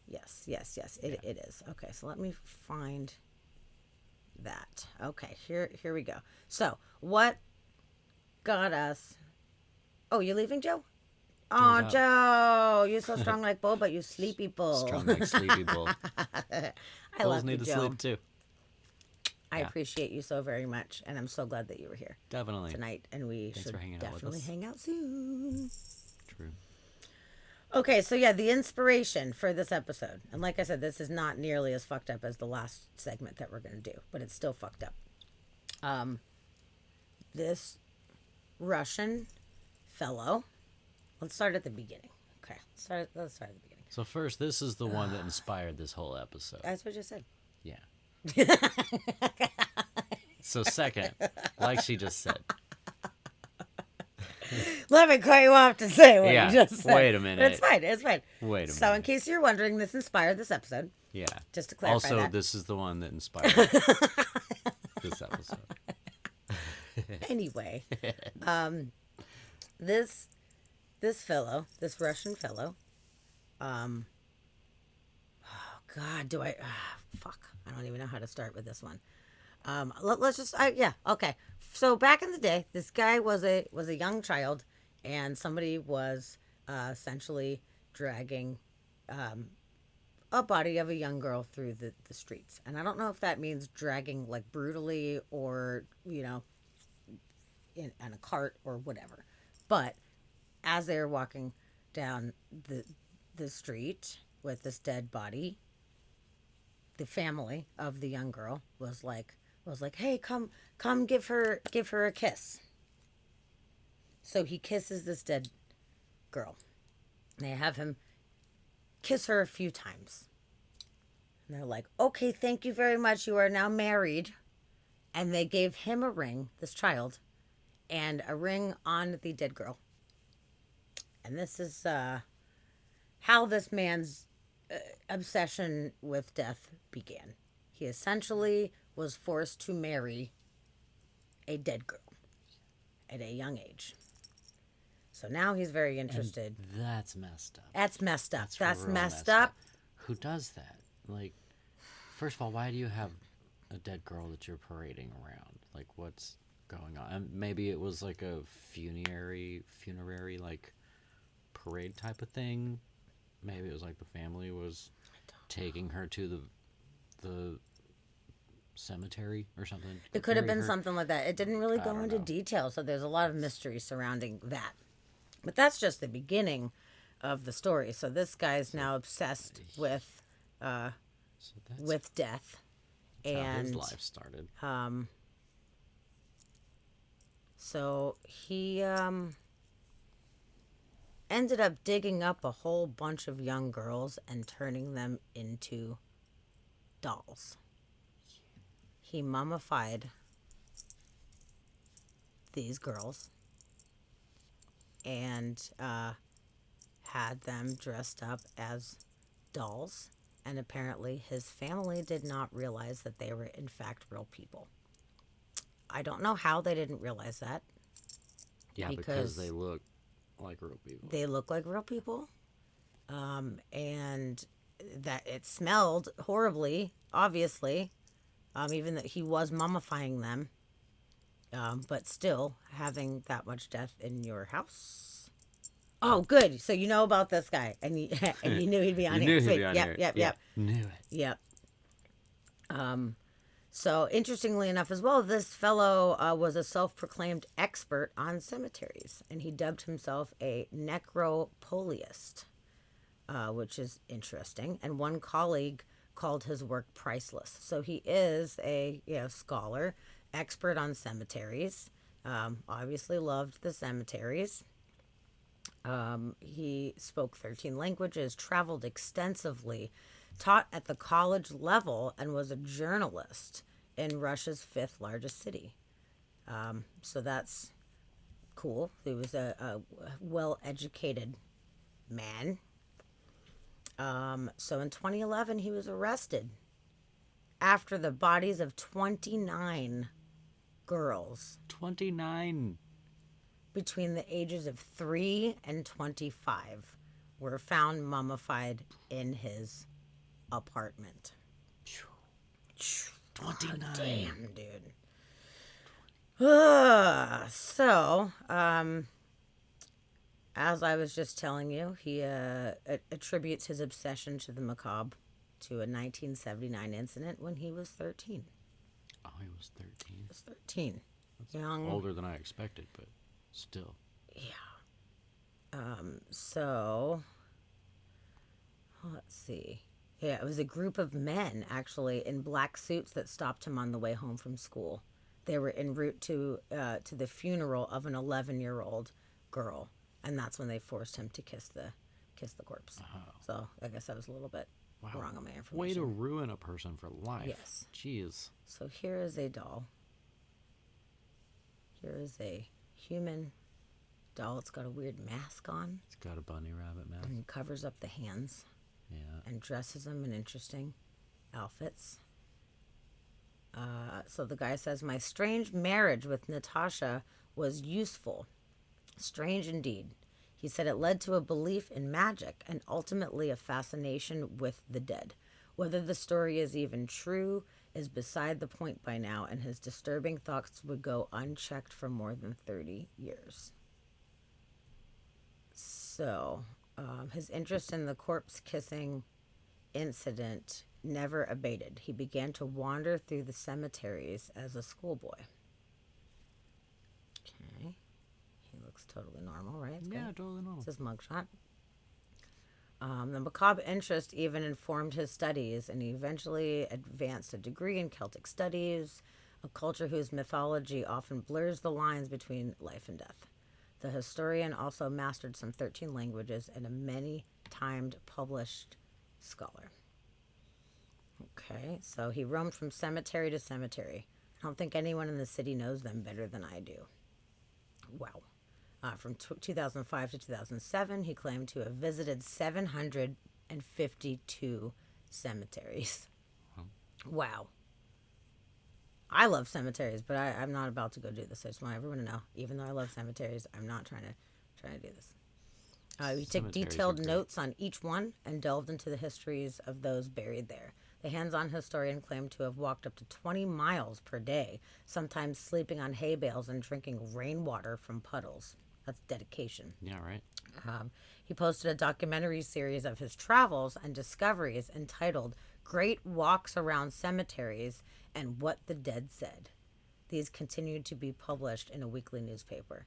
It is. Okay, so let me find that. Okay, here we go. So, what got us... Oh, you're leaving, Joe? Oh, Joe, you're so strong like bull, but you sleepy bull. Strong like sleepy bull. I love you, need to Joe. sleep too. I appreciate you so very much, and I'm so glad that you were here. Definitely. Tonight, and we Thanks should for hanging out with definitely us. hang out soon. True. Okay, so yeah, the inspiration for this episode. And like I said, this is not nearly as fucked up as the last segment that we're going to do, but it's still fucked up. This Russian fellow, let's start at the beginning. Okay, let's start at the beginning. So first, this is the one that inspired this whole episode. That's what I just said. Yeah. So second, like she just said. Let me cut you off to say what you just said. Wait a minute. It's fine. Wait a minute. So in case you're wondering, this inspired this episode. Yeah. Just to clarify also, that. this is the one that inspired this episode. Anyway, this fellow, this Russian fellow, oh God, fuck, I don't even know how to start with this one. Let's just, okay. So back in the day, this guy was a young child, and somebody was essentially dragging a body of a young girl through the streets. And I don't know if that means dragging like brutally or, in a cart or whatever. But as they were walking down the street with this dead body, the family of the young girl was like, hey, come give her a kiss. So he kisses this dead girl. They have him kiss her a few times. And they're like, okay, thank you very much. You are now married. And they gave him a ring, this child, and a ring on the dead girl. And this is how this man's obsession with death began. He essentially was forced to marry a dead girl at a young age. So now he's very interested. And that's messed up. That's messed up. That's real messed up. Who does that? Like, first of all, why do you have a dead girl that you're parading around? Like, what's going on? And maybe it was like a funerary like parade type of thing. Maybe it was like the family was taking her to the cemetery or something. It could have been something like that. It didn't really go into detail, so there's a lot of mystery surrounding that. But that's just the beginning of the story. So this guy's now obsessed with death. That's how his And life started. So he ended up digging up a whole bunch of young girls and turning them into dolls. He mummified these girls and had them dressed up as dolls, and apparently his family did not realize that they were in fact real people. I don't know how they didn't realize that. Yeah, because they look like real people. They look like real people. And that it smelled horribly, obviously, even that he was mummifying them. But still, having that much death in your house. Oh, good. So you know about this guy, and you knew he'd be on here. Sweet. Yep. Knew it. Yep. So interestingly enough as well, this fellow was a self-proclaimed expert on cemeteries, and he dubbed himself a necropolist, which is interesting. And one colleague called his work priceless. So he is a scholar, expert on cemeteries, obviously loved the cemeteries. He spoke 13 languages, traveled extensively, taught at the college level, and was a journalist in Russia's 5th largest city. So that's cool. He was a well-educated man. So in 2011, he was arrested after the bodies of 29 girls. 29. Between the ages of 3 and 25 were found mummified in his apartment. 29. Damn, dude. So, as I was just telling you, he attributes his obsession to the macabre to a 1979 incident when he was 13. Oh, he was 13. He was 13. That's Young. older than I expected, but still. Yeah. So, let's see. Yeah, it was a group of men, actually, in black suits that stopped him on the way home from school. They were en route to the funeral of an 11-year-old girl, and that's when they forced him to kiss the corpse. So I guess I was a little bit wrong on my information. Way to ruin a person for life. Yes. Jeez. So here is a doll. Here is a human doll. It's got a weird mask on. It's got a bunny rabbit mask. And covers up the hands. Yeah. And dresses them in interesting outfits. So the guy says, my strange marriage with Natasha was useful. Strange indeed. He said it led to a belief in magic and ultimately a fascination with the dead. Whether the story is even true is beside the point by now, and his disturbing thoughts would go unchecked for more than 30 years. So, his interest in the corpse-kissing incident never abated. He began to wander through the cemeteries as a schoolboy. Okay. He looks totally normal, right? It's Yeah, good. totally normal. It's his mugshot. The macabre interest even informed his studies, and he eventually advanced a degree in Celtic studies, a culture whose mythology often blurs the lines between life and death. The historian also mastered some 13 languages and a many-timed published scholar. Okay, so he roamed from cemetery to cemetery. I don't think anyone in the city knows them better than I do. Wow. From 2005 to 2007, he claimed to have visited 752 cemeteries. Wow. I love cemeteries, but I'm not about to go do this. I just want everyone to know, even though I love cemeteries, I'm not trying to do this. We took detailed notes on each one and delved into the histories of those buried there. The hands-on historian claimed to have walked up to 20 miles per day, sometimes sleeping on hay bales and drinking rainwater from puddles. That's dedication. Yeah, right. He posted a documentary series of his travels and discoveries entitled Great Walks Around Cemeteries and What the Dead Said. These continued to be published in a weekly newspaper.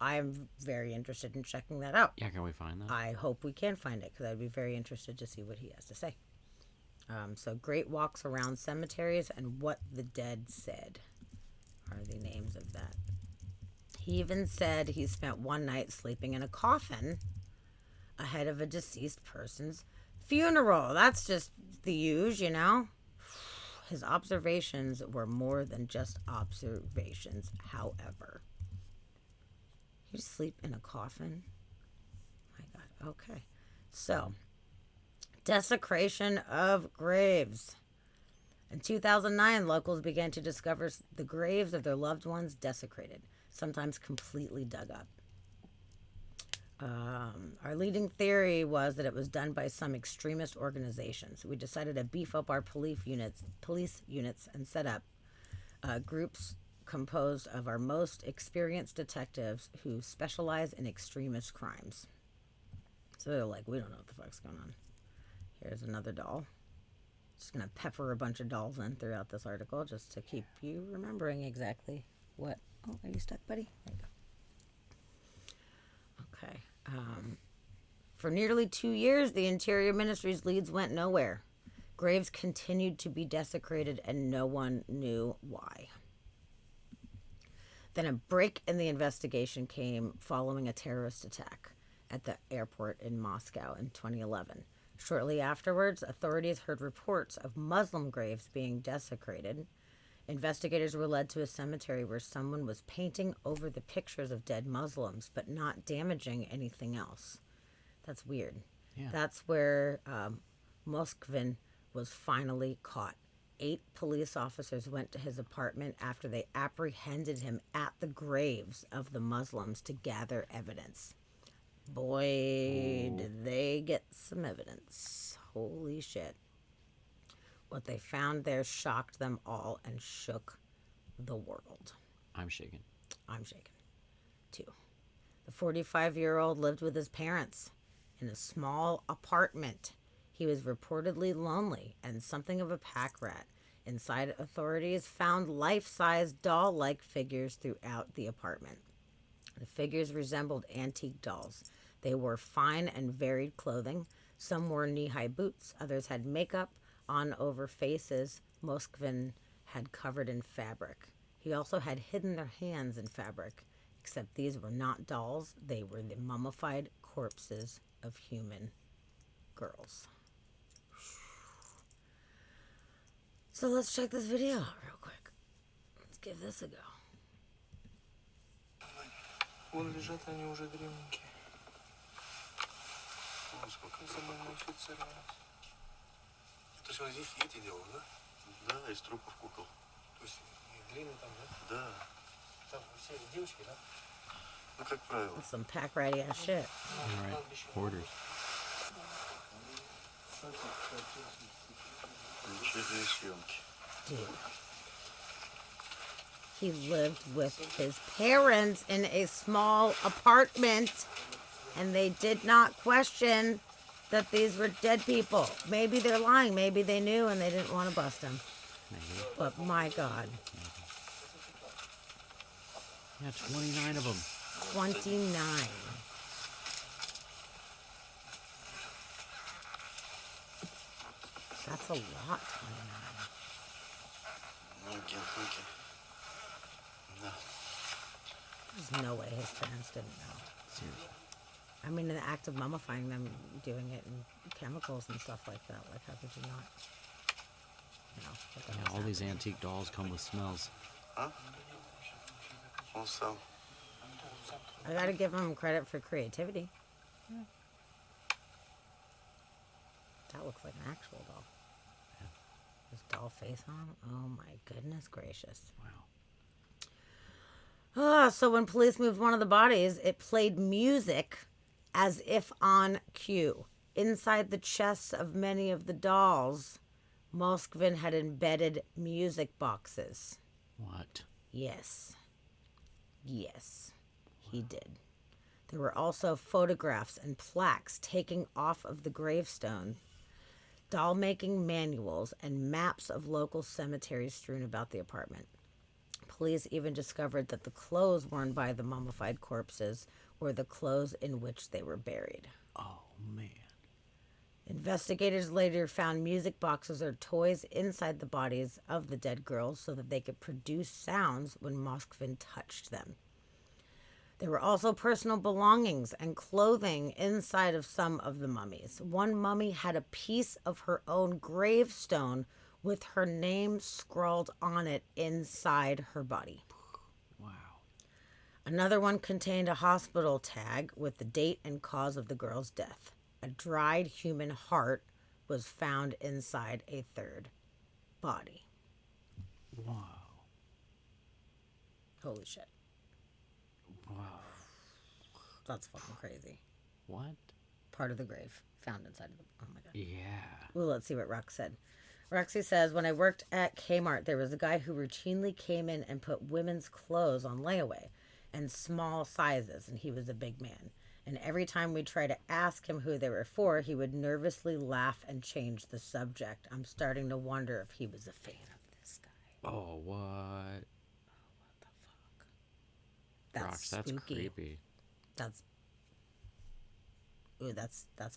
I am very interested in checking that out. Yeah, can we find that? I hope we can find it, because I'd be very interested to see what he has to say. So Great Walks Around Cemeteries and What the Dead Said are the names of that. He even said he spent one night sleeping in a coffin ahead of a deceased person's funeral. That's just the usual, you know? His observations were more than just observations, however. You sleep in a coffin? My God. Okay. So, desecration of graves. In 2009, locals began to discover the graves of their loved ones desecrated, sometimes completely dug up. Our leading theory was that it was done by some extremist organizations. We decided to beef up our police units and set up groups composed of our most experienced detectives who specialize in extremist crimes. So they're like, we don't know what the fuck's going on. Here's another doll. Just going to pepper a bunch of dolls in throughout this article just to keep you remembering exactly what... Oh, are you stuck, buddy? There you go. Okay. For nearly 2 years, the Interior Ministry's leads went nowhere. Graves continued to be desecrated and no one knew why. Then a break in the investigation came following a terrorist attack at the airport in Moscow in 2011. Shortly afterwards, authorities heard reports of Muslim graves being desecrated. Investigators were led to a cemetery where someone was painting over the pictures of dead Muslims, but not damaging anything else. That's weird. Yeah. That's where Moskvin was finally caught. 8 police officers went to his apartment after they apprehended him at the graves of the Muslims to gather evidence. Boy, did they get some evidence. Holy shit. What they found there shocked them all and shook the world. I'm shaking. I'm shaken, too. The 45-year-old lived with his parents in a small apartment. He was reportedly lonely and something of a pack rat. Inside, authorities found life-size doll-like figures throughout the apartment. The figures resembled antique dolls. They wore fine and varied clothing. Some wore knee-high boots. Others had makeup on over faces Moskvin had covered in fabric. He also had hidden their hands in fabric, except these were not dolls. They were the mummified corpses of human girls. So let's check this video out real quick. Let's give this a go. Вон лежат они уже древненькие. Замумифицированы. То есть он здесь эти делал, да? Да, из трупов кукол. То есть длинный там, да? Да. Там все девочки, да? Ну, как правило. That's some pack ratty ass shit. All right. Hoarders. Вечерние съемки. Dude. He lived with his parents in a small apartment, and they did not question that these were dead people. Maybe they're lying. Maybe they knew and they didn't want to bust him. Maybe. But my God. Yeah, 29 of them. 29. That's a lot, 29. Ноги. Да. There's no way his parents didn't know. Seriously. I mean, in the act of mummifying them, doing it in chemicals and stuff like that. Like, how could you not? No. What the Yeah, hell's all these happening? antique dolls come with smells. А? Он сам. I gotta give him credit for creativity. That looks like an actual doll. Yeah. This doll face on him? Oh my goodness gracious. Wow. So when police moved one of the bodies, it played music as if on cue. Inside the chests of many of the dolls, Moskvin had embedded music boxes. What? Yes. Yes, he did. There were also photographs and plaques taken off of the gravestone, doll-making manuals, and maps of local cemeteries strewn about the apartment. Police even discovered that the clothes worn by the mummified corpses were the clothes in which they were buried. Oh, man. Investigators later found music boxes or toys inside the bodies of the dead girls so that they could produce sounds when Moskvin touched them. There were also personal belongings and clothing inside of some of the mummies. One mummy had a piece of her own gravestone with her name scrawled on it inside her body. Wow. Another one contained a hospital tag with the date and cause of the girl's death. A dried human heart was found inside a third body. Wow. Holy shit. Wow. That's fucking crazy. What? Part of the grave found inside of the... Oh my God. Yeah. Well, let's see what Rox said. Roxy says, when I worked at Kmart, there was a guy who routinely came in and put women's clothes on layaway and small sizes, and he was a big man. And every time we try to ask him who they were for, he would nervously laugh and change the subject. I'm starting to wonder if he was a fan of this guy. Oh, what? That's Rox, that's spooky. creepy. That's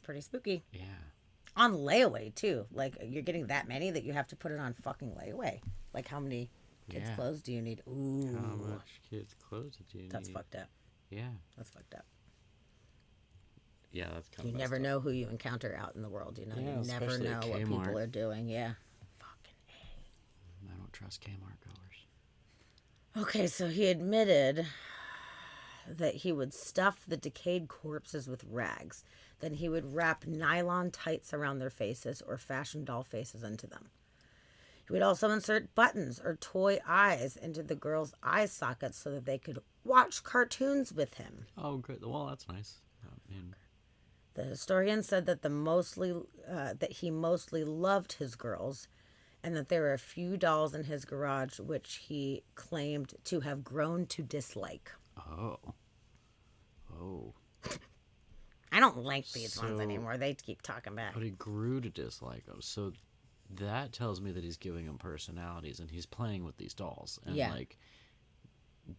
pretty spooky. Yeah. On layaway, too. Like, you're getting that many that you have to put it on fucking layaway. Like, how many kids' clothes do you need? Ooh. How much kids' clothes do you need? That's fucked up. Yeah. That's fucked up. Yeah, that's kind You of never know who you encounter out in the world, you know? Yeah, You never especially know at what Kmart. people are doing, yeah. I don't trust Kmart goers. Okay, so he admitted that he would stuff the decayed corpses with rags. Then he would wrap nylon tights around their faces or fashion doll faces into them. He would also insert buttons or toy eyes into the girls' eye sockets so that they could watch cartoons with him. Oh, good. Well, that's nice. I mean, The historian said that that he mostly loved his girls, and that there were a few dolls in his garage which he claimed to have grown to dislike. oh. Oh. I don't like these ones So- anymore. They keep talking back. But he grew to dislike them. So that tells me that he's giving them personalities and he's playing with these dolls. And Yeah. like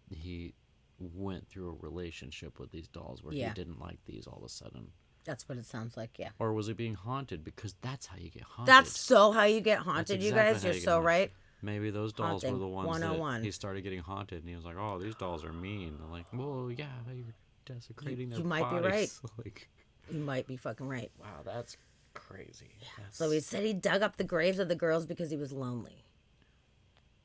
he went through a relationship with these dolls where Yeah. he didn't like these all of a sudden. That's what it sounds like, yeah. Or was he being haunted? Because that's how you get haunted. That's so how you get That's haunted, you exactly guys. how You're you get so haunted. right. Maybe those dolls were Haunting the ones 101. that he started getting haunted, and he was like, "Oh, these dolls are mean." I'm like, "Well, yeah, you're desecrating their You might be bodies." right. Like, You might be fucking right. wow, that's crazy. That's... So he said he dug up the graves of the girls because he was lonely.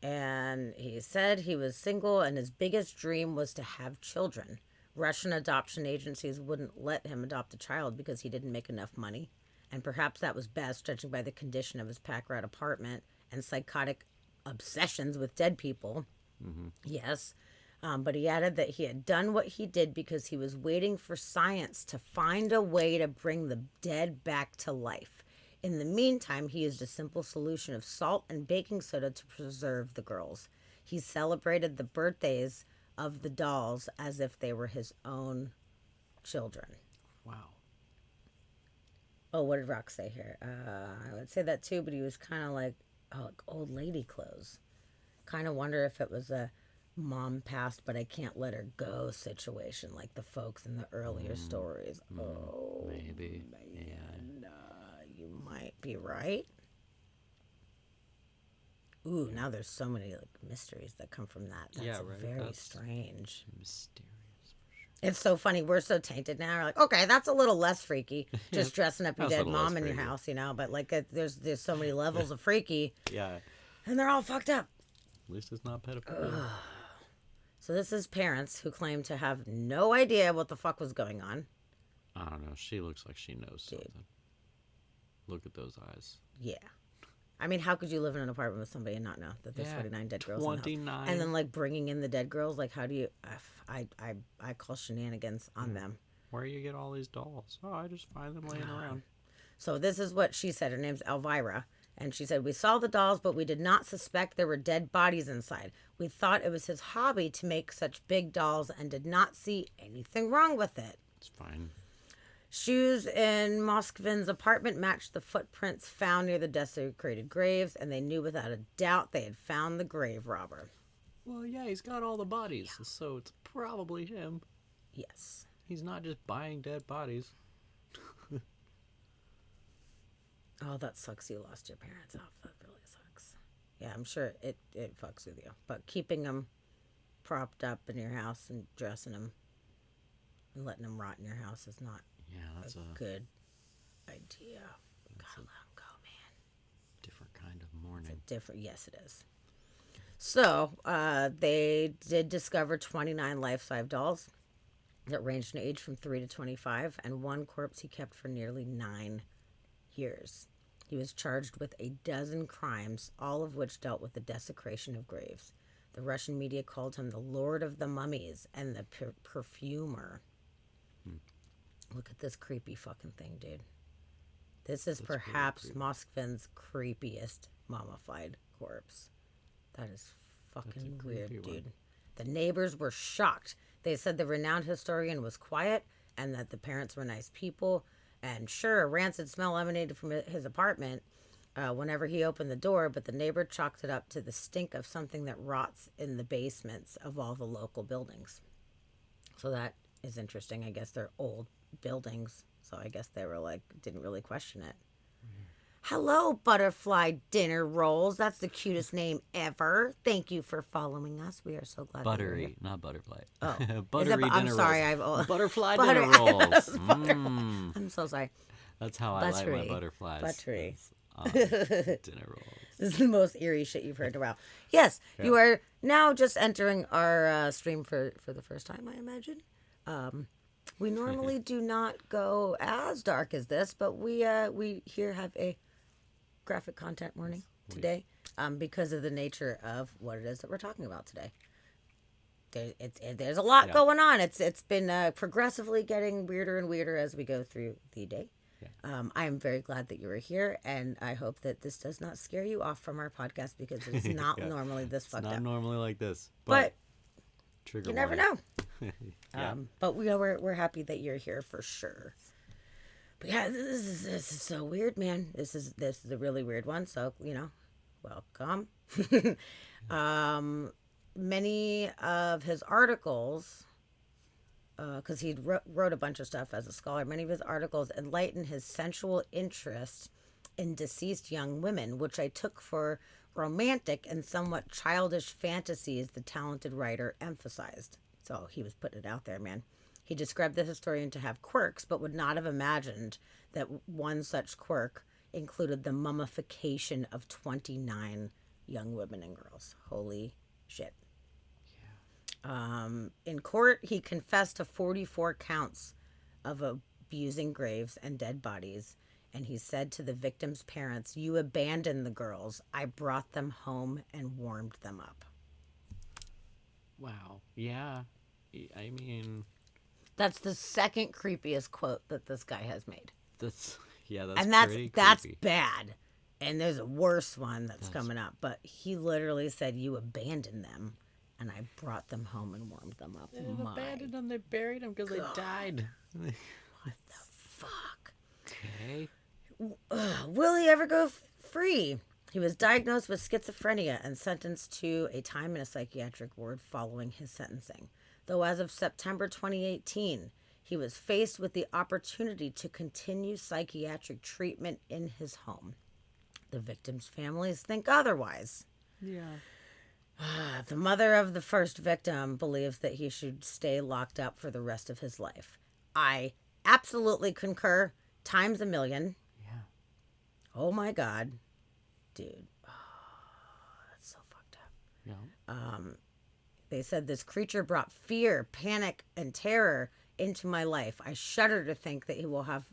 And he said he was single and his biggest dream was to have children. Russian adoption agencies wouldn't let him adopt a child because he didn't make enough money. And perhaps that was best, judging by the condition of his pack rat apartment and psychotic obsessions with dead people. Mm-hmm. Yes. But he added that he had done what he did because he was waiting for science to find a way to bring the dead back to life. In the meantime, he used a simple solution of salt and baking soda to preserve the girls. He celebrated the birthdays of the dolls as if they were his own children. Wow. Oh, what did Rock say here? I would say that too, but he was kind of like old lady clothes. Kind of wonder if it was a mom passed, but I can't let her go situation, like the folks in the earlier stories. Oh, maybe. Man, Yeah. You might be right. Ooh, now there's so many like mysteries that come from that. That's Yeah, right. very That's strange. Mysterious. It's so funny. We're so tainted now. We're like, okay, that's a little less freaky. Just Yeah, dressing up your that's a dead little mom less in your freaky. house, you know. But like, there's so many levels of freaky, Yeah. and they're all fucked up. At least it's not pedophilia. So this is parents who claim to have no idea what the fuck was going on. I don't know. She looks like she knows something. Look at those eyes. Yeah. I mean, how could you live in an apartment with somebody and not know that there's Yeah, 49 dead girls in the house? 29. And then like bringing in the dead girls, like how do you? I call shenanigans on them. Where you get all these dolls? Oh, I just find them laying around. So this is what she said. Her name's Elvira. And she said, we saw the dolls, but we did not suspect there were dead bodies inside. We thought it was his hobby to make such big dolls and did not see anything wrong with it. It's fine. Shoes in Moskvin's apartment matched the footprints found near the desecrated graves, and they knew without a doubt they had found the grave robber. Well, yeah, he's got all the bodies, so it's probably him. Yes. He's not just buying dead bodies. Oh, that sucks you lost your parents off. That really sucks. Yeah, I'm sure it fucks with you. But keeping them propped up in your house and dressing them and letting them rot in your house is not that's a good idea. You gotta let them go, man. Different kind of mourning. Different, yes, it is. So they did discover 29 life-size dolls that ranged in age from 3 to 25, and one corpse he kept for nearly 9 years. He was charged with a dozen crimes, all of which dealt with the desecration of graves. The Russian media called him the Lord of the Mummies and the perfumer. Look at this creepy fucking thing, dude. This is perhaps Moskvin's creepiest mummified corpse. That is fucking weird, dude. The neighbors were shocked. They said the renowned historian was quiet and that the parents were nice people. And sure, a rancid smell emanated from his apartment whenever he opened the door, but the neighbor chalked it up to the stink of something that rots in the basements of all the local buildings. So that is interesting. I guess they're old buildings, so I guess they were like, didn't really question it. Hello, Butterfly Dinner Rolls. That's the cutest name ever. Thank you for following us. We are so glad. Buttery, not butterfly. Oh, Buttery I'm dinner sorry. rolls. Butterfly dinner rolls. I'm so sorry. That's how I like my butterflies. Buttery. Dinner rolls. This is the most eerie shit you've heard in a while. Yes, yeah. You are now just entering our stream for the first time, I imagine. We normally do not go as dark as this, but we here have a graphic content warning today because of the nature of what it is that we're talking about today. There's a lot going on. It's been progressively getting weirder and weirder as we go through the day. Yeah. I am very glad that you are here, and I hope that this does not scare you off from our podcast because it is not normally this fucked up. Not normally like this, but trigger you never know. Yeah. But we're happy that you're here for sure. But yeah, this is so weird, man. This is a really weird one. So welcome. Many of his articles, because he wrote a bunch of stuff as a scholar, many of his articles enlighten his sensual interest in deceased young women, which I took for romantic and somewhat childish fantasies the talented writer emphasized. So he was putting it out there, man. He described the historian to have quirks, but would not have imagined that one such quirk included the mummification of 29 young women and girls. Holy shit. Yeah. In court, he confessed to 44 counts of abusing graves and dead bodies. And he said to the victims' parents, "You abandoned the girls. I brought them home and warmed them up." Wow. Yeah. I mean, that's the second creepiest quote that this guy has made. That's bad. And there's a worse one that's coming up. But he literally said, "You abandoned them, and I brought them home and warmed them up." They didn't abandon them. They buried them because they died. What the fuck? Okay. Will he ever go free? He was diagnosed with schizophrenia and sentenced to a time in a psychiatric ward following his sentencing. Though as of September 2018, he was faced with the opportunity to continue psychiatric treatment in his home. The victims' families think otherwise. Yeah. The mother of the first victim believes that he should stay locked up for the rest of his life. I absolutely concur, times a million. Yeah. Oh my God. Dude. Oh, that's so fucked up. Yeah. They said this creature brought fear, panic, and terror into my life. I shudder to think that he will have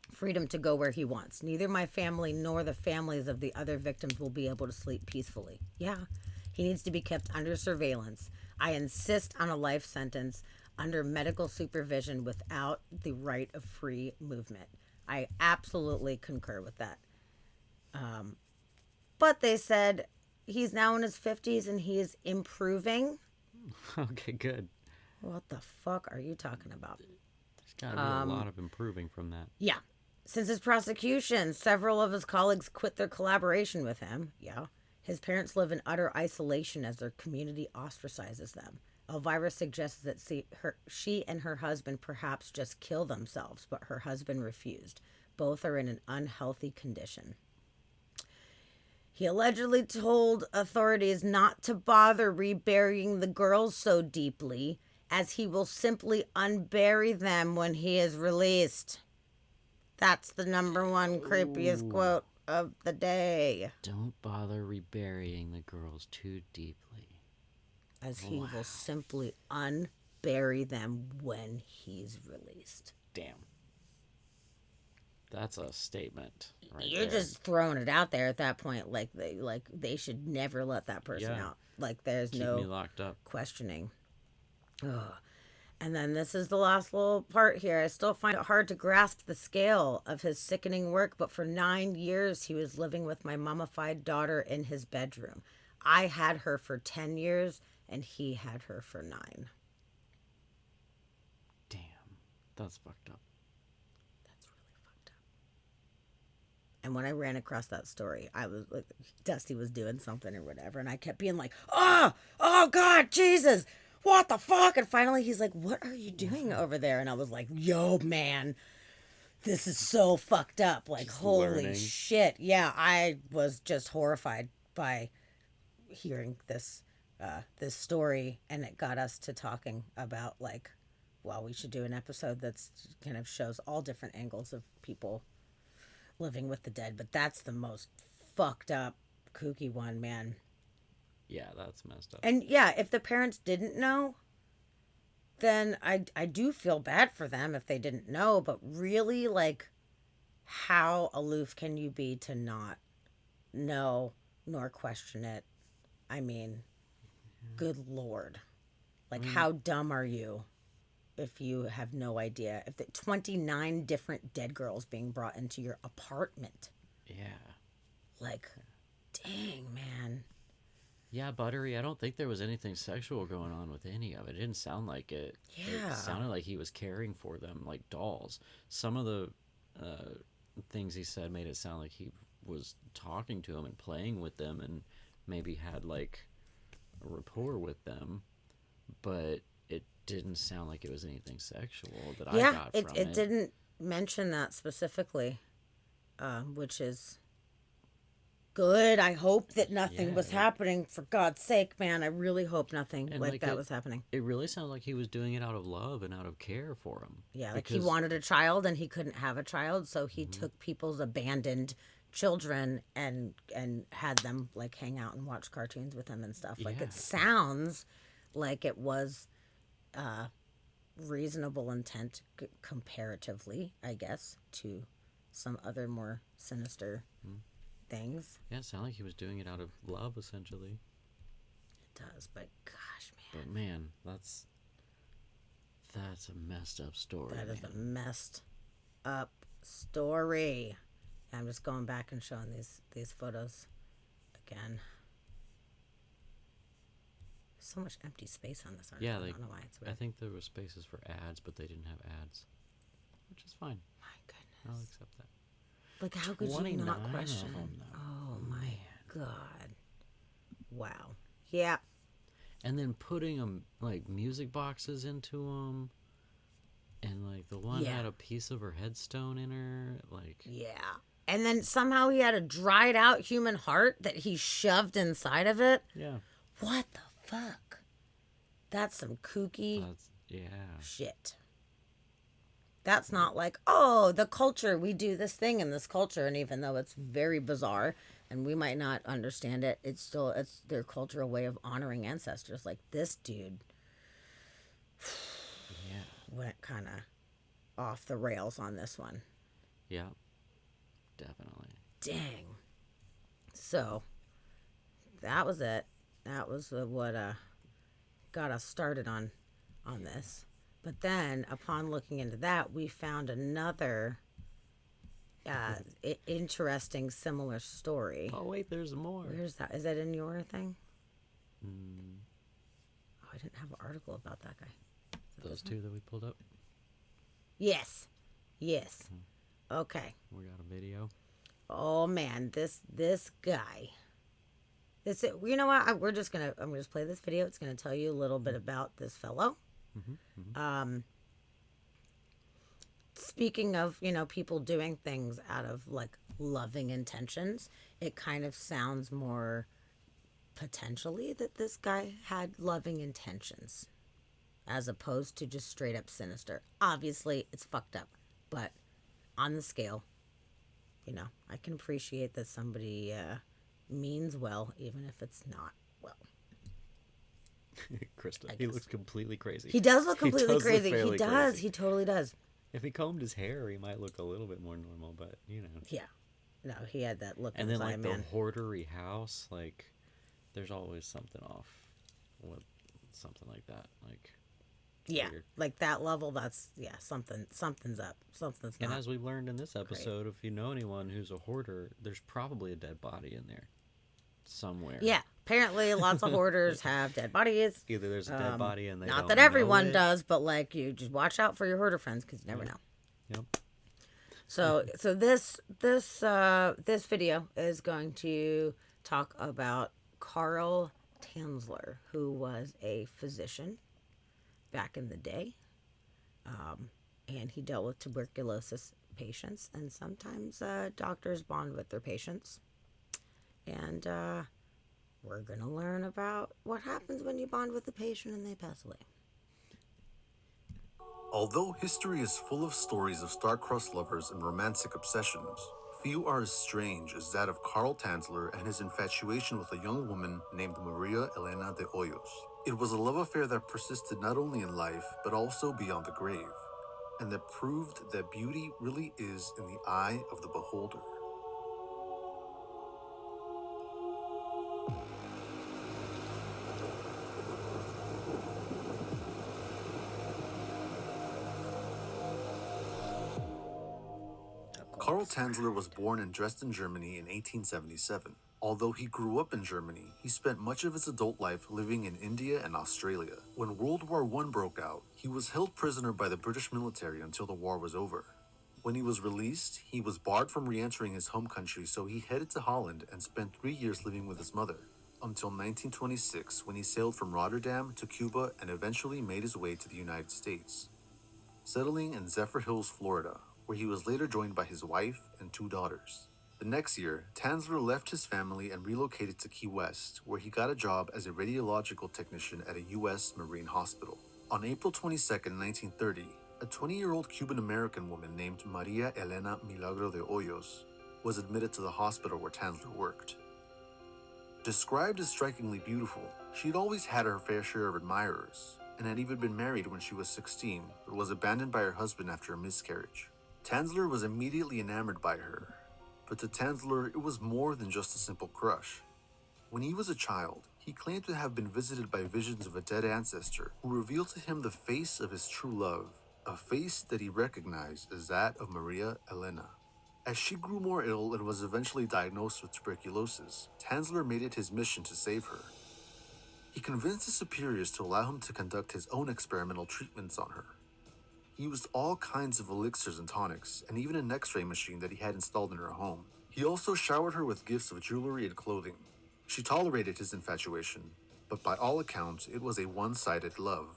freedom to go where he wants. Neither my family nor the families of the other victims will be able to sleep peacefully. Yeah, he needs to be kept under surveillance. I insist on a life sentence under medical supervision without the right of free movement. I absolutely concur with that. But they said he's now in his 50s and he is improving. Okay, good. What the fuck are you talking about? There's got to be a lot of improving from that. Yeah. Since his prosecution, several of his colleagues quit their collaboration with him. Yeah. His parents live in utter isolation as their community ostracizes them. Elvira suggests that she and her husband perhaps just kill themselves, but her husband refused. Both are in an unhealthy condition. He allegedly told authorities not to bother reburying the girls so deeply, as he will simply unbury them when he is released. That's the number one creepiest quote. of the day. Don't bother reburying the girls too deeply. As he will simply unbury them when he's released. Damn. That's a statement. Right You're there. just throwing it out there at that point. Like they should never let that person Yeah. out. Like there's Keep no me locked up. questioning. Ugh. And then this is the last little part here. I still find it hard to grasp the scale of his sickening work, but for 9 years he was living with my mummified daughter in his bedroom. I had her for 10 years, and he had her for 9. Damn. That's fucked up. And when I ran across that story, I was like, Dusty was doing something or whatever, and I kept being like, oh God, Jesus, what the fuck? And finally he's like, what are you doing over there? And I was like, yo, man, this is so fucked up. Like, Just holy learning. shit. Yeah, I was just horrified by hearing this story, and it got us to talking about, like, well, we should do an episode that's kind of shows all different angles of people living with the dead, but that's the most fucked up, kooky one, man. Yeah, that's messed up. And yeah, if the parents didn't know, then I do feel bad for them if they didn't know, but really, like, how aloof can you be to not know nor question it? I mean, good Lord. Like, how dumb are you if you have no idea? If the 29 different dead girls being brought into your apartment. Yeah. Like, dang, man. Yeah, Buttery, I don't think there was anything sexual going on with any of it. It didn't sound like it. Yeah. It sounded like he was caring for them like dolls. Some of the things he said made it sound like he was talking to them and playing with them and maybe had, like, a rapport with them. But it didn't sound like it was anything sexual that I got from it. It didn't mention that specifically, which is good. I hope that nothing was happening, for God's sake, man. I really hope nothing And, like that was happening. It really sounded like he was doing it out of love and out of care for him. Yeah, like he wanted a child and he couldn't have a child, so he took people's abandoned children and had them, like, hang out and watch cartoons with him and stuff. Like, Yeah. it sounds like it was reasonable intent comparatively, I guess, to some other more sinister things. Yeah, it sounded like he was doing it out of love, essentially. It does, but gosh, man. But man, that's a messed up story. That is a messed up story. I'm just going back and showing these photos again. So much empty space on this article. Yeah, I don't know why it's weird. I think there were spaces for ads, but they didn't have ads, which is fine. My goodness. I'll accept that. Like, how could you 29 not of question? them, though. Oh my God! Wow. Yeah. And then putting them, like, music boxes into them, and, like, the one Yeah. had a piece of her headstone in her, like. Yeah. And then somehow he had a dried out human heart that he shoved inside of it. Yeah. What the fuck? That's some kooky Yeah. shit. That's not like, oh, the culture, we do this thing in this culture, and even though it's very bizarre and we might not understand it, it's their cultural way of honoring ancestors. Like, this dude went kind of off the rails on this one. Yeah. Definitely. Dang. So that was it. That was what got us started on this. But then, upon looking into that, we found another interesting, similar story. Oh wait, there's more. Where's that? Is that in your thing? Mm, Oh, I didn't have an article about that guy. those two that we pulled up. Yes. Yes. Okay. We got a video. Oh man, this guy. You know what? I'm just gonna play this video. It's gonna tell you a little bit about this fellow. Speaking of, people doing things out of, like, loving intentions, it kind of sounds more potentially that this guy had loving intentions as opposed to just straight up sinister. Obviously, it's fucked up, but on the scale, you know, I can appreciate that somebody means well, even if it's not well. Krista, he looks completely crazy. He does look He completely does look crazy. He fairly does. crazy. He totally does. If he combed his hair, he might look a little bit more normal, but you know. Yeah. No, he had that look And in then his eye, like man. the hoardery house, like there's always something off with something like that. Like Yeah, weird. like that level. That's something's up. Something's And not. as we've learned in this episode, if you know anyone who's a hoarder, there's probably a dead body in there somewhere. Yeah, apparently lots of hoarders have dead bodies. Either there's a dead body and they not don't that know everyone it. does, but like you just watch out for your hoarder friends because you never know. Yep. So this video is going to talk about Carl Tanzler, who was a physician back in the day, and he dealt with tuberculosis patients, and sometimes doctors bond with their patients, and we're going to learn about what happens when you bond with a patient and they pass away. Although history is full of stories of star-crossed lovers and romantic obsessions, few are as strange as that of Carl Tanzler and his infatuation with a young woman named Maria Elena de Hoyos. It was a love affair that persisted not only in life, but also beyond the grave, and that proved that beauty really is in the eye of the beholder. Carl Tanzler was born in Dresden, Germany in 1877. Although he grew up in Germany, he spent much of his adult life living in India and Australia. When World War I broke out, he was held prisoner by the British military until the war was over. When he was released, he was barred from re-entering his home country, so he headed to Holland and spent 3 years living with his mother, until 1926 when he sailed from Rotterdam to Cuba and eventually made his way to the United States, settling in Zephyr Hills, Florida, where he was later joined by his wife and 2 daughters. The next year, Tanzler left his family and relocated to Key West, where he got a job as a radiological technician at a U.S. Marine hospital. On April 22, 1930, a 20-year-old Cuban-American woman named Maria Elena Milagro de Hoyos was admitted to the hospital where Tanzler worked. Described as strikingly beautiful, she'd always had her fair share of admirers, and had even been married when she was 16, but was abandoned by her husband after a miscarriage. Tanzler was immediately enamored by her, but to Tanzler it was more than just a simple crush. When he was a child, he claimed to have been visited by visions of a dead ancestor who revealed to him the face of his true love, a face that he recognized as that of Maria Elena. As she grew more ill and was eventually diagnosed with tuberculosis, Tanzler made it his mission to save her. He convinced his superiors to allow him to conduct his own experimental treatments on her. He used all kinds of elixirs and tonics, and even an x-ray machine that he had installed in her home. He also showered her with gifts of jewelry and clothing. She tolerated his infatuation, but by all accounts, it was a one-sided love.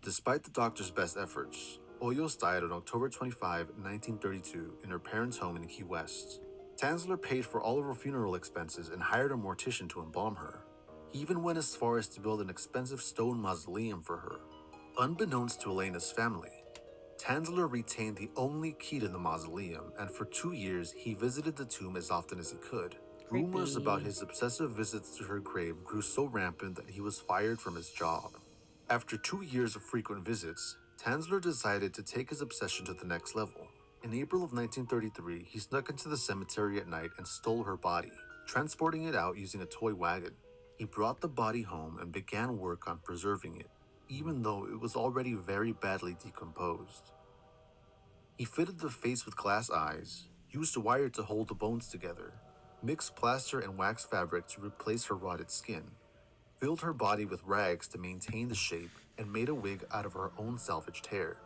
Despite the doctor's best efforts, Hoyos died on October 25, 1932, in her parents' home in Key West. Tanzler paid for all of her funeral expenses and hired a mortician to embalm her. He even went as far as to build an expensive stone mausoleum for her. Unbeknownst to Elena's family, Tanzler retained the only key to the mausoleum, and for 2 years he visited the tomb as often as he could. Rumors about his obsessive visits to her grave grew so rampant that he was fired from his job. After 2 years of frequent visits, Tanzler decided to take his obsession to the next level. In April of 1933, he snuck into the cemetery at night and stole her body, transporting it out using a toy wagon. He brought the body home and began work on preserving it, even though it was already very badly decomposed. He fitted the face with glass eyes, used a wire to hold the bones together, mixed plaster and wax fabric to replace her rotted skin, filled her body with rags to maintain the shape, and made a wig out of her own salvaged hair.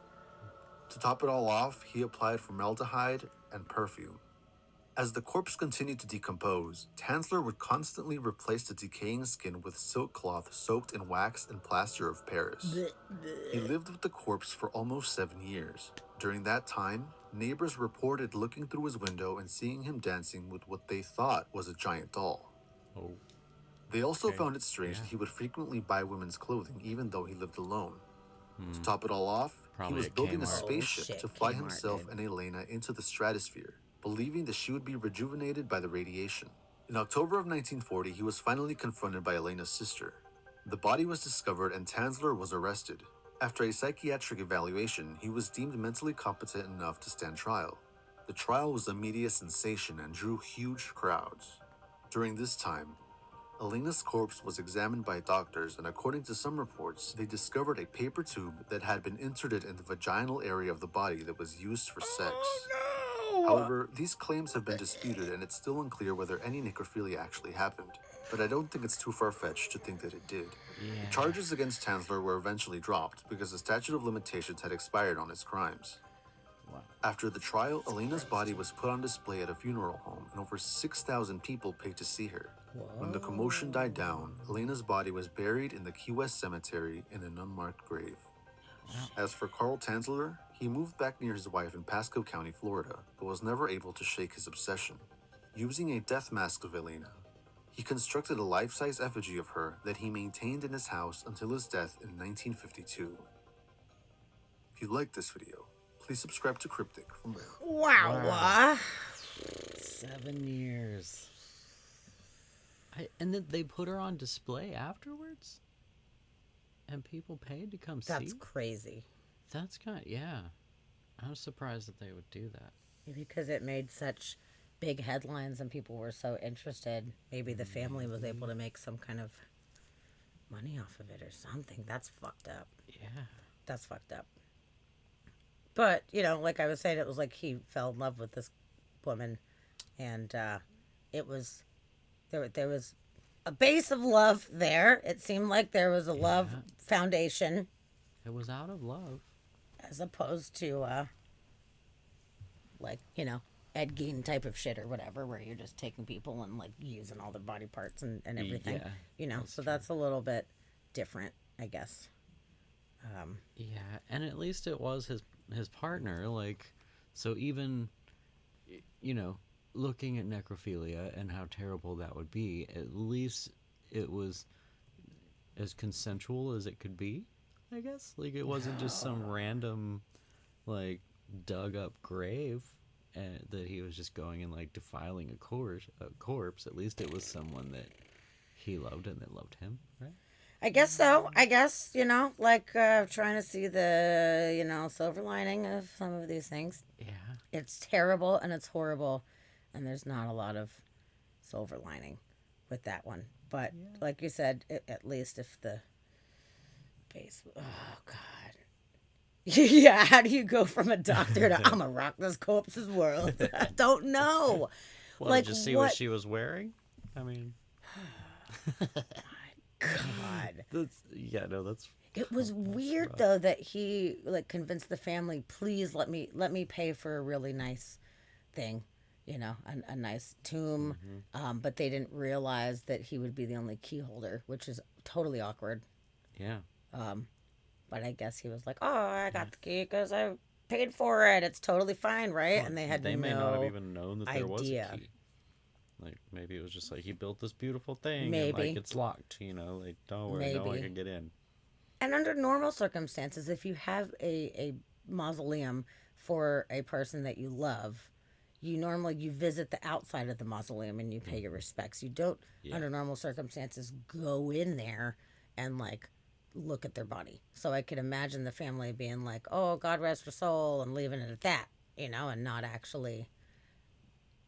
To top it all off, he applied formaldehyde and perfume. As the corpse continued to decompose, Tanzler would constantly replace the decaying skin with silk cloth soaked in wax and plaster of Paris. He lived with the corpse for almost 7 years. During that time, neighbors reported looking through his window and seeing him dancing with what they thought was a giant doll. They also found it strange that he would frequently buy women's clothing even though he lived alone. To top it all off, Probably he was at building a Kmart. spaceship Oh, shit, to fly Kmart, himself dude. and Elena into the stratosphere, believing that she would be rejuvenated by the radiation. In October of 1940, he was finally confronted by Elena's sister. The body was discovered and Tanzler was arrested. After a psychiatric evaluation, he was deemed mentally competent enough to stand trial. The trial was a media sensation and drew huge crowds. During this time, Elena's corpse was examined by doctors, and according to some reports, they discovered a paper tube that had been inserted in the vaginal area of the body that was used for sex. However, these claims have been disputed, and it's still unclear whether any necrophilia actually happened. But I don't think it's too far-fetched to think that it did. The charges against Tanzler were eventually dropped because the statute of limitations had expired on his crimes. After the trial, Elena's body was put on display at a funeral home, and over 6,000 people paid to see her. When the commotion died down, Elena's body was buried in the Key West Cemetery in an unmarked grave. As for Carl Tanzler, he moved back near his wife in Pasco County, Florida, but was never able to shake his obsession. Using a death mask of Elena, he constructed a life-size effigy of her that he maintained in his house until his death in 1952. If you liked this video, please subscribe to Cryptic for more. Wow. 7 years. And then they put her on display afterwards? And people paid to come see? That's crazy. That's kind of, yeah. I was surprised that they would do that. Because it made such big headlines and people were so interested. Maybe the family was able to make some kind of money off of it or something. That's fucked up. Yeah. That's fucked up. But, you know, like I was saying, it was like he fell in love with this woman. And it was, there was a base of love there. It seemed like there was a love foundation. It was out of love. As opposed to, like, you know, Ed Gein type of shit or whatever, where you're just taking people and, like, using all their body parts and everything. Yeah, you know, so that's a little bit different, I guess. Yeah, and at least it was his partner. Like, so even, you know, looking at necrophilia and how terrible that would be, at least it was as consensual as it could be, I guess. Like, it wasn't just some random, like, dug up grave that he was just going and, like, defiling a corpse. At least it was someone that he loved and that loved him, right? I guess so. I guess, you know, like trying to see the, you know, silver lining of some of these things. Yeah. It's terrible and it's horrible. And there's not a lot of silver lining with that one. But like you said, at least if the base, oh God. Yeah, how do you go from a doctor to I'm gonna rock this corpse's world? I don't know. Well, like, did you see what she was wearing? I mean, God. That's. It was weird though that he like convinced the family, please let me pay for a really nice thing, you know, a nice tomb. But they didn't realize that he would be the only key holder, which is totally awkward. Yeah. But I guess he was like, oh, I got the key because I paid for it. It's totally fine, right? Well, and they may not have even known that there was a idea. key. Like, maybe it was just like, he built this beautiful thing. Maybe. And, like, it's locked, you know? Like, don't worry, no one can get in. And under normal circumstances, if you have a mausoleum for a person that you love, you visit the outside of the mausoleum and you pay your respects. You don't, under normal circumstances, go in there and, like, look at their body. So I could imagine the family being like, oh, God rest her soul, and leaving it at that, you know, and not actually,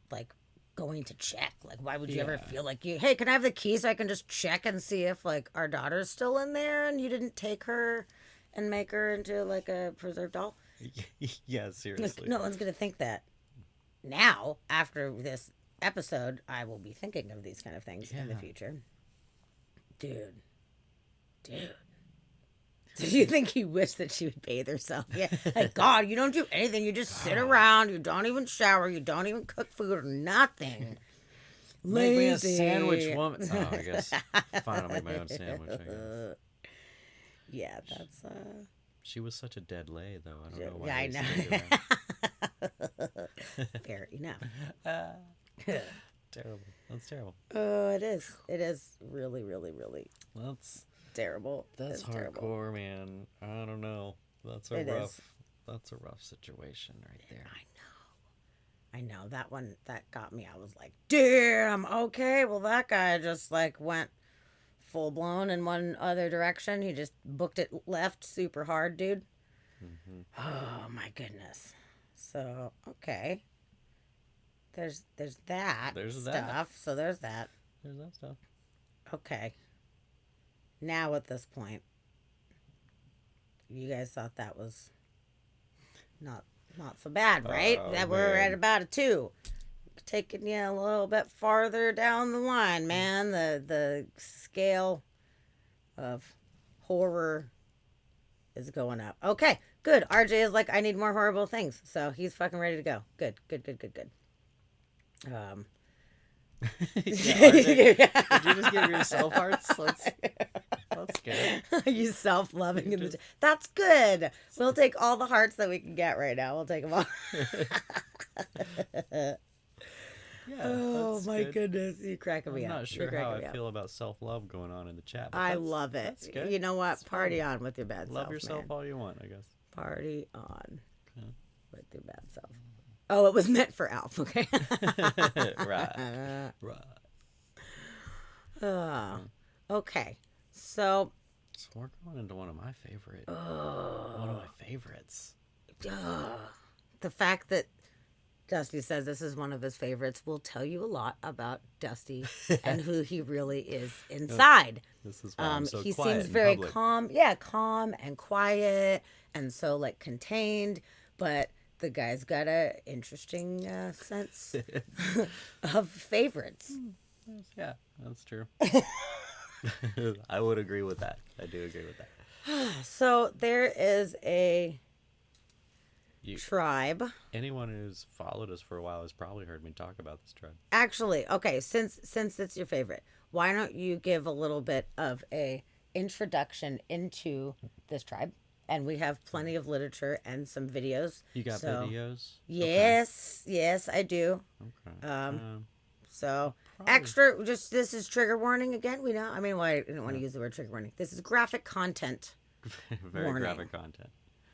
like, going to check. Like, why would you ever feel like hey, can I have the key so I can just check and see if, like, our daughter's still in there and you didn't take her and make her into, like, a preserved doll? Yeah, seriously. No one's going to think that. Now, after this episode, I will be thinking of these kind of things in the future. Dude. So do you think he wished that she would bathe herself? Yeah. Like, God, you don't do anything. You just sit around. You don't even shower. You don't even cook food or nothing. Make me a sandwich, woman. Oh, I guess. Fine, I'll make my own sandwich, I guess. Yeah, that's... She was such a dead lay, though. I don't know why. Yeah, I know. Fair enough. Terrible. That's terrible. Oh, it is. It is really, really, really... That's... terrible. That's hardcore, terrible. Man. I don't know. That's a rough situation right there. I I know that one that got me. I was like, damn, okay. Well, that guy just like went full blown in one other direction. He just booked it left super hard, dude. Oh my goodness. So, okay. There's that There's stuff. that. So there's that. There's that stuff. Okay. Now at this point, you guys thought that was not so bad, right? Oh, That we're man. at about a 2. Taking you a little bit farther down the line, man. The scale of horror is going up. Okay, good. RJ is like, I need more horrible things. So he's fucking ready to go. Good. Yeah, RJ, did you just give yourself hearts? That's good. You self-loving in the that's good. We'll take all the hearts that we can get right now. We'll take them all. Oh my goodness, you cracking me I'm up. not sure You're how cracking me I up. feel about self-love going on in the chat. But I that's- love it. That's good. You know what? That's Party fine. on with your bad Love self. yourself man. all you want, I guess. Party on Okay. with your bad self. Oh, it was meant for Alf. Okay. Right. Okay. So we're going into one of my favorites. The fact that Dusty says this is one of his favorites will tell you a lot about Dusty and who he really is inside. This is why I'm so he quiet seems in very public. calm and quiet and so like contained, but the guy's got a interesting sense of favorites. Yeah, that's true. I would agree with that. I do agree with that. So there is a tribe. Anyone who's followed us for a while has probably heard me talk about this tribe. Actually, okay, since it's your favorite, why don't you give a little bit of a introduction into this tribe? And we have plenty of literature and some videos. You got videos? Yes, yes, I do. Okay. So extra, just this is trigger warning again. We know. I mean, why I didn't want to use the word trigger warning. This is graphic content. Very warning. graphic content.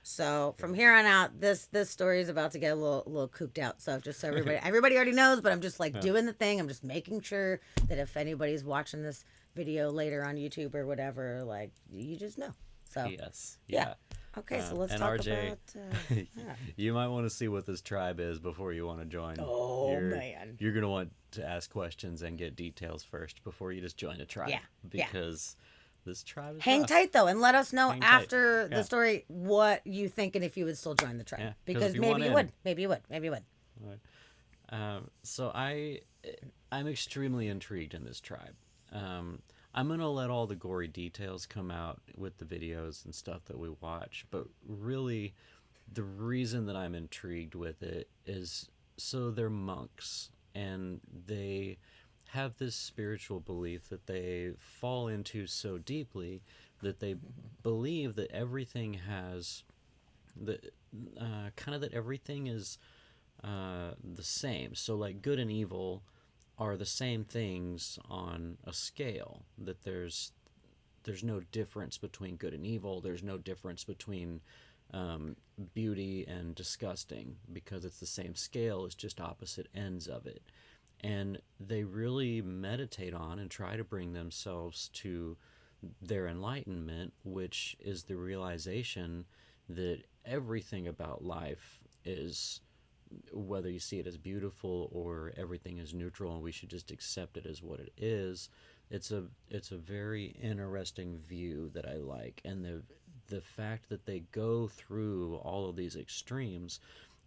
So from here on out, this story is about to get a little cooped out. So just so everybody already knows, but I'm just like doing the thing. I'm just making sure that if anybody's watching this video later on YouTube or whatever, like you just know. So yes, yeah. Okay, so let's and talk RJ, about. you might want to see what this tribe is before you want to join. Oh, man. You're gonna want to ask questions and get details first before you just join a tribe. Yeah, because this tribe is Hang rough. tight though, and let us know Hang tight. after Yeah. the story what you think and if you would still join the tribe. Yeah, 'cause because if you maybe want you in- would, maybe you would, maybe you would. Right. So I'm extremely intrigued in this tribe. I'm gonna let all the gory details come out with the videos and stuff that we watch, but really, the reason that I'm intrigued with it is so they're monks and they have this spiritual belief that they fall into so deeply that they believe that everything has the kind of that everything is the same. So like good and evil are the same things on a scale, that there's no difference between good and evil. There's no difference between beauty and disgusting, because it's the same scale, it's just opposite ends of it. And they really meditate on and try to bring themselves to their enlightenment, which is the realization that everything about life is, whether you see it as beautiful or everything is neutral and we should just accept it as what it is, it's a very interesting view that I like. And the fact that they go through all of these extremes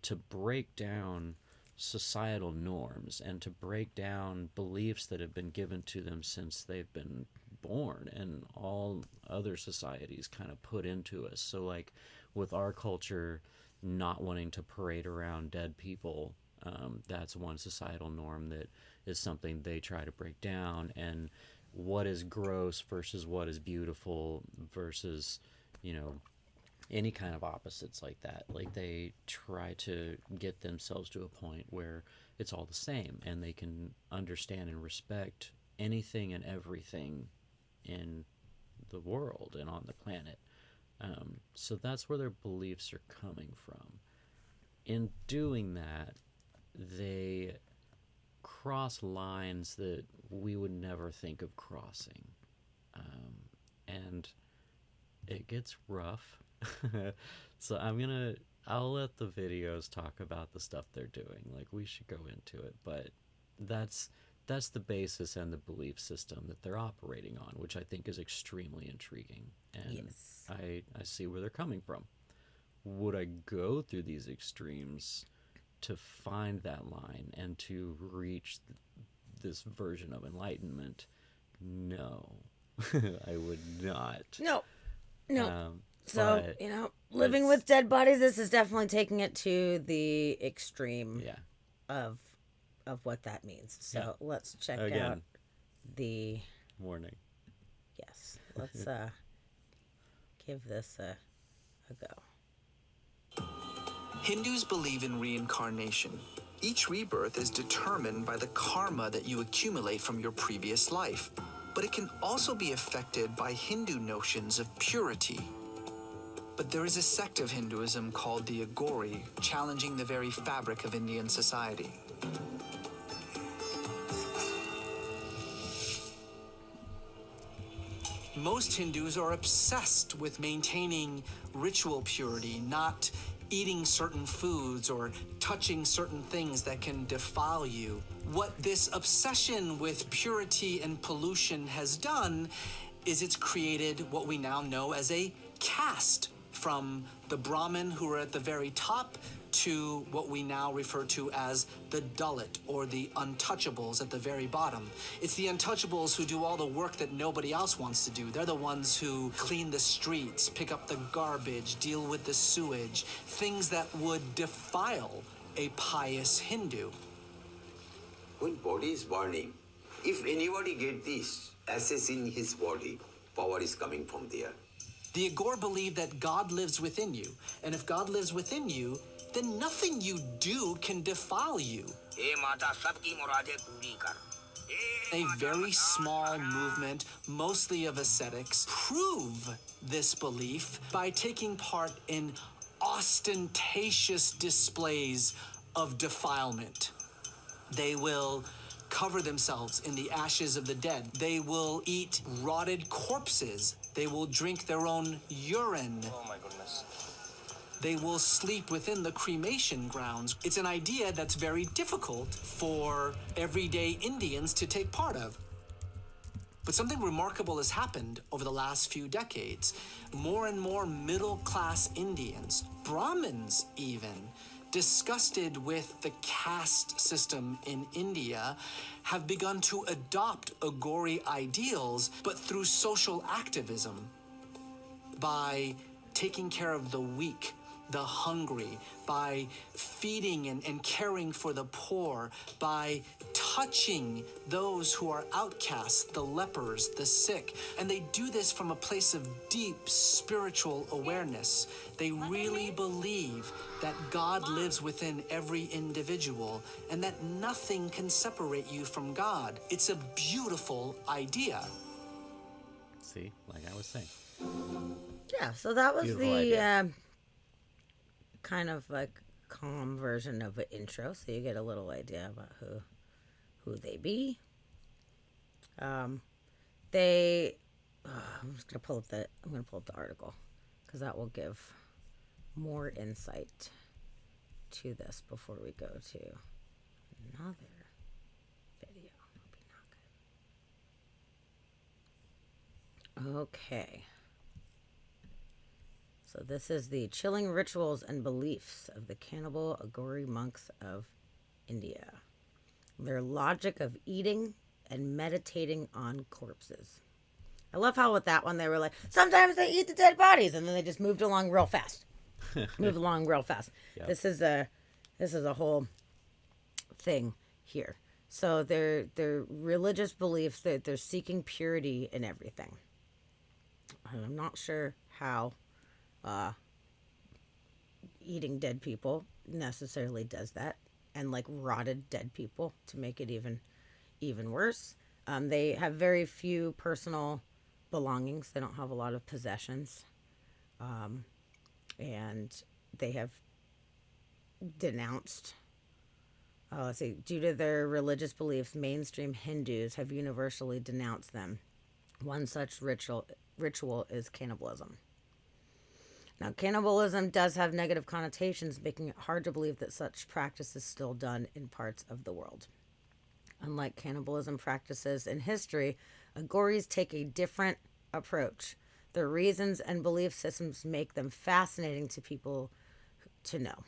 to break down societal norms and to break down beliefs that have been given to them since they've been born and all other societies kind of put into us. So like with our culture not wanting to parade around dead people, that's one societal norm that is something they try to break down. And what is gross versus what is beautiful versus, you know, any kind of opposites like that. Like they try to get themselves to a point where it's all the same and they can understand and respect anything and everything in the world and on the planet. So that's where their beliefs are coming from. In doing that, they cross lines that we would never think of crossing. And it gets rough. So I'll let the videos talk about the stuff they're doing. Like, we should go into it, but that's the basis and the belief system that they're operating on, which I think is extremely intriguing. And Yes. I see where they're coming from. Would I go through these extremes to find that line and to reach this version of enlightenment? No, I would not. No. So, But living it's- with dead bodies, this is definitely taking it to the extreme of what that means. So Yeah. let's check Again. out the Warning. Yes. Let's give this a go. Hindus believe in reincarnation. Each rebirth is determined by the karma that you accumulate from your previous life, but it can also be affected by Hindu notions of purity. But there is a sect of Hinduism called the Agori, challenging the very fabric of Indian society. Most Hindus are obsessed with maintaining ritual purity, not eating certain foods or touching certain things that can defile you. What this obsession with purity and pollution has done is it's created what we now know as a caste, from the Brahmin, who are at the very top, to what we now refer to as the Dalit, or the untouchables at the very bottom. It's the untouchables who do all the work that nobody else wants to do. They're the ones who clean the streets, pick up the garbage, deal with the sewage, things that would defile a pious Hindu. When body is burning, if anybody get this ashes in his body, power is coming from there. The Agor believe that God lives within you, and if God lives within you, then nothing you do can defile you. A very small movement, mostly of ascetics, prove this belief by taking part in ostentatious displays of defilement. They will cover themselves in the ashes of the dead. They will eat rotted corpses. They will drink their own urine. Oh my goodness. They will sleep within the cremation grounds. It's an idea that's very difficult for everyday Indians to take part of. But something remarkable has happened over the last few decades. More and more middle-class Indians, Brahmins even, disgusted with the caste system in India, have begun to adopt Agori ideals, but through social activism, by taking care of the weak, the hungry, by feeding and caring for the poor, by touching those who are outcasts, the lepers, the sick. And they do this from a place of deep spiritual awareness. They really believe that God lives within every individual and that nothing can separate you from God. It's a beautiful idea. See, like I was saying. Yeah, so that was Beautiful the idea. kind of like calm version of an intro, so you get a little idea about who they be. I'm just gonna pull up the article because that will give more insight to this before we go to another video. Okay. So this is the chilling rituals and beliefs of the cannibal Agori monks of India. Their logic of eating and meditating on corpses. I love how with that one they were like, sometimes they eat the dead bodies, and then they just moved along real fast. Yep. This is a whole thing here. So their religious beliefs, that they're seeking purity in everything. And I'm not sure how eating dead people necessarily does that, and like rotted dead people to make it even worse. They have very few personal belongings. They don't have a lot of possessions, and they have denounced Let's see. Due to their religious beliefs, mainstream Hindus have universally denounced them. One such ritual is cannibalism. Now, cannibalism does have negative connotations, making it hard to believe that such practice is still done in parts of the world. Unlike cannibalism practices in history, Aghoris take a different approach. Their reasons and belief systems make them fascinating to people to know.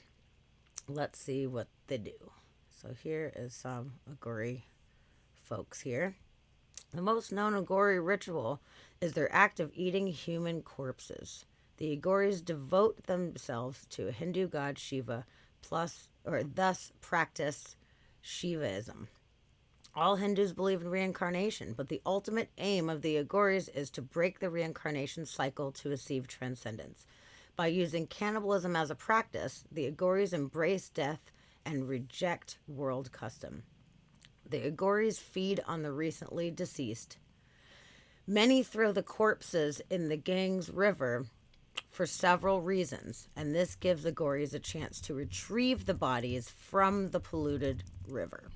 Let's see what they do. So here is some Aghori folks here. The most known Aghori ritual is their act of eating human corpses. The Aghoris devote themselves to Hindu god Shiva, thus practice Shivaism. All Hindus believe in reincarnation, but the ultimate aim of the Aghoris is to break the reincarnation cycle to achieve transcendence. By using cannibalism as a practice, the Aghoris embrace death and reject world custom. The Aghoris feed on the recently deceased. Many throw the corpses in the Ganges River for several reasons, and this gives the Aghoris a chance to retrieve the bodies from the polluted river.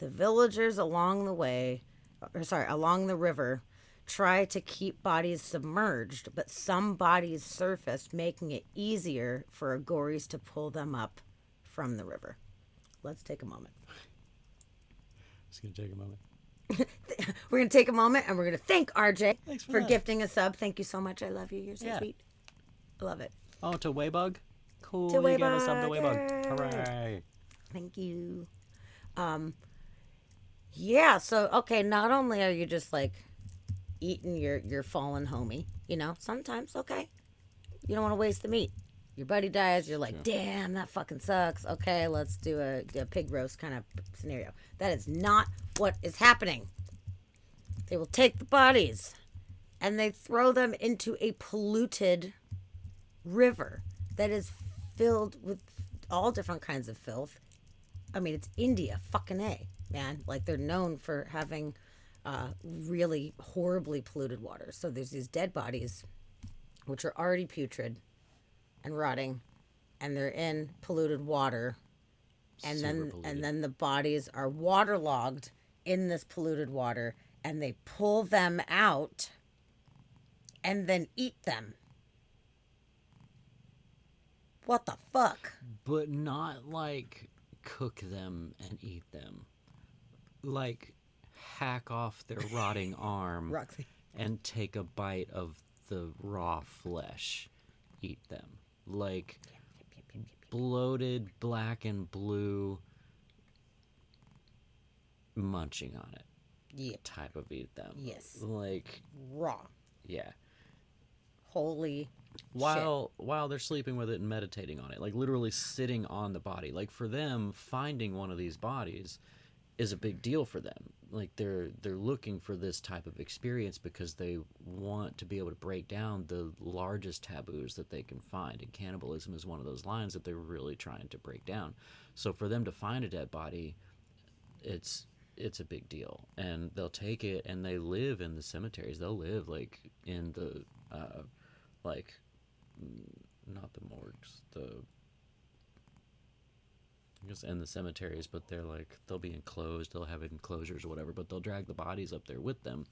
The villagers along the river try to keep bodies submerged, but some bodies surface, making it easier for Aghoris to pull them up from the river. Let's take a moment. Just gonna take a moment. We're going to take a moment and we're going to thank RJ Thanks for for that. gifting a sub. Thank you so much. I love you. You're so Yeah. sweet. I love it. Oh, to Waybug? Cool. To You got us up to Waybug. Waybug. Hooray. Thank you. Yeah, so okay, not only are you just like eating your fallen homie, you know, sometimes okay. You don't want to waste the meat. Your buddy dies, you're like, damn, that fucking sucks. Okay, let's do a pig roast kind of scenario. That is not what is happening. They will take the bodies and they throw them into a polluted river that is filled with all different kinds of filth. I mean, it's India, fucking A, man. Like, they're known for having really horribly polluted water. So there's these dead bodies, which are already putrid and rotting, and they're in polluted water. And then the bodies are waterlogged in this polluted water, and they pull them out and then eat them. What the fuck? But not like cook them and eat them. Like hack off their rotting arm Roxy. and take a bite of the raw flesh. Eat them. Like bloated black and blue munching on it. Yep. Type of eat them. Yes. Like Raw. yeah. Holy While they're sleeping with it and meditating on it, like literally sitting on the body. Like for them, finding one of these bodies is a big deal for them. Like they're looking for this type of experience because they want to be able to break down the largest taboos that they can find, and cannibalism is one of those lines that they're really trying to break down. So for them to find a dead body, it's a big deal, and they'll take it and they live in the cemeteries. They'll live like in the like not the morgues, I guess in the cemeteries, but they'll be enclosed, they'll have enclosures or whatever, but they'll drag the bodies up there with them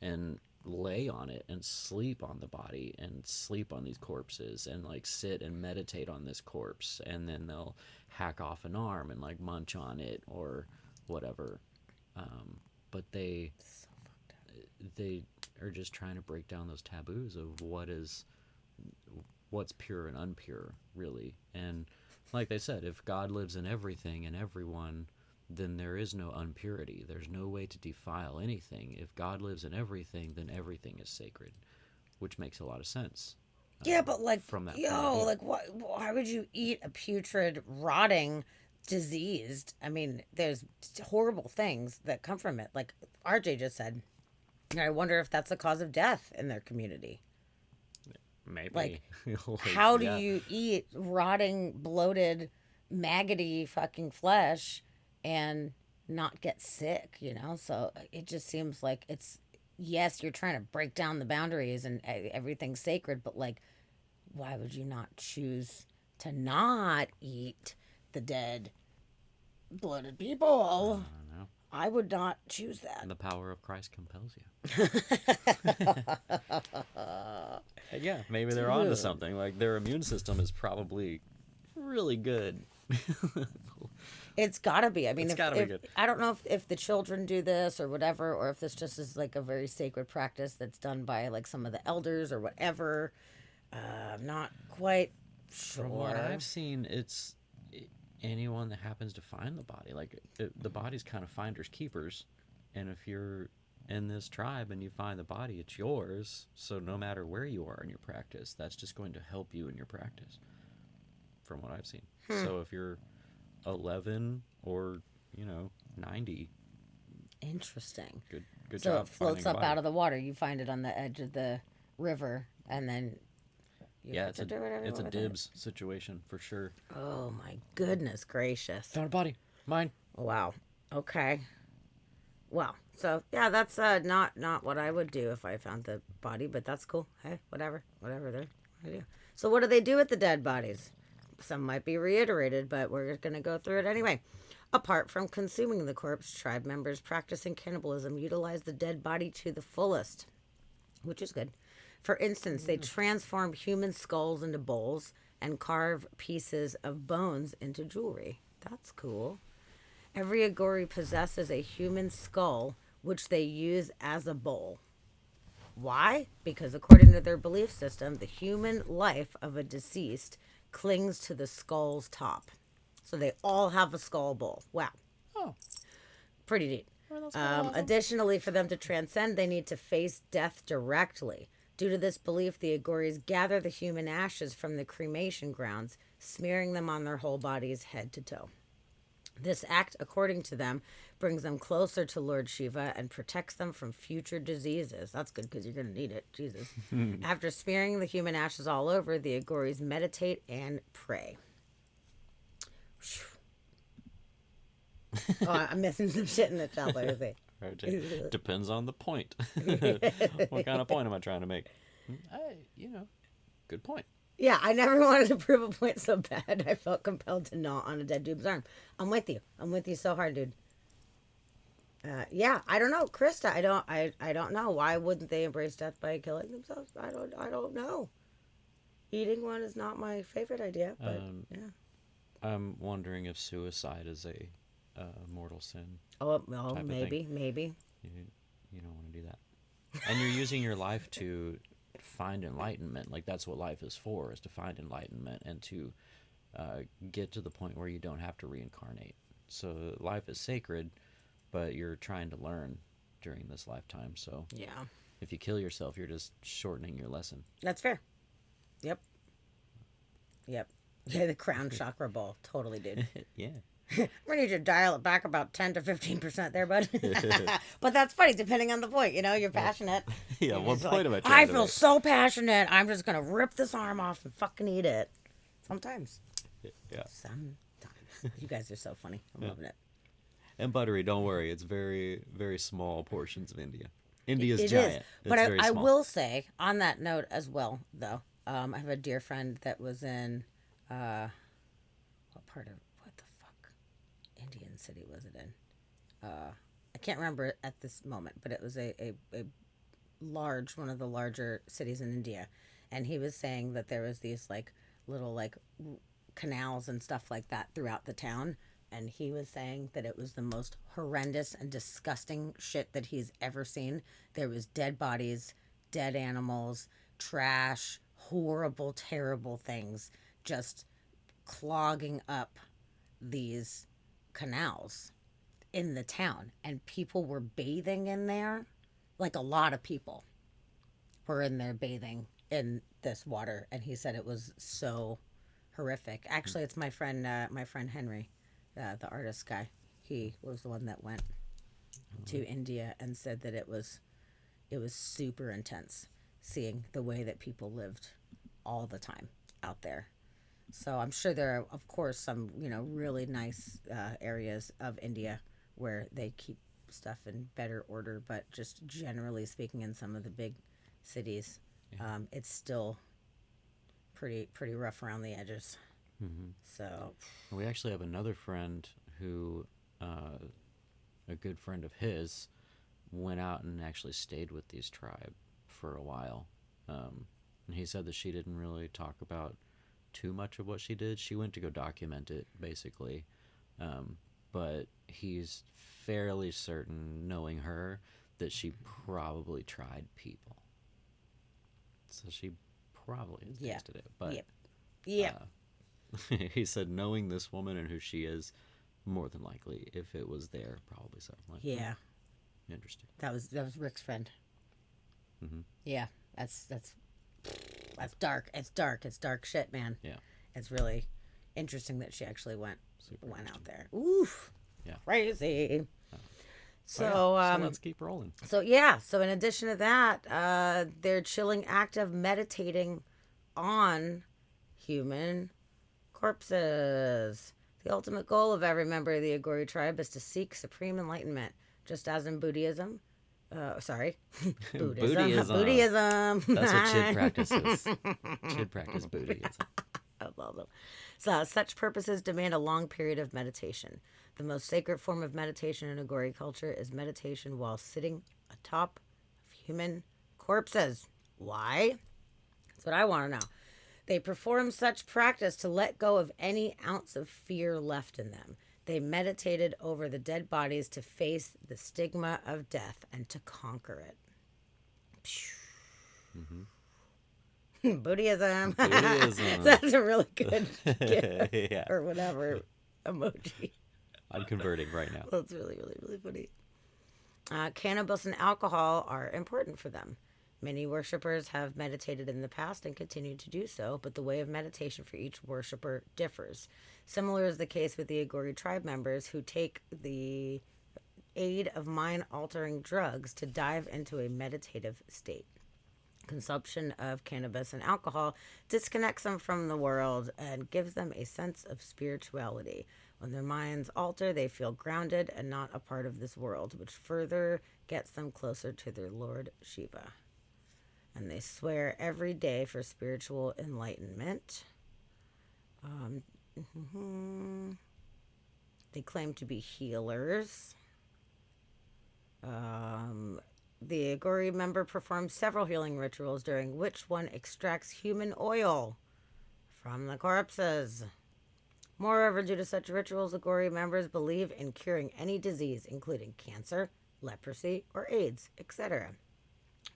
and lay on it and sleep on the body and sleep on these corpses and like sit and meditate on this corpse, and then they'll hack off an arm and like munch on it or whatever. But they are just trying to break down those taboos of what's pure and impure, really. And like they said, if God lives in everything and everyone, then there is no impurity. There's no way to defile anything. If God lives in everything, then everything is sacred, which makes a lot of sense. Yeah, but like, from that point of view. like, why would you eat a putrid, rotting, diseased? I mean, there's horrible things that come from it. Like RJ just said, I wonder if that's the cause of death in their community. Maybe. Like, Like, how do yeah. you eat rotting, bloated, maggoty fucking flesh and not get sick, you know? So it just seems like yes, you're trying to break down the boundaries and everything's sacred, but like, why would you not choose to not eat the dead blooded people. I don't know. I would not choose that. And the power of Christ compels you. And yeah, maybe they're onto Dude. something. Like their immune system is probably really good. It's gotta be. I mean, It's if, gotta be if- good. I don't know if the children do this or whatever, or if this just is like a very sacred practice that's done by like some of the elders or whatever. I'm not quite sure. From what I've seen, it's anyone that happens to find the body. Like the body's kind of finders keepers, and if you're in this tribe and you find the body, it's yours. So no matter where you are in your practice, that's just going to help you in your practice. From what I've seen. So if you're 11 or 90, Interesting. good So job. it floats finding a up body. out of the water. You find it on the edge of the river, and then you Yeah, have it's to do whatever you it's a want with it. dibs situation for sure. Oh my goodness gracious! Found a body, mine. Wow. Okay. Well, so yeah, that's not what I would do if I found the body, but that's cool. Hey, whatever they're I do. So what do they do with the dead bodies? Some might be reiterated, but we're going to go through it anyway. Apart from consuming the corpse, tribe members practicing cannibalism utilize the dead body to the fullest, which is good. For instance, they transform human skulls into bowls and carve pieces of bones into jewelry. That's cool. Every Agori possesses a human skull, which they use as a bowl. Why? Because according to their belief system, the human life of a deceased clings to the skull's top. So they all have a skull bowl. Wow. Oh. Pretty neat. Additionally, for them to transcend, they need to face death directly. Due to this belief, the Agoris gather the human ashes from the cremation grounds, smearing them on their whole bodies, head to toe. This act, according to them, brings them closer to Lord Shiva and protects them from future diseases. That's good because you're going to need it. Jesus. After smearing the human ashes all over, the Agoris meditate and pray. Oh, I'm missing some shit in the shell there. Right, depends on the point. What kind of point am I trying to make? Good point. Yeah, I never wanted to prove a point so bad. I felt compelled to gnaw on a dead dude's arm. I'm with you. I'm with you so hard, dude. Yeah, I don't know, Krista. I don't know. Why wouldn't they embrace death by killing themselves? I don't know. Eating one is not my favorite idea, but yeah. I'm wondering if suicide is a mortal sin. Oh, type of maybe, thing. maybe. You don't want to do that. And you're using your life to find enlightenment. Like that's what life is for, is to find enlightenment and to get to the point where you don't have to reincarnate. So life is sacred, but you're trying to learn during this lifetime. So yeah, if you kill yourself, you're just shortening your lesson. That's fair. Yep. Yeah, the crown chakra ball. Totally, dude. Yeah. We need you to dial it back about 10 to 15% there, bud. But that's funny, depending on the point. You're passionate. Yeah, You're what just point like, am I trying I to feel make? so passionate. I'm just going to rip this arm off and fucking eat it. Sometimes. Yeah. Sometimes. You guys are so funny. I'm loving it. And buttery, don't worry. It's very, very small portions of India. India's It giant. is. It's But very I small. will say, on that note as well, though, I have a dear friend that was in, what part of, what the fuck, Indian city was it in? I can't remember at this moment, but it was a large, one of the larger cities in India. And he was saying that there was these like little like canals and stuff like that throughout the town. And he was saying that it was the most horrendous and disgusting shit that he's ever seen. There was dead bodies, dead animals, trash, horrible, terrible things just clogging up these canals in the town. And people were bathing in there. Like a lot of people were in there bathing in this water. And he said it was so horrific. Actually, it's my friend Henry. The artist guy, he was the one that went to India and said that it was super intense seeing the way that people lived all the time out there. So I'm sure there are, of course, some really nice areas of India where they keep stuff in better order, but just generally speaking, in some of the big cities, it's still pretty rough around the edges. Mm-hmm. So we actually have another friend who, a good friend of his, went out and actually stayed with these tribe for a while. And he said that she didn't really talk about too much of what she did. She went to go document it, basically. But he's fairly certain, knowing her, that she probably tried people. So she probably has tasted it. But he said, knowing this woman and who she is, more than likely, if it was there, probably something like that. Yeah. Interesting. That was Rick's friend. Mm-hmm. Yeah, that's dark. It's dark. It's dark shit, man. Yeah. It's really interesting that she actually went out there. Oof. Yeah. Crazy. So, so let's keep rolling. So in addition to that, their chilling act of meditating on human corpses. The ultimate goal of every member of the Agori tribe is to seek supreme enlightenment, just as in Buddhism. Buddhism. Buddhism. That's what Chid practices. Chid practice Buddhism. I love them. So, such purposes demand a long period of meditation. The most sacred form of meditation in Agori culture is meditation while sitting atop of human corpses. Why? That's what I want to know. They perform such practice to let go of any ounce of fear left in them. They meditated over the dead bodies to face the stigma of death and to conquer it. Mm-hmm. Buddhism. Buddhism. That's a really good gift Yeah. or whatever emoji. I'm converting right now. That's really, really, really funny. Cannabis and alcohol are important for them. Many worshippers have meditated in the past and continue to do so, but the way of meditation for each worshipper differs. Similar is the case with the Agori tribe members who take the aid of mind-altering drugs to dive into a meditative state. Consumption of cannabis and alcohol disconnects them from the world and gives them a sense of spirituality. When their minds alter, they feel grounded and not a part of this world, which further gets them closer to their Lord Shiva. And they swear every day for spiritual enlightenment. They claim to be healers. The Agori member performs several healing rituals, during which one extracts human oil from the corpses. Moreover, due to such rituals, Agori members believe in curing any disease, including cancer, leprosy, or AIDS, etc.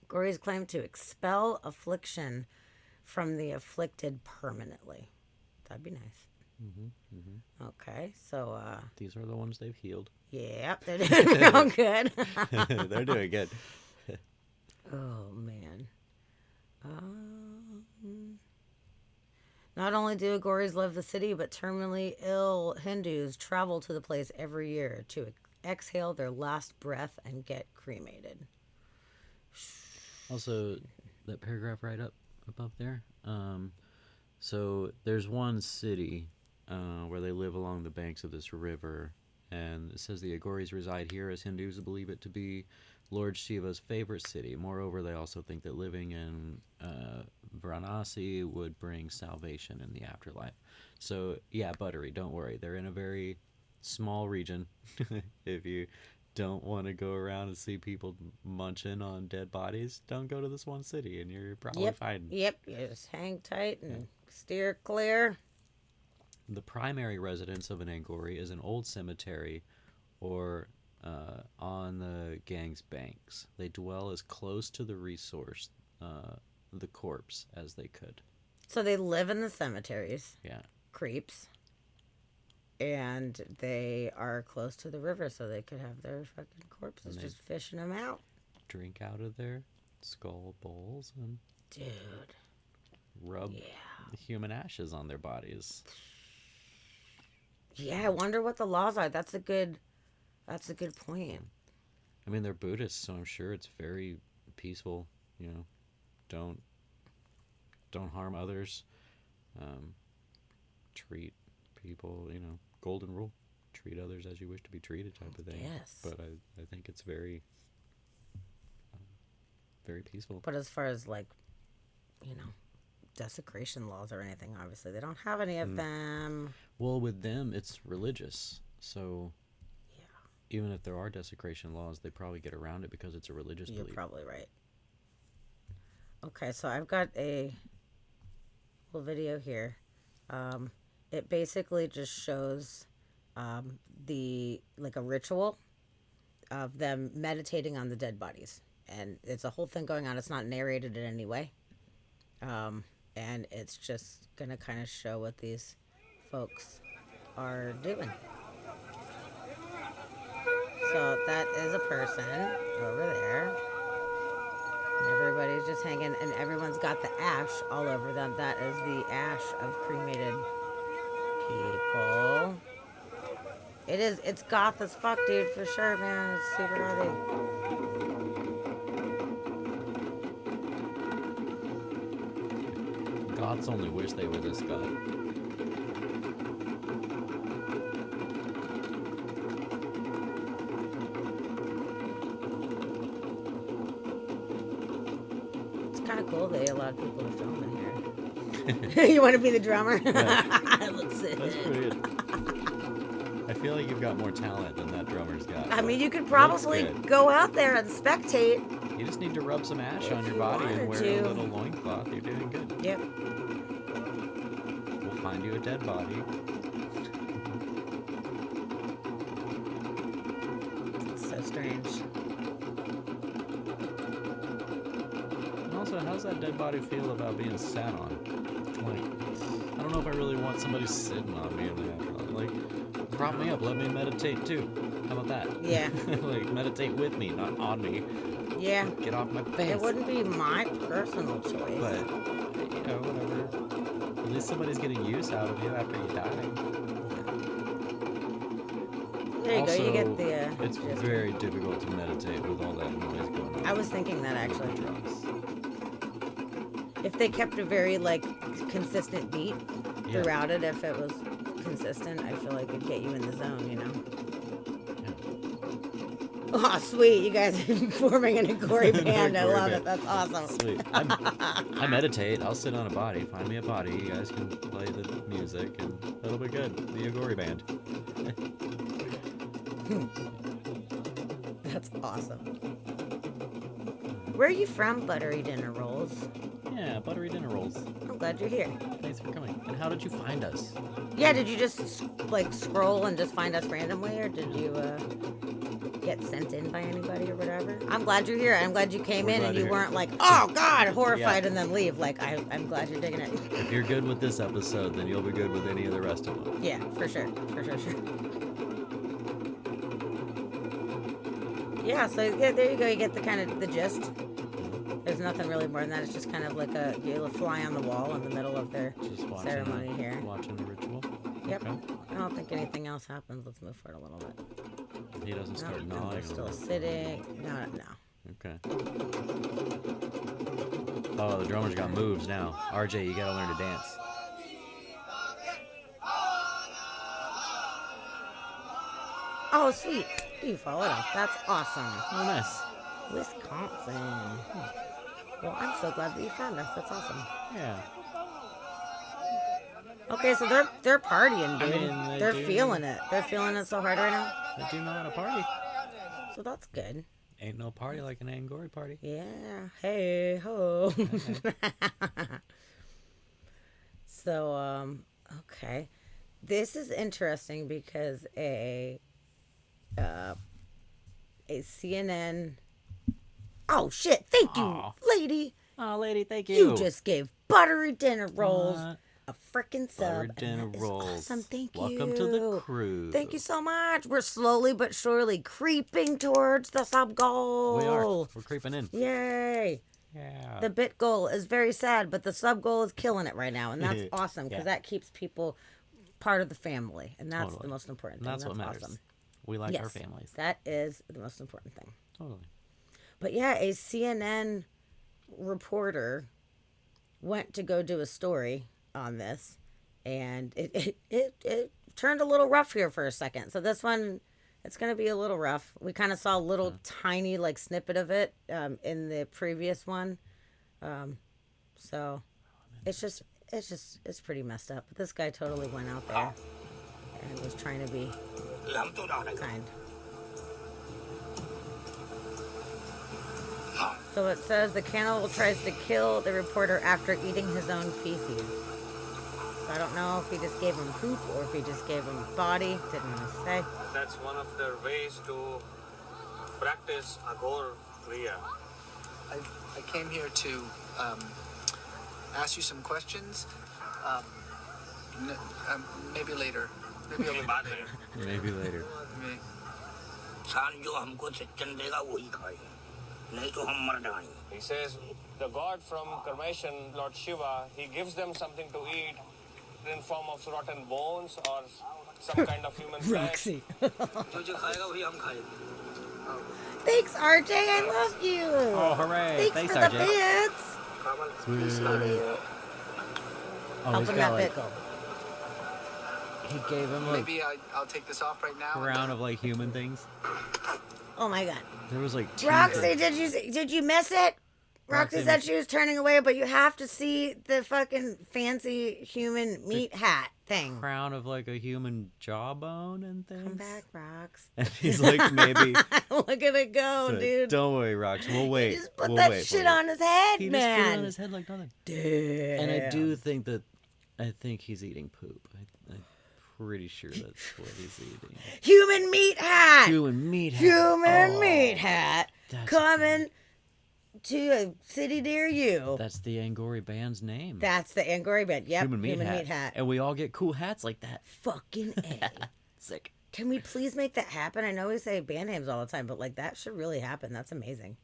Agoris claim to expel affliction from the afflicted permanently. That'd be nice. Mm-hmm, mm-hmm. Okay, so these are the ones they've healed. Yep, they're doing real good. They're doing good. Oh man. Not only do Agoris love the city, but terminally ill Hindus travel to the place every year to exhale their last breath and get cremated. Also, that paragraph right up above there. So there's one city where they live along the banks of this river, and it says the Agoris reside here as Hindus believe it to be Lord Shiva's favorite city. Moreover, they also think that living in Varanasi would bring salvation in the afterlife. So, yeah, Buttery, don't worry. They're in a very small region. If you don't want to go around and see people munching on dead bodies, don't go to this one city, and you're probably fine. Yep, you just hang tight and steer clear. The primary residence of an Agori is an old cemetery or on the gang's banks. They dwell as close to the resource, the corpse, as they could. So they live in the cemeteries. Yeah. Creeps. And they are close to the river, so they could have their fucking corpses just fishing them out. Drink out of their skull bowls and rub human ashes on their bodies. Yeah, I wonder what the laws are. That's a good point. I mean, they're Buddhists, so I'm sure it's very peaceful. You know, don't harm others. Treat people, you know, golden rule. Treat others as you wish to be treated, type of thing. Yes. But I think it's very, very peaceful. But as far as like, you know, desecration laws or anything, obviously they don't have any of them. Well, with them, it's religious. So, even if there are desecration laws, they probably get around it because it's a religious You're belief. probably right. Okay, so I've got a little video here. It basically just shows a ritual of them meditating on the dead bodies, and it's a whole thing going on. It's not narrated in any way, and it's just gonna kind of show what these folks are doing. So that is a person over there. And everybody's just hanging, and everyone's got the ash all over them. That is the ash of cremated people. It's goth as fuck, dude, for sure, man. It's super early. Goths only wish they were this goth. Kind of cool they allowed people to film in here. You want to be the drummer? Yeah. Let's see. That's pretty good. I feel like you've got more talent than that drummer's got. I mean, you could probably go out there and spectate. You just need to rub some ash on your you body and wear wanted a to. little loincloth. You're doing good. Yep. We'll find you a dead body. It's so strange. And also, how's that dead body feel about being sat on? Like, I don't know if I really want somebody sitting on me. Like, prop me up, let me meditate too. How about that? Yeah. Like, meditate with me, not on me. Yeah. Get off my face. It wouldn't be my personal choice. But, you know, whatever. At least somebody's getting use out of you after you die. There you Also, go. You get the. it's very difficult to meditate with all that noise going on. I was thinking that actually. If they kept a very consistent beat throughout it, if it was consistent, I feel like it'd get you in the zone, you know. Oh, sweet! You guys are forming an Angori band. I love it. That's awesome. Sweet. I meditate. I'll sit on a body. Find me a body. You guys can play the music, and it'll be good. The Angori band. That's awesome. Where are you from, Buttery Dinner Rolls? Yeah, Buttery Dinner Rolls. I'm glad you're here. Thanks for coming. And how did you find us? Yeah, did you just scroll and just find us randomly, or did you get sent in by anybody or whatever? I'm glad you're here. I'm glad you came in and you weren't like, oh God, horrified, and then leave. Like, I'm glad you're digging it. If you're good with this episode, then you'll be good with any of the rest of them. Yeah, for sure. Yeah, so there you go. You get the kind of the gist. There's nothing really more than that. It's just kind of like a fly on the wall in the middle of their ceremony here. Watching the ritual. Yep. Okay. I don't think anything else happens. Let's move forward a little bit. He doesn't start No, gnawing. they're still sitting. No. Okay. Oh, the drummer's got moves now. RJ, you gotta learn to dance. Oh, sweet. You followed up. That's awesome. Oh, nice. Wisconsin. Well, I'm so glad that you found us. That's awesome. Yeah. Okay, so they're partying, dude. I mean, they're feeling it. They're feeling it so hard right now. They do know how to party. So that's good. Ain't no party like an Angori party. Yeah. Hey ho. So okay. This is interesting because a CNN. Oh shit! Thank you, lady. Oh, lady, thank you. You just gave Buttery Dinner Rolls a freaking sub. Buttery Dinner Rolls. Awesome. Thank you. Welcome to the crew. Thank you so much. We're slowly but surely creeping towards the sub goal. We are. We're creeping in. Yay. Yeah. The bit goal is very sad, but the sub goal is killing it right now, and that's awesome because Yeah. that keeps people part of the family, and that's Totally. the most important And thing. that's what matters. Awesome. We like our Yes, families. That is the most important thing. Totally. But yeah, a CNN reporter went to go do a story on this, and it turned a little rough here for a second. So this one, it's going to be a little rough. We kind of saw a little tiny snippet of it in the previous one. So it's pretty messed up. But this guy totally went out there and was trying to be Kind. So it says the cannibal tries to kill the reporter after eating his own feces. So I don't know if he just gave him poop or if he just gave him body. Didn't want to say. That's one of the ways to practice Aghor Kriya. I came here to ask you some questions. Maybe later. Maybe a little bit later. Maybe later. Maybe. He says the god from Karmation, Lord Shiva, he gives them something to eat in form of rotten bones or some kind of human flesh. Roxy. Thanks, RJ. I love you. Oh, hooray. Thanks Thanks, for RJ. the bits. Sweet. Appreciate it. Oh, Help he's him got that like, pickle. he gave him a Maybe I'll take this off right now. round of like human things. Oh my god. There was like two Roxy, did you miss it? Roxy Roxy said missed- she was turning away, but you have to see the fucking fancy human meat hat thing. crown of like a human jawbone and things. Come back, Rox. And he's like, maybe. Look at it go, So, dude. Don't worry, Rox. We'll wait. Just put we'll that wait for shit you. on his head, He man. just put it on his head like nothing. Damn. And I do think that, I think he's eating poop. I'm pretty sure that's what he's eating. Human meat hat. Human meat hat. Human Oh, meat hat. that's Coming to a city near you. That's the Angori band's name. That's the Angori band. Yep. Human meat hat. meat hat. And we all get cool hats like that. Fucking A. Sick. Can we please make that happen? I know we say band names all the time, but like that should really happen. That's amazing.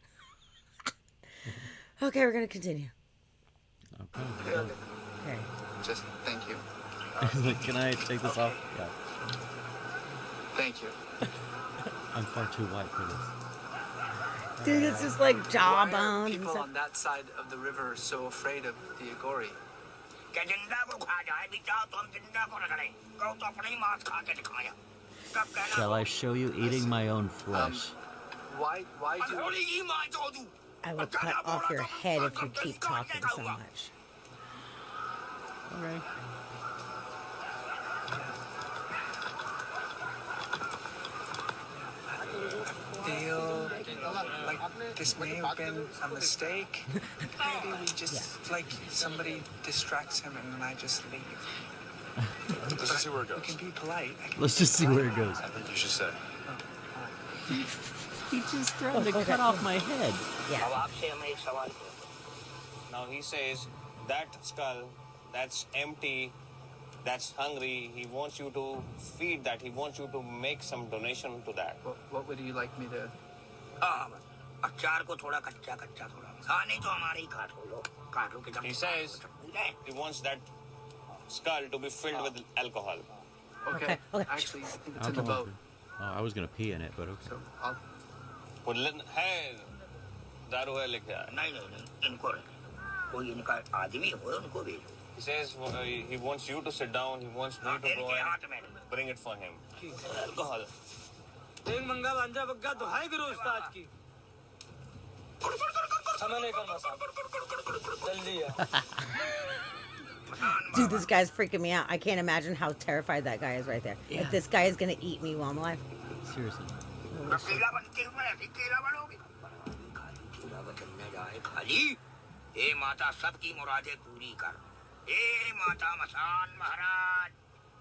Okay, we're gonna continue. Okay. Okay. Just thank you. Like, can I take this off? Yeah. Thank you. I'm far too white for this. Dude, it's just like Why are jawbones and people stuff. on that side of the river so afraid of the Agori? Shall I show you eating my own flesh? Why do... I will cut off your head if you keep talking so much. Okay. feel like this may have been a mistake. Maybe we just, like, somebody distracts him and then I just leave. Let's just see where it goes. We can be polite. Let's just see where it goes. I think you should say. He just threatened to cut off my head. Now he says that skull, that's empty, that's hungry. He wants you to feed that. He wants you to make some donation to that. What would you like me to... He says he wants that skull to be filled with alcohol. Okay. Actually, I think it's in the boat. Oh, I was gonna pee in it, but okay. So I'll... है दारू है लेके आया He says he wants you to sit down. He wants me to go and bring it for him. Alcohol. एक मंगा भांजा बग्गा तो हाय करो उस्ताद की समय नहीं करना साहब जल्दी है Dude, this guy's freaking me out. I can't imagine how terrified that guy is right there. Yeah. If this guy is gonna eat me while I'm alive. Seriously. Holy shit.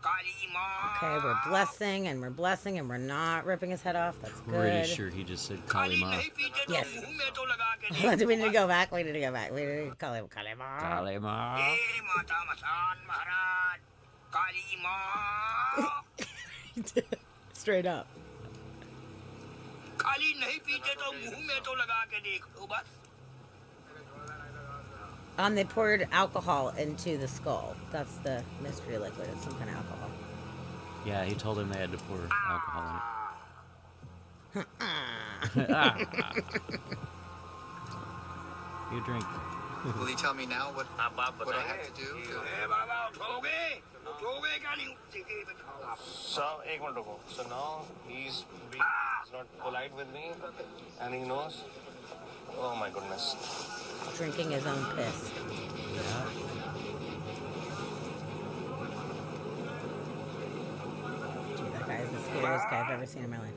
Okay, we're blessing and we're blessing and we're not ripping his head off. That's good. Pretty sure he just said Kali Ma. Yes. Do we need to go back? We need to go back. We need to call him Kali Ma. Kali Ma. Straight up. They poured alcohol into the skull. That's the mystery liquid. It's some kind of alcohol. Yeah, he told him they had to pour alcohol in it. You drink. Will you tell me now what I have to do? So, एक minute रुको. So now he's not polite with me, and he knows. Oh my goodness. Drinking his own piss. Dude, that guy is the scariest guy I've ever seen in my life.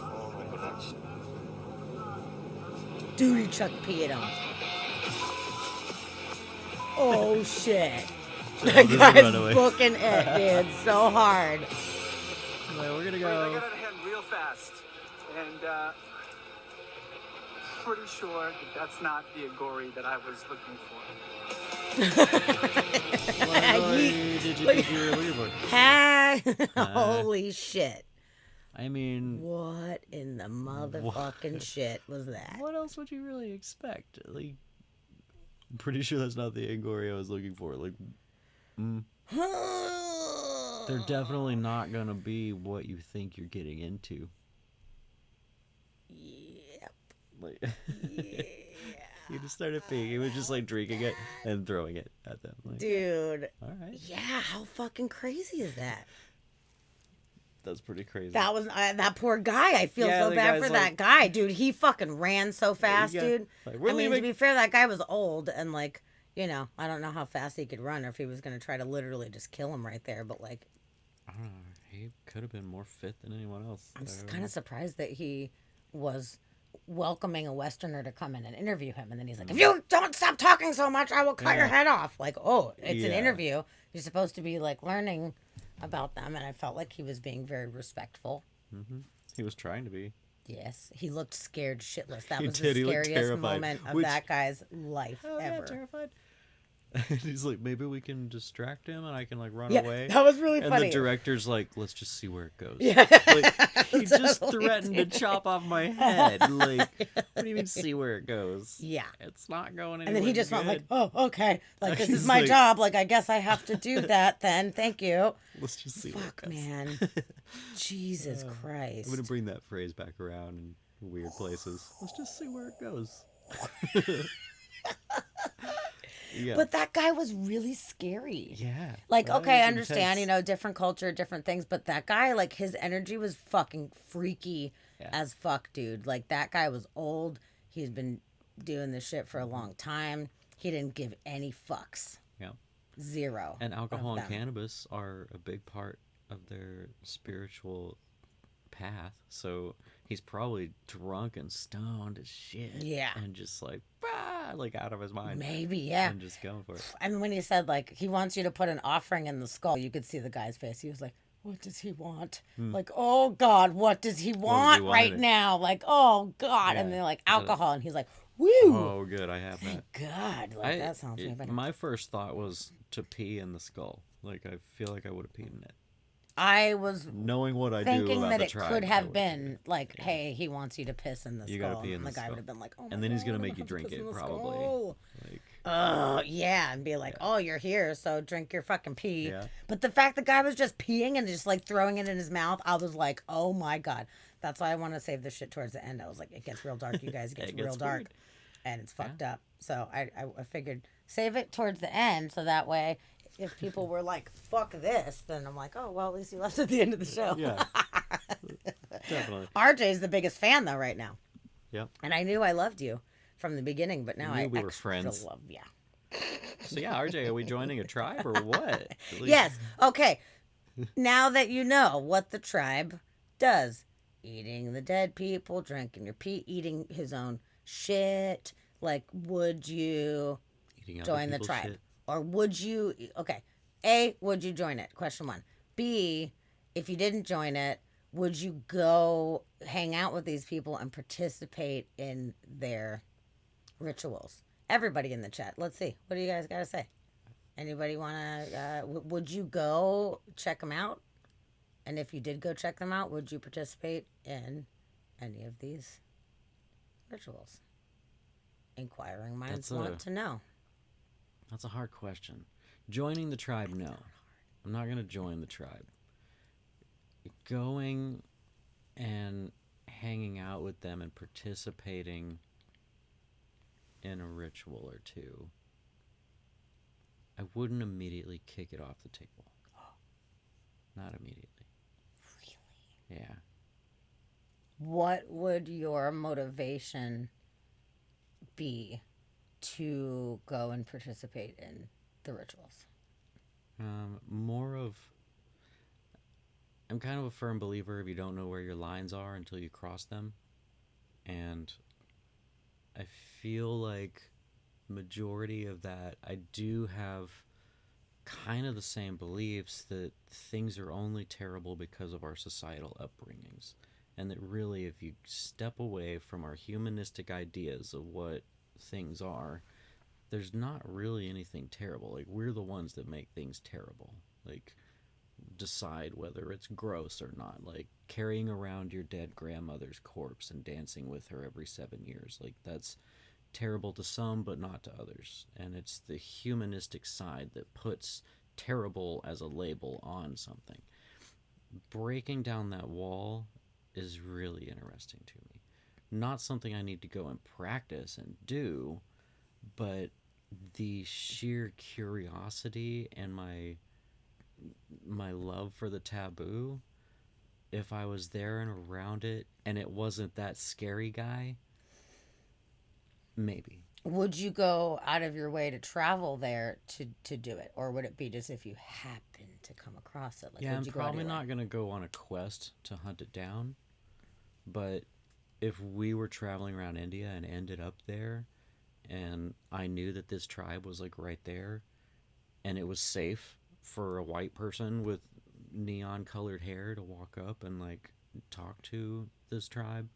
Oh my goodness. Dude, he chucked pee at him. Oh, shit. That Just guy's run away. booking it, dude, so hard. Like, we're gonna I go. got out of hand real fast, and pretty sure that that's not the Agori that I was looking for. What did you think you were looking for? Ha! Holy shit. I mean, What in the motherfucking shit was that? what else would you really expect? Like, I'm pretty sure that's not the Angori I was looking for. Like, they're definitely not gonna be what you think you're getting into. Yep. Like, he just started peeing. He was just like drinking it and throwing it at them. Like, Dude. all right, Yeah, how fucking crazy is that? that's pretty crazy. That was that poor guy. I feel Yeah, so the bad guy's for like- that guy, dude. He fucking ran so fast, Yeah. dude. Like, we're I mean, to leaving. be fair, that guy was old and like, you know, I don't know how fast he could run or if he was gonna try to literally just kill him right there. But like, I don't know. He could have been more fit than anyone else. I'm just kind of surprised that he was welcoming a Westerner to come in and interview him, and then he's like, "If you don't stop talking so much, I will cut your Yeah. head off." Like, oh, it's an Yeah. interview. You're supposed to be like learning about them, and I felt like he was being very respectful. He was trying to be. Yes, he looked scared shitless. That He was did, the he looked scariest terrified, moment of which- that guy's life Oh, yeah, ever. terrified. And he's like, maybe we can distract him and I can like run Yeah, away. that was really and funny. the director's like, let's just see where it goes. Yeah. Like, he just Totally threatened to did. chop off my head. Like, what do you mean see where it goes? Yeah. It's not going anywhere. And then he just went like, good. "Oh, okay. Like this He's is my like- job. Like I guess I have to do that then. Thank you." Let's just see Fuck, where it goes. man. Jesus Christ. I'm gonna bring that phrase back around in weird places. Let's just see where it goes. Yeah. But that guy was really scary. Yeah. Like, that okay, I was understand, intense. you know, different culture, different things, but that guy, like, his energy was fucking freaky as fuck, dude. Like, that guy was old. He's been doing this shit for a long time. He didn't give any fucks. Yeah. Zero. And alcohol of and them. cannabis are a big part of their spiritual path. So he's probably drunk and stoned as shit. Yeah. And just like, like out of his mind. Maybe, yeah. And just going for it. I mean, when he said, like, he wants you to put an offering in the skull, you could see the guy's face. He was like, what does he want? Hmm. Like, oh, God, what does he want want right in it? now? Like, oh, God. And Yeah. they're like, Is that a- alcohol. And he's like, woo. Oh, good. I have that. God, like, that sounds way better. My first thought was to pee in the skull. Like, I feel like I would have peed in it. I was Knowing what I do thinking about that the it tribe, could I have would- been like, hey, he wants you to piss in the You skull. gotta pee in and the the guy skull. would have been like, oh, my And then he's God, gonna I'm make you have to drink piss in it, the probably. skull. Like, Oh, yeah. And be like, oh, you're here, so drink your fucking pee. Yeah. But the fact the guy was just peeing and just like throwing it in his mouth, I was like, oh my God. That's why I want to save this shit towards the end. I was like, it gets real dark, you guys. It gets It real gets dark. weird. And it's fucked up. So I figured save it towards the end so that way if people were like, fuck this, then I'm like, oh, well, at least you left at the end of the show. Yeah. Definitely. RJ's the biggest fan, though, right now. Yep. And I knew I loved you from the beginning, but now Knew I we were extra friends. love you. So yeah, RJ, are we joining a tribe or what? At least- Yes. Okay. Now that you know what the tribe does, eating the dead people, drinking your pee, eating his own shit, like, would you Eating other join the people's tribe? shit. Or would you, okay, A, would you join it? Question one. B, if you didn't join it, would you go hang out with these people and participate in their rituals? Everybody in the chat. Let's see. What do you guys got to say? Anybody want to, would you go check them out? And if you did go check them out, would you participate in any of these rituals? Inquiring minds That's want to know. That's a hard question. Joining the tribe, no. I'm not going to join the tribe. Going and hanging out with them and participating in a ritual or two, I wouldn't immediately kick it off the table. Not immediately. Really? Yeah. What would your motivation be to go and participate in the rituals? More of I'm kind of a firm believer if you don't know where your lines are until you cross them. And I feel like majority of that, I do have kind of the same beliefs that things are only terrible because of our societal upbringings. And that really, if you step away from our humanistic ideas of what things are, there's not really anything terrible. Like, we're the ones that make things terrible. Like, decide whether it's gross or not. Like, carrying around your dead grandmother's corpse and dancing with her every 7 years. Like, that's terrible to some, but not to others. And it's the humanistic side that puts terrible as a label on something. Breaking down that wall is really interesting to me. Not something I need to go and practice and do, but the sheer curiosity and my love for the taboo, if I was there and around it and it wasn't that scary guy, maybe. Would you go out of your way to travel there to do it? Or would it be just if you happen to come across it? Like, Yeah, would I'm you go probably anywhere? not going to go on a quest to hunt it down. But if we were traveling around India and ended up there, and I knew that this tribe was like right there, and it was safe for a white person with neon colored hair to walk up and like talk to this tribe,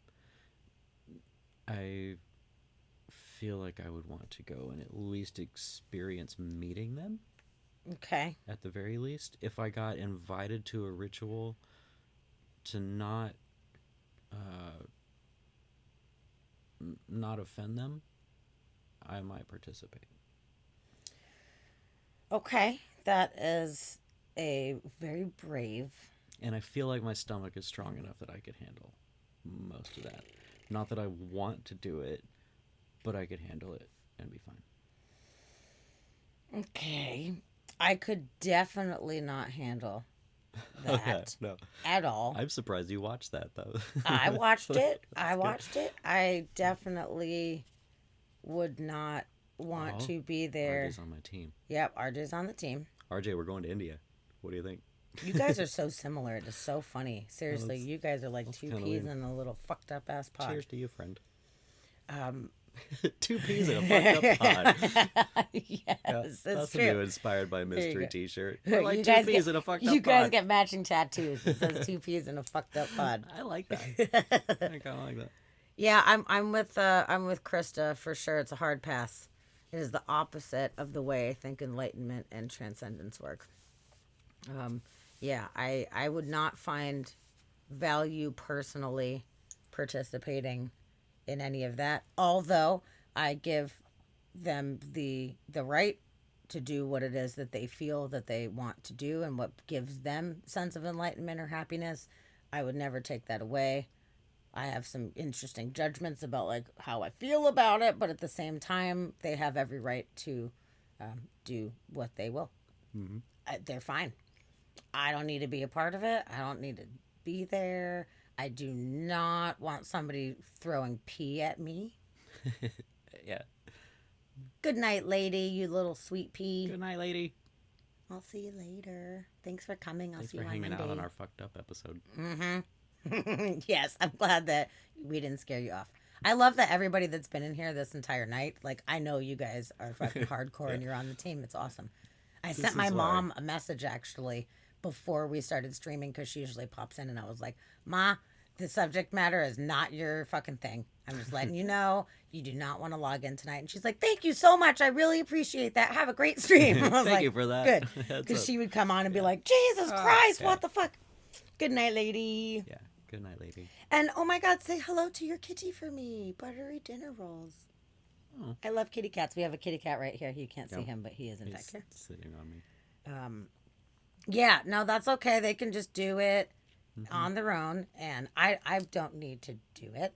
I feel like I would want to go and at least experience meeting them. Okay. At the very least, if I got invited to a ritual to not offend them, I might participate. Okay, that is a very brave. And I feel like my stomach is strong enough that I could handle most of that. Not that I want to do it, but I could handle it and be fine. Okay. I could definitely not handle that Okay, no. at all. I'm surprised you watched that, though. I watched it. That's I good. watched it. I definitely would not want Oh, to be there. RJ's on my team. Yep, RJ's on the team. RJ, we're going to India. What do you think? You guys are so similar. It is so funny. Seriously, that's- you guys are like two kinda peas weird. in a little fucked up ass pod. Cheers to you, friend. 2 peas in a fucked up pod. Yes, it's that's true. a new Inspired by There you Mystery go. t-shirt. We're like You two guys peas get- in a fucked up You guys pod. get matching tattoos. It says 2 peas in a fucked up pod. I like that. I kind of like that. Yeah, I'm with Krista for sure. It's a hard pass. It is the opposite of the way I think enlightenment and transcendence work. Yeah, I would not find value personally participating in any of that. Although I give them the right to do what it is that they feel that they want to do and what gives them sense of enlightenment or happiness. I would never take that away. I have some interesting judgments about like how I feel about it, but at the same time, they have every right to do what they will. Mm-hmm. They're fine. I don't need to be a part of it. I don't need to be there. I do not want somebody throwing pee at me. Yeah. Good night, lady, you little sweet pea. Good night, lady. I'll see you later. Thanks for coming. I'll Thanks see for you on hanging Monday. out on our fucked up episode. Mm-hmm. Yes, I'm glad that we didn't scare you off. I love that everybody that's been in here this entire night, like, I know you guys are fucking hardcore and you're on the team. It's awesome. I This sent my is why. mom a message, actually, before we started streaming, because she usually pops in, and I was like, Ma, the subject matter is not your fucking thing. I'm just letting you know you do not want to log in tonight. And she's like, thank you so much. I really appreciate that. Have a great stream. I was Thank like, you for that. Good. Heads Because up. she would come on and be like, Jesus Christ, yeah. what the fuck? Good night, lady. Yeah. Good night, lady. And oh my God, say hello to your kitty for me. Buttery dinner rolls. Oh. I love kitty cats. We have a kitty cat right here. You can't see Yep. him, but he is in He's fact here. sitting on me. Yeah, no, that's okay. They can just do it Mm-hmm. on their own, and I don't need to do it.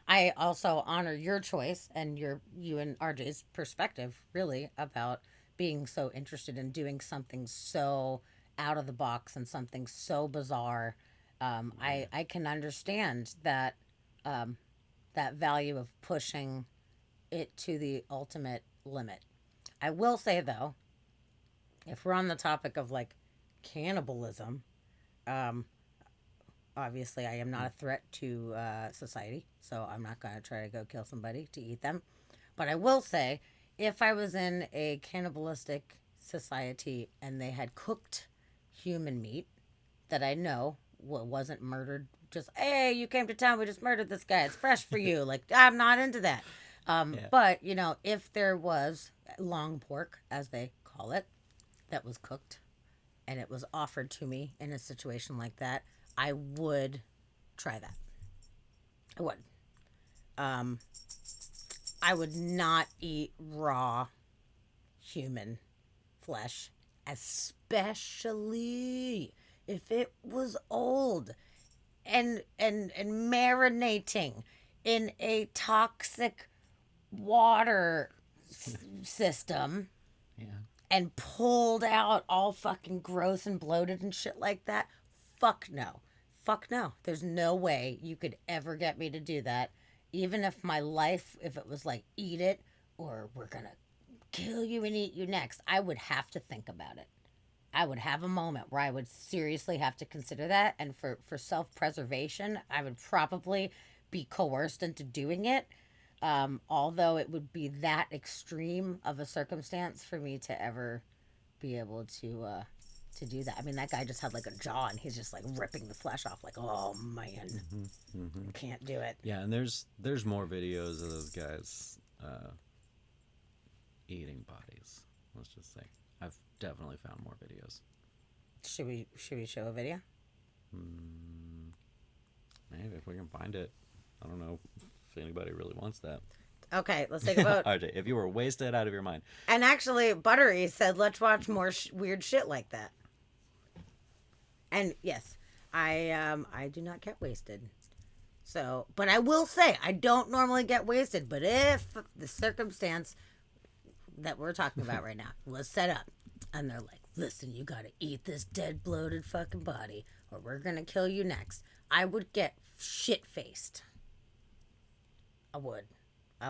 I also honor your choice and you and RJ's perspective, really, about being so interested in doing something so out of the box and something so bizarre. I can understand that that value of pushing it to the ultimate limit. I will say, though, if we're on the topic of like cannibalism, Obviously, I am not a threat to society, so I'm not going to try to go kill somebody to eat them. But I will say, if I was in a cannibalistic society and they had cooked human meat that I know wasn't murdered, just, hey, you came to town, we just murdered this guy, it's fresh for you. Like, I'm not into that. But, you know, if there was long pork, as they call it, that was cooked and it was offered to me in a situation like that, I would try that. I would. I would not eat raw human flesh, especially if it was old and marinating in a toxic water system. Yeah. And pulled out all fucking gross and bloated and shit like that. Fuck no. Fuck no. There's no way you could ever get me to do that. Even if my life, if it was like, eat it or we're gonna kill you and eat you next, I would have to think about it. I would have a moment where I would seriously have to consider that. And for self-preservation, I would probably be coerced into doing it. Although it would be that extreme of a circumstance for me to ever be able to do that. I mean, that guy just had like a jaw and he's just like ripping the flesh off. Like, oh man, can't do it. Yeah, and there's more videos of those guys eating bodies. Let's just say I've definitely found more videos. Should we show a video? Maybe if we can find it. I don't know if anybody really wants that. Okay, let's take a vote. RJ, if you were wasted out of your mind. And actually, Buttery said, let's watch more weird shit like that. And yes, I do not get wasted. So, but I will say, I don't normally get wasted. But if the circumstance that we're talking about right now was set up, and they're like, listen, you got to eat this dead, bloated fucking body, or we're going to kill you next, I would get shit-faced. I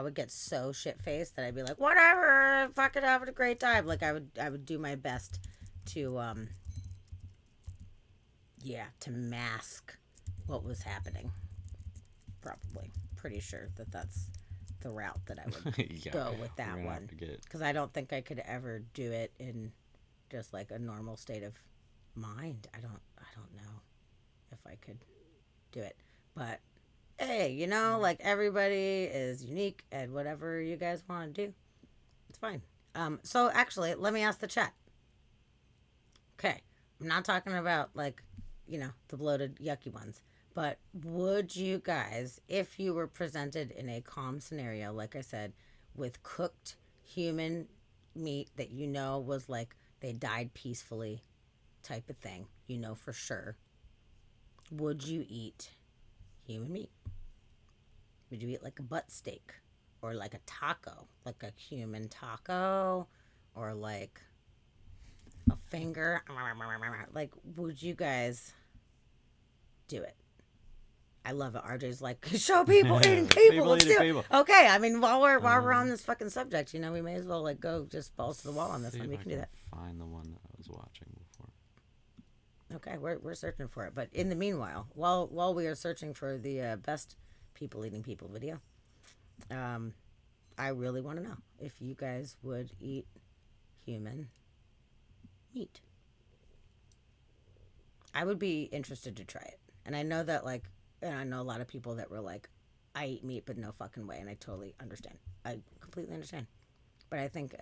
would get so shit-faced that I'd be like, whatever, fucking having a great time. Like, I would do my best to, to mask what was happening. Probably. Pretty sure that's the route that I would go with that one. Because I don't think I could ever do it in just like a normal state of mind. I don't know if I could do it. But hey, you know, like everybody is unique and whatever you guys want to do, it's fine. So actually, let me ask the chat. Okay, I'm not talking about like, you know, the bloated, yucky ones. But would you guys, if you were presented in a calm scenario, like I said, with cooked human meat that you know was like they died peacefully type of thing, you know for sure, would you eat human meat? Would you eat like a butt steak or like a taco, like a human taco, or like a finger? Like, would you guys do it? I love it. RJ's like, show people eating people. Let's do it. Okay, I mean, while we're on this fucking subject, you know, we may as well like go just balls to the wall on this one. We can do that. Find the one that I was watching before. Okay, we're searching for it. But in the meanwhile, while we are searching for the best people eating people video, I really want to know if you guys would eat human meat. I would be interested to try it. And I know that like, and I know a lot of people that were like, I eat meat, but no fucking way. And I totally understand. I completely understand. But I think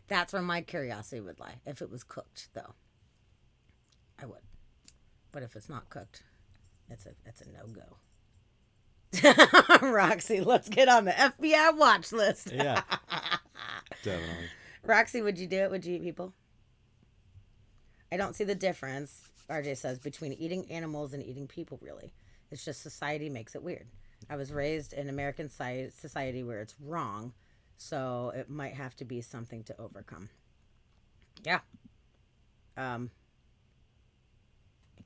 that's where my curiosity would lie. If it was cooked, though, I would. But if it's not cooked, it's a no-go. Roxy, let's get on the FBI watch list. Yeah, definitely. Roxy, would you do it? Would you eat people? I don't see the difference, RJ says, between eating animals and eating people, really. It's just society makes it weird. I was raised in American society where it's wrong, so it might have to be something to overcome. Yeah. I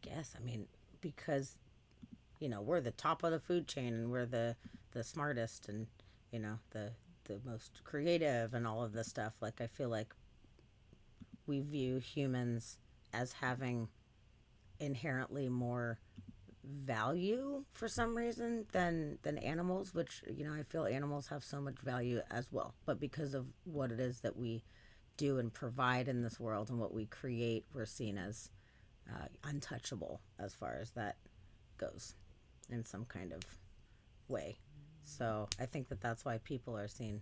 guess, I mean, because, you know, we're the top of the food chain and we're the smartest and, you know, the most creative and all of this stuff. Like, I feel like we view humans as having inherently more value for some reason than animals, which, you know, I feel animals have so much value as well, but because of what it is that we do and provide in this world and what we create, we're seen as untouchable as far as that goes in some kind of way. So I think that that's why people are seen,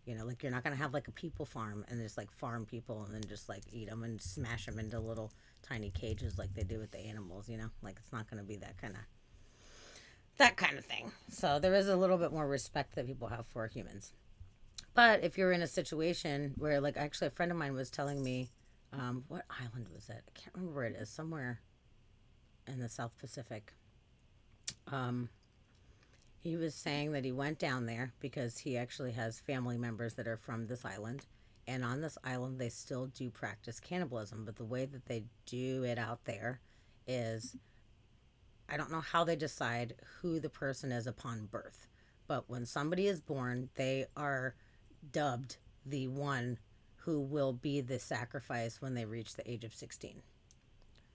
you know, like, you're not going to have like a people farm and just like farm people and then just like eat them and smash them into little tiny cages like they do with the animals, you know, like it's not going to be that kind of thing. So there is a little bit more respect that people have for humans. But if you're in a situation where, like, actually a friend of mine was telling me, what island was it? I can't remember where it is, somewhere in the South Pacific. He was saying that he went down there because he actually has family members that are from this island. And on this island, they still do practice cannibalism. But the way that they do it out there is, I don't know how they decide who the person is upon birth. But when somebody is born, they are dubbed the one who will be the sacrifice when they reach the age of 16.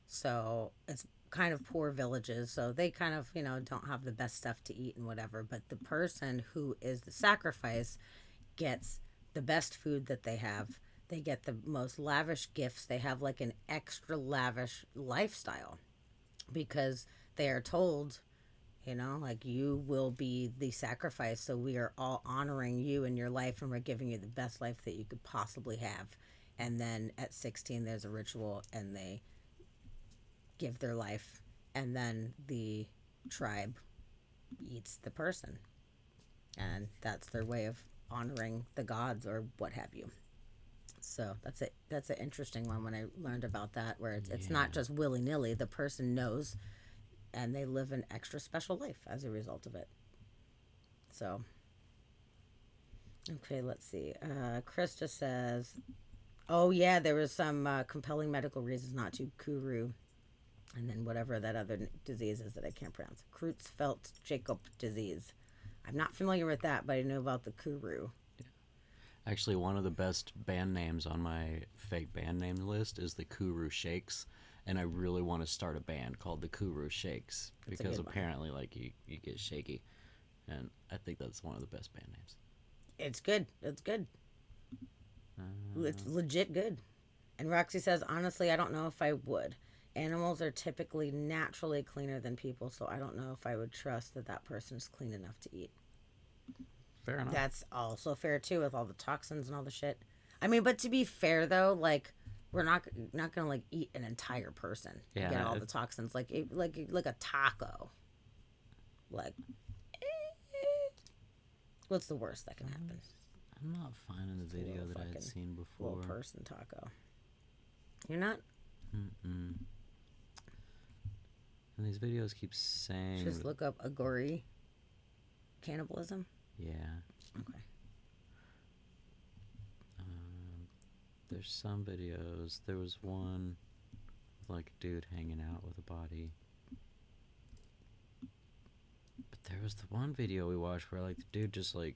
So it's kind of poor villages, so they kind of, you know, don't have the best stuff to eat and whatever, but the person who is the sacrifice gets the best food that they have. They get the most lavish gifts. They have like an extra lavish lifestyle because they are told, you know, like, you will be the sacrifice, so we are all honoring you and your life, and we're giving you the best life that you could possibly have. And then at 16 there's a ritual and they give their life, and then the tribe eats the person, and that's their way of honoring the gods or what have you. So that's an interesting one when I learned about that, where it's not just willy-nilly. The person knows, and they live an extra special life as a result of it. So okay, let's see. Krista says, oh yeah, there was some compelling medical reasons not to Kuru. And then whatever that other disease is that I can't pronounce. Creutzfeldt-Jakob disease. I'm not familiar with that, but I know about the Kuru. Actually, one of the best band names on my fake band name list is the Kuru Shakes. And I really want to start a band called the Kuru Shakes. Because apparently, like, you get shaky. And I think that's one of the best band names. It's good. It's good. It's legit good. And Roxy says, honestly, I don't know if I would. Animals are typically naturally cleaner than people, so I don't know if I would trust that person is clean enough to eat. Fair enough. That's also fair, too, with all the toxins and all the shit. I mean, but to be fair, though, like, we're not going to, like, eat an entire person and get all the toxins. Like a taco. Like, what's the worst that can happen? I'm not finding the video that I had seen before. Little person taco. You're not? Mm-mm. And these videos keep saying... Just look up Agori cannibalism. Yeah. Okay. There's some videos. There was one with like a dude hanging out with a body. But there was the one video we watched where like the dude just like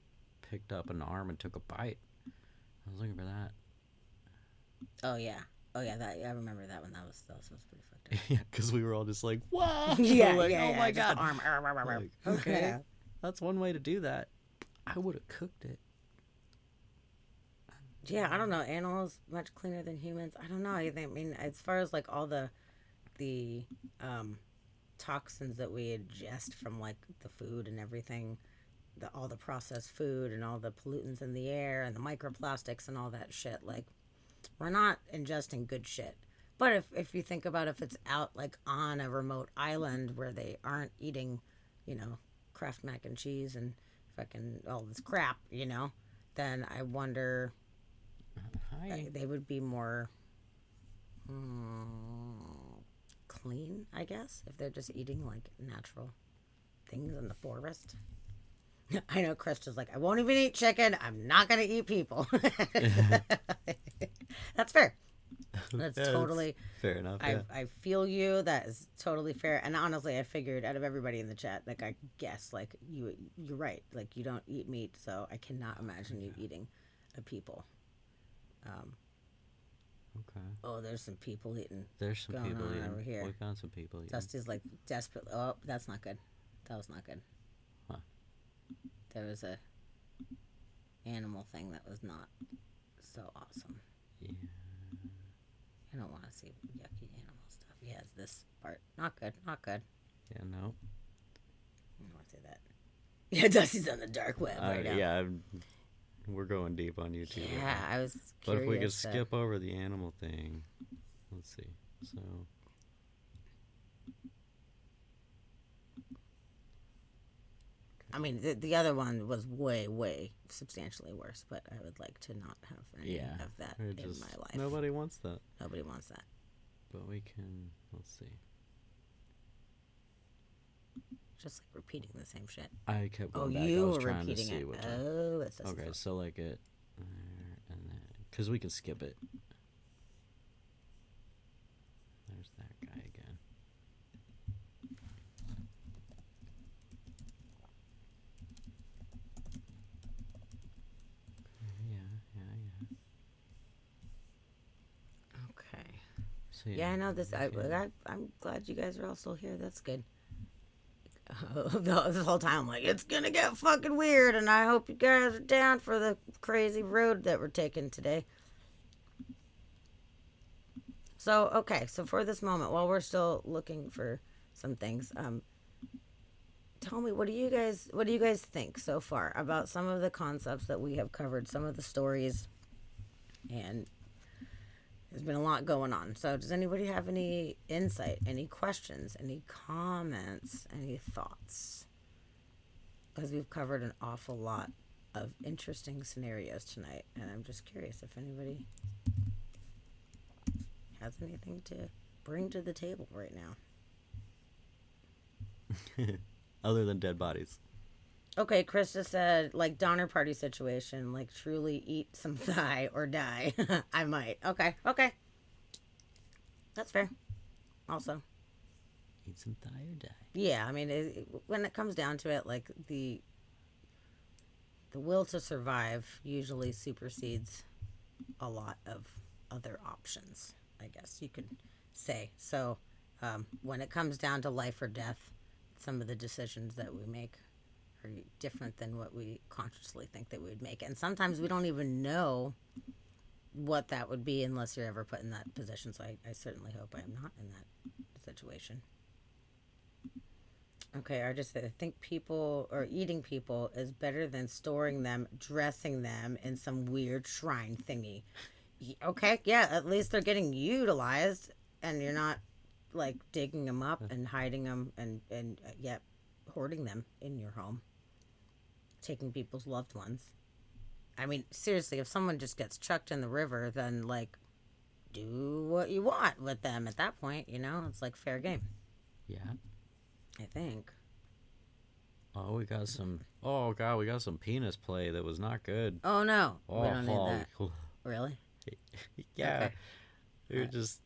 picked up an arm and took a bite. I was looking for that. Oh yeah. I remember that one. That was pretty fucked up. Yeah, because we were all just like, "Wow!" Yeah, like, yeah, oh my just god, the arm. Like, okay, that's one way to do that. I would have cooked it. Yeah, I don't know. Animals much cleaner than humans. I don't know. I mean, as far as like all the toxins that we ingest from like the food and everything, all the processed food and all the pollutants in the air and the microplastics and all that shit, like, we're not ingesting good shit. But if you think about if it's out like on a remote island where they aren't eating, you know, Kraft mac and cheese and fucking all this crap, you know, then I wonder they would be more clean, I guess, if they're just eating like natural things in the forest. I know Krista's like, I won't even eat chicken. I'm not going to eat people. That's fair. That's totally fair enough. Yeah. I feel you. That is totally fair. And honestly, I figured out of everybody in the chat, like, I guess, like, you're right. Like, you don't eat meat, so I cannot imagine you eating a people. Okay. Oh, there's some people eating. There's some going people on eating. over here. We found some people eating. Dusty's like desperate. Oh, that's not good. That was not good. Huh. There was a animal thing that was not so awesome. Yeah. I don't want to see yucky animal stuff. Yeah, it's this part. Not good. Not good. Yeah, no. I don't want to say that. Yeah, Dusty's on the dark web right now. Yeah, we're going deep on YouTube. right Yeah, now. I was But if we could curious, skip over the animal thing, let's see. So. I mean, the other one was way substantially worse, but I would like to not have any of that in my life. Nobody wants that. Nobody wants that. But we can, let's see. Just like repeating the same shit. I kept going oh, back. you I was were trying repeating to see it. which Oh, it's one. Okay, so like it, and then, because we can skip it. There's that guy again. Yeah. Okay. So, yeah, I know this. I'm glad you guys are all still here. That's good. This whole time, I'm like, it's gonna get fucking weird, and I hope you guys are down for the crazy road that we're taking today. So, okay, so for this moment, while we're still looking for some things, tell me, what do you guys think so far about some of the concepts that we have covered, some of the stories, and there's been a lot going on. So does anybody have any insight, any questions, any comments, any thoughts? Because we've covered an awful lot of interesting scenarios tonight, and I'm just curious if anybody has anything to bring to the table right now. Other than dead bodies. Okay, Chris just said, like, Donner Party situation, like, truly eat some thigh or die. I might. Okay. That's fair. Also. Eat some thigh or die. Yeah, I mean, when it comes down to it, like, the will to survive usually supersedes a lot of other options, I guess you could say. So, when it comes down to life or death, some of the decisions that we make are different than what we consciously think that we would make. And sometimes we don't even know what that would be unless you're ever put in that position. So I certainly hope I am not in that situation. Okay, I just said, I think people, or eating people, is better than storing them, dressing them in some weird shrine thingy. Okay, yeah, at least they're getting utilized, and you're not, like, digging them up and hiding them and yet hoarding them in your home. Taking people's loved ones. I mean, seriously, if someone just gets chucked in the river, then, like, do what you want with them at that point, you know? It's like fair game. Yeah. I think. Oh, we got some... Oh, God, we got some penis play that was not good. Oh, no. Oh, we don't need that. Really? Yeah. Okay. We're just...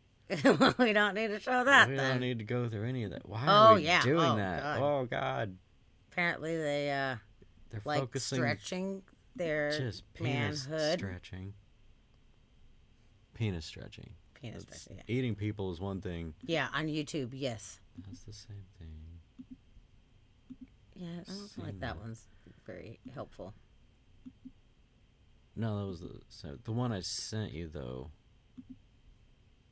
we don't need to show that, We then. don't need to go through any of that. Why are we doing oh, that? God. Oh, God. Apparently they, They're like, focusing... stretching their just penis manhood. stretching. Penis stretching. Penis stretching, yeah. Eating people is one thing. Yeah, on YouTube, yes. That's the same thing. Yeah, I don't feel like that one's very helpful. No, that was the one I sent you, though.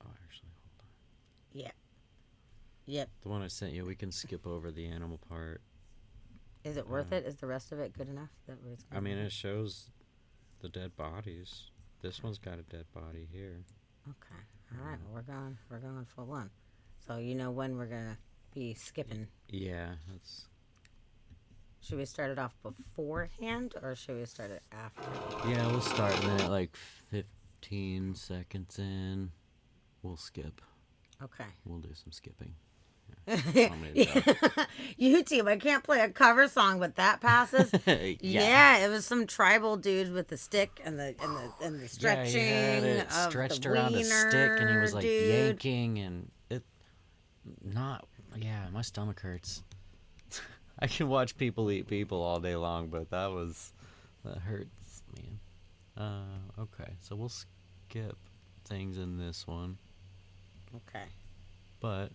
Oh, actually, hold on. Yeah. Yep. The one I sent you, we can skip over the animal part. Is it worth it? Is the rest of it good enough? I mean, it shows the dead bodies. This one's got a dead body here. Okay. All right. Well, we're going full on. So you know when we're gonna be skipping. Yeah, that's. Should we start it off beforehand or should we start it after? Yeah, we'll start and then at like 15 seconds in, we'll skip. Okay. We'll do some skipping. YouTube, I can't play a cover song, but that passes. Yeah, it was some tribal dude with the stick and the stretching. Yeah, he had it of stretched the around a stick, and he was like dude. yanking, and it. Not, yeah, my stomach hurts. I can watch people eat people all day long, but that hurts, man. Okay, so we'll skip. things in this one. Okay. But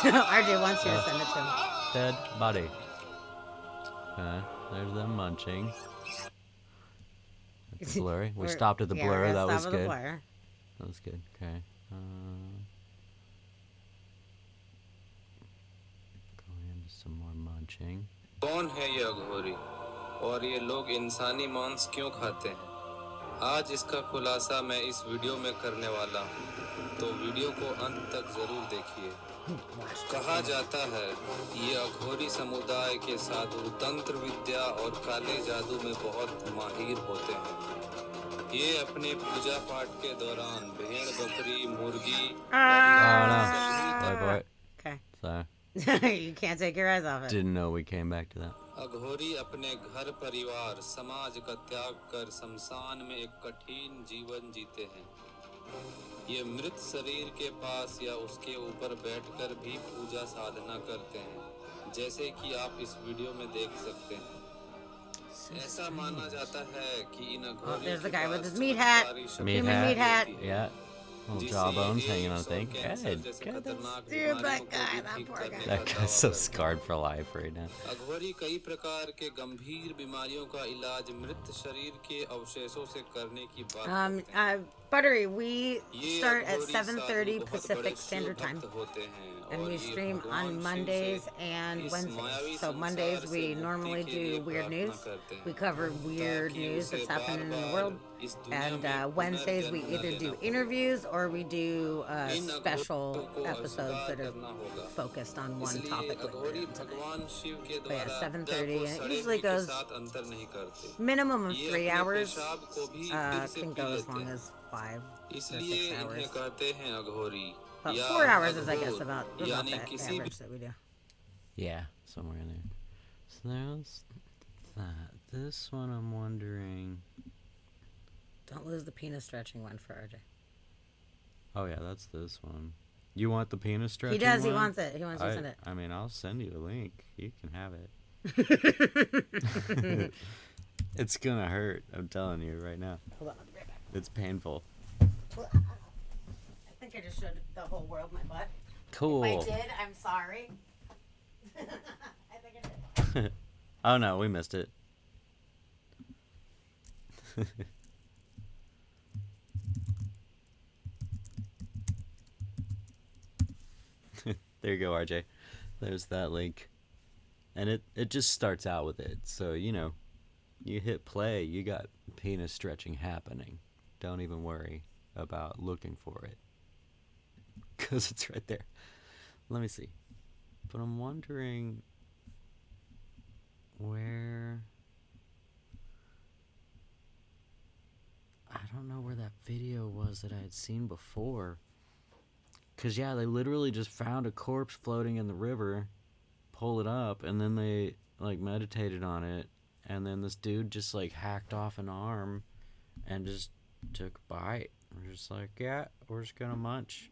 RJ wants you to send it to him. dead body. Okay, there's them munching. It's blurry. We stopped at the blur. That was good. That was good. Okay. Going into some more munching. कौन है ये अघोरी और ये लोग इंसानी मांस क्यों खाते हैं? आज इसका खुलासा मैं इस वीडियो में करने वाला हूँ, तो वीडियो को अंत तक जरूर देखिए। कहा जाता है ये अघोरी समुदाय के साधु तंत्र विद्या और काले जादू में बहुत माहिर होते हैं। ये अपने पूजा पाठ के दौरान भेड़, बकरी, मुर्गी Okay. Sorry. You can't take your eyes off it. Didn't know we came back to that. अघोरी अपने घर परिवार समाज का त्याग कर शमशान में एक कठिन जीवन जीते हैं। ये मृत शरीर के पास या उसके ऊपर बैठकर भी पूजा साधना करते हैं, जैसे कि आप इस वीडियो में देख सकते हैं। ऐसा माना जाता है कि इन अघोरी There's the के guy with pass his meat hat. Human meat hat. Yeah. Little jawbones hanging on a thing. Good. Dude, that guy, that poor guy. That guy's so scarred for life right now. अघोरी कई प्रकार के गंभीर बीमारियों का इलाज मृत शरीर के अवशेषों से करने की बात करते हैं। Buttery, we start at 7:30 Pacific Standard Time, and we stream on Mondays and Wednesdays. So Mondays we normally do weird news. We cover weird news that's happening in the world. And Wednesdays we either do interviews or we do special episodes that are focused on one topic. Like we're doing tonight. But yeah, 7:30, and it usually goes minimum of 3 hours. Can go as long as 5 or 6 hours. But 4 hours is, I guess, about the average that we do. Yeah, somewhere in there. So there's that. This one I'm wondering. Don't lose the penis stretching one for RJ. Oh yeah, that's this one. You want the penis stretching? He does. One? He wants it. He wants to send it. I mean, I'll send you a link. You can have it. It's gonna hurt. I'm telling you right now. Hold on, I'll be right back. It's painful. I think I just showed the whole world my butt. Cool. If I did, I'm sorry. I think I did. Oh no, we missed it. There you go, RJ. There's that link. And it just starts out with it. So, you know, you hit play, you got penis stretching happening. Don't even worry about looking for it. Because it's right there. Let me see. But I'm wondering where... I don't know where that video was that I had seen before. Because, yeah, they literally just found a corpse floating in the river, pull it up, and then they, like, meditated on it. And then this dude just, like, hacked off an arm and just took a bite. We're just like, yeah, we're just going to munch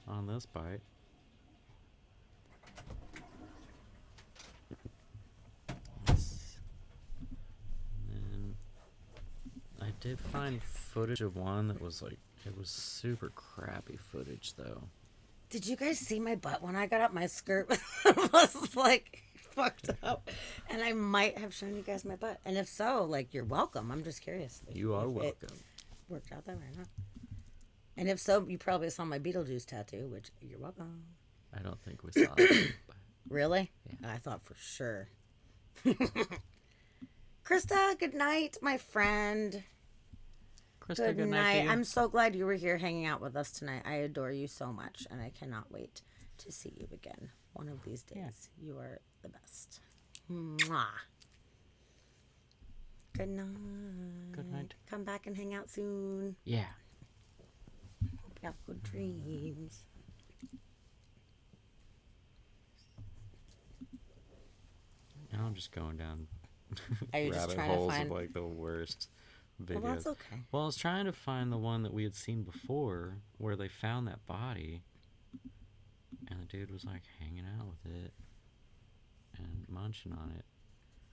on this bite. And I did find footage of one that was, like, it was super crappy footage, though. Did you guys see my butt when I got up? My skirt was like fucked up, and I might have shown you guys my butt. And if so, like, you're welcome. I'm just curious. You are if welcome. It worked out that way or not. And if so, you probably saw my Beetlejuice tattoo, which you're welcome. I don't think we saw it. Really? Yeah. I thought for sure. Krista, good night, my friend. Krista, Good night. I'm so glad you were here hanging out with us tonight. I adore you so much, and I cannot wait to see you again one of these days. Yeah. You are the best. Mwah. Good night. Good night. Come back and hang out soon. Yeah. Hope you have good dreams. Now I'm just going down Are you just rabbit trying to holes find... of, like, the worst videos. Well, that's okay. Well, I was trying to find the one that we had seen before where they found that body and the dude was like hanging out with it and munching on it.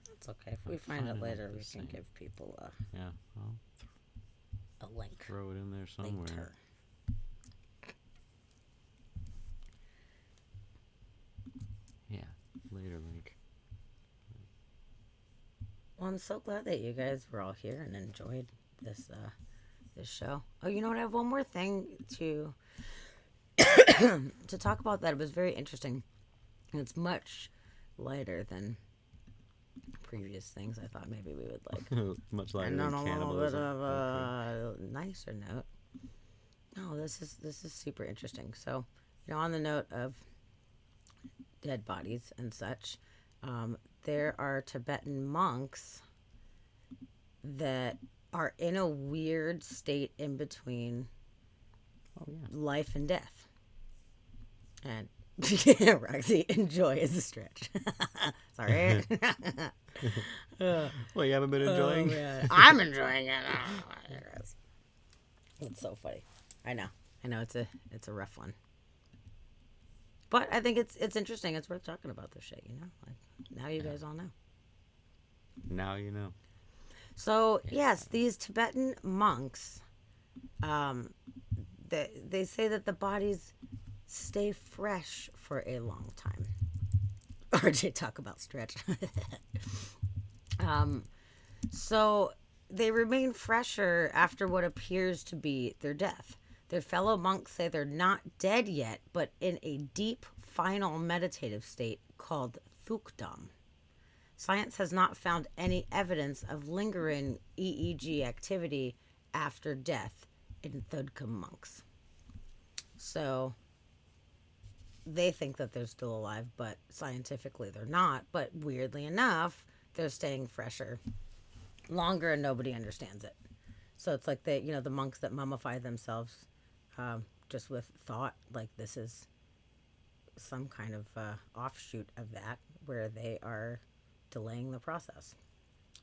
That's okay. If we find it later, we can give people Yeah, well, a link. Throw it in there somewhere. Later. Yeah, later link. Well, I'm so glad that you guys were all here and enjoyed this this show. Oh, you know what? I have one more thing to to talk about that it was very interesting. And it's much lighter than previous things. I thought maybe we would like much lighter and than on a little bit cannibalism. of a nicer note. No, this is super interesting. So, you know, on the note of dead bodies and such, there are Tibetan monks that are in a weird state in between life and death. And Roxy, enjoy is a stretch. Sorry. Well, you haven't been enjoying? Man. I'm enjoying it. It's so funny. I know it's a rough one. But I think it's interesting. It's worth talking about this shit, you know? Like, now you guys all know. Now you know. So, yes, these Tibetan monks, they say that the bodies stay fresh for a long time. RJ, talk about stretch. So, they remain fresher after what appears to be their death. Their fellow monks say they're not dead yet, but in a deep, final meditative state called thukdam. Science has not found any evidence of lingering EEG activity after death in Thukdam monks. So they think that they're still alive, but scientifically they're not. But weirdly enough, they're staying fresher longer and nobody understands it. So it's like the monks that mummify themselves just with thought, like this is some kind of offshoot of that where they are delaying the process.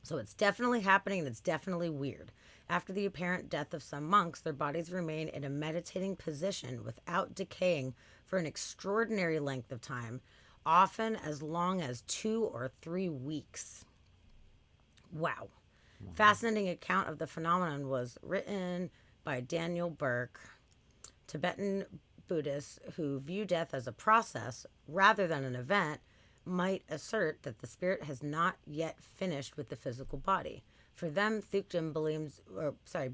So it's definitely happening and it's definitely weird. After the apparent death of some monks, their bodies remain in a meditating position without decaying for an extraordinary length of time, often as long as 2 or 3 weeks. Wow. Fascinating account of the phenomenon was written by Daniel Burke. Tibetan Buddhists who view death as a process rather than an event might assert that the spirit has not yet finished with the physical body. For them, Thukdam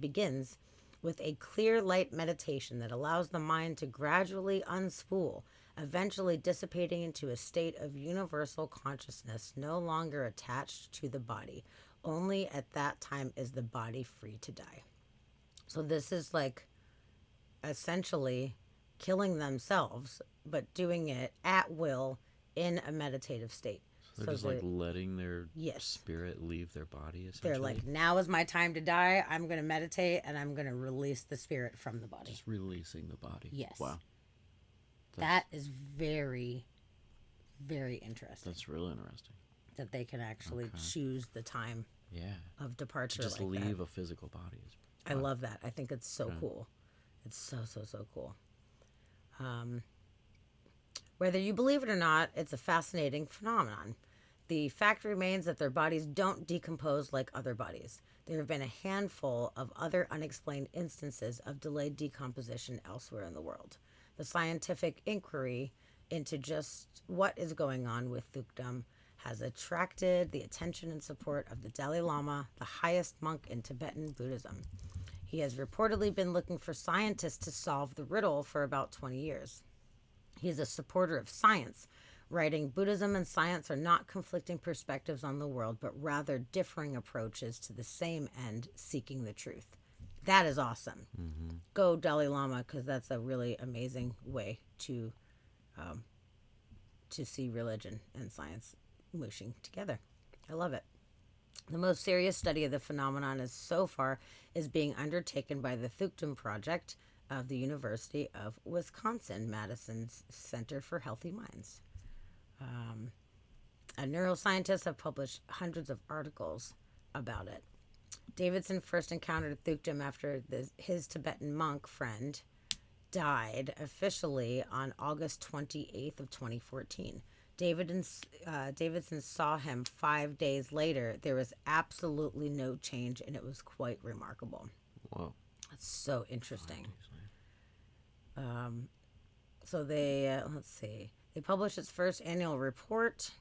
begins with a clear light meditation that allows the mind to gradually unspool, eventually dissipating into a state of universal consciousness no longer attached to the body. Only at that time is the body free to die. So this is like essentially killing themselves, but doing it at will in a meditative state. So they're just like letting their spirit leave their body, essentially? They're like, now is my time to die. I'm going to meditate and I'm going to release the spirit from the body. Just releasing the body. Yes. Wow. That is very, very interesting. That's real interesting. That they can actually choose the time of departure. To just like leave that. a physical body. I love that. I think it's so cool. It's so cool. Whether you believe it or not, it's a fascinating phenomenon. The fact remains that their bodies don't decompose like other bodies. There have been a handful of other unexplained instances of delayed decomposition elsewhere in the world. The scientific inquiry into just what is going on with Thukdam has attracted the attention and support of the Dalai Lama, the highest monk in Tibetan Buddhism. He has reportedly been looking for scientists to solve the riddle for about 20 years. He is a supporter of science, writing, Buddhism and science are not conflicting perspectives on the world, but rather differing approaches to the same end, seeking the truth. That is awesome. Mm-hmm. Go Dalai Lama, because that's a really amazing way to see religion and science mushing together. I love it. The most serious study of the phenomenon so far is being undertaken by the Thukdam Project of the University of Wisconsin-Madison's Center for Healthy Minds. Neuroscientists have published hundreds of articles about it. Davidson first encountered Thukdam after his Tibetan monk friend died officially on August 28th of 2014. Davidson saw him 5 days later. There was absolutely no change, and it was quite remarkable. Whoa. That's so interesting. So they, let's see, they published its first annual report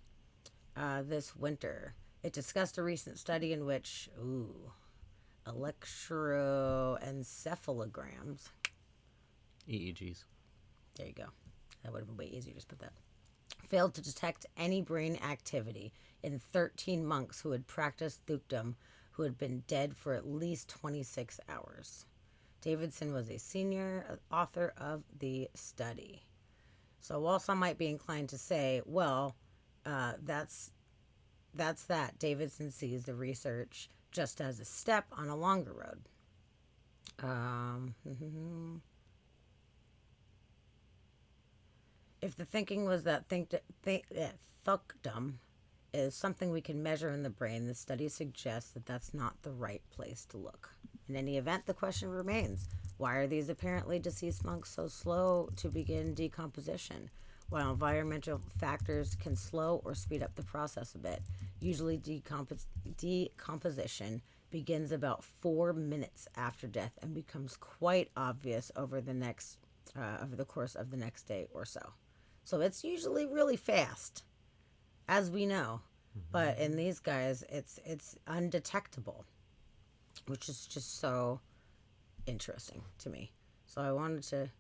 this winter. It discussed a recent study in which, electroencephalograms. EEGs. There you go. That would have been way easier to just put that. Failed to detect any brain activity in 13 monks who had practiced Thukdam, who had been dead for at least 26 hours. Davidson was a senior author of the study. So while some might be inclined to say, well, that's that. Davidson sees the research just as a step on a longer road. If the thinking was that Thukdam is something we can measure in the brain, the study suggests that that's not the right place to look. In any event, the question remains, why are these apparently deceased monks so slow to begin decomposition? While environmental factors can slow or speed up the process a bit, usually decomposition begins about 4 minutes after death and becomes quite obvious over the course of the next day or so. So it's usually really fast, as we know. But in these guys, it's undetectable, which is just so interesting to me. So I wanted to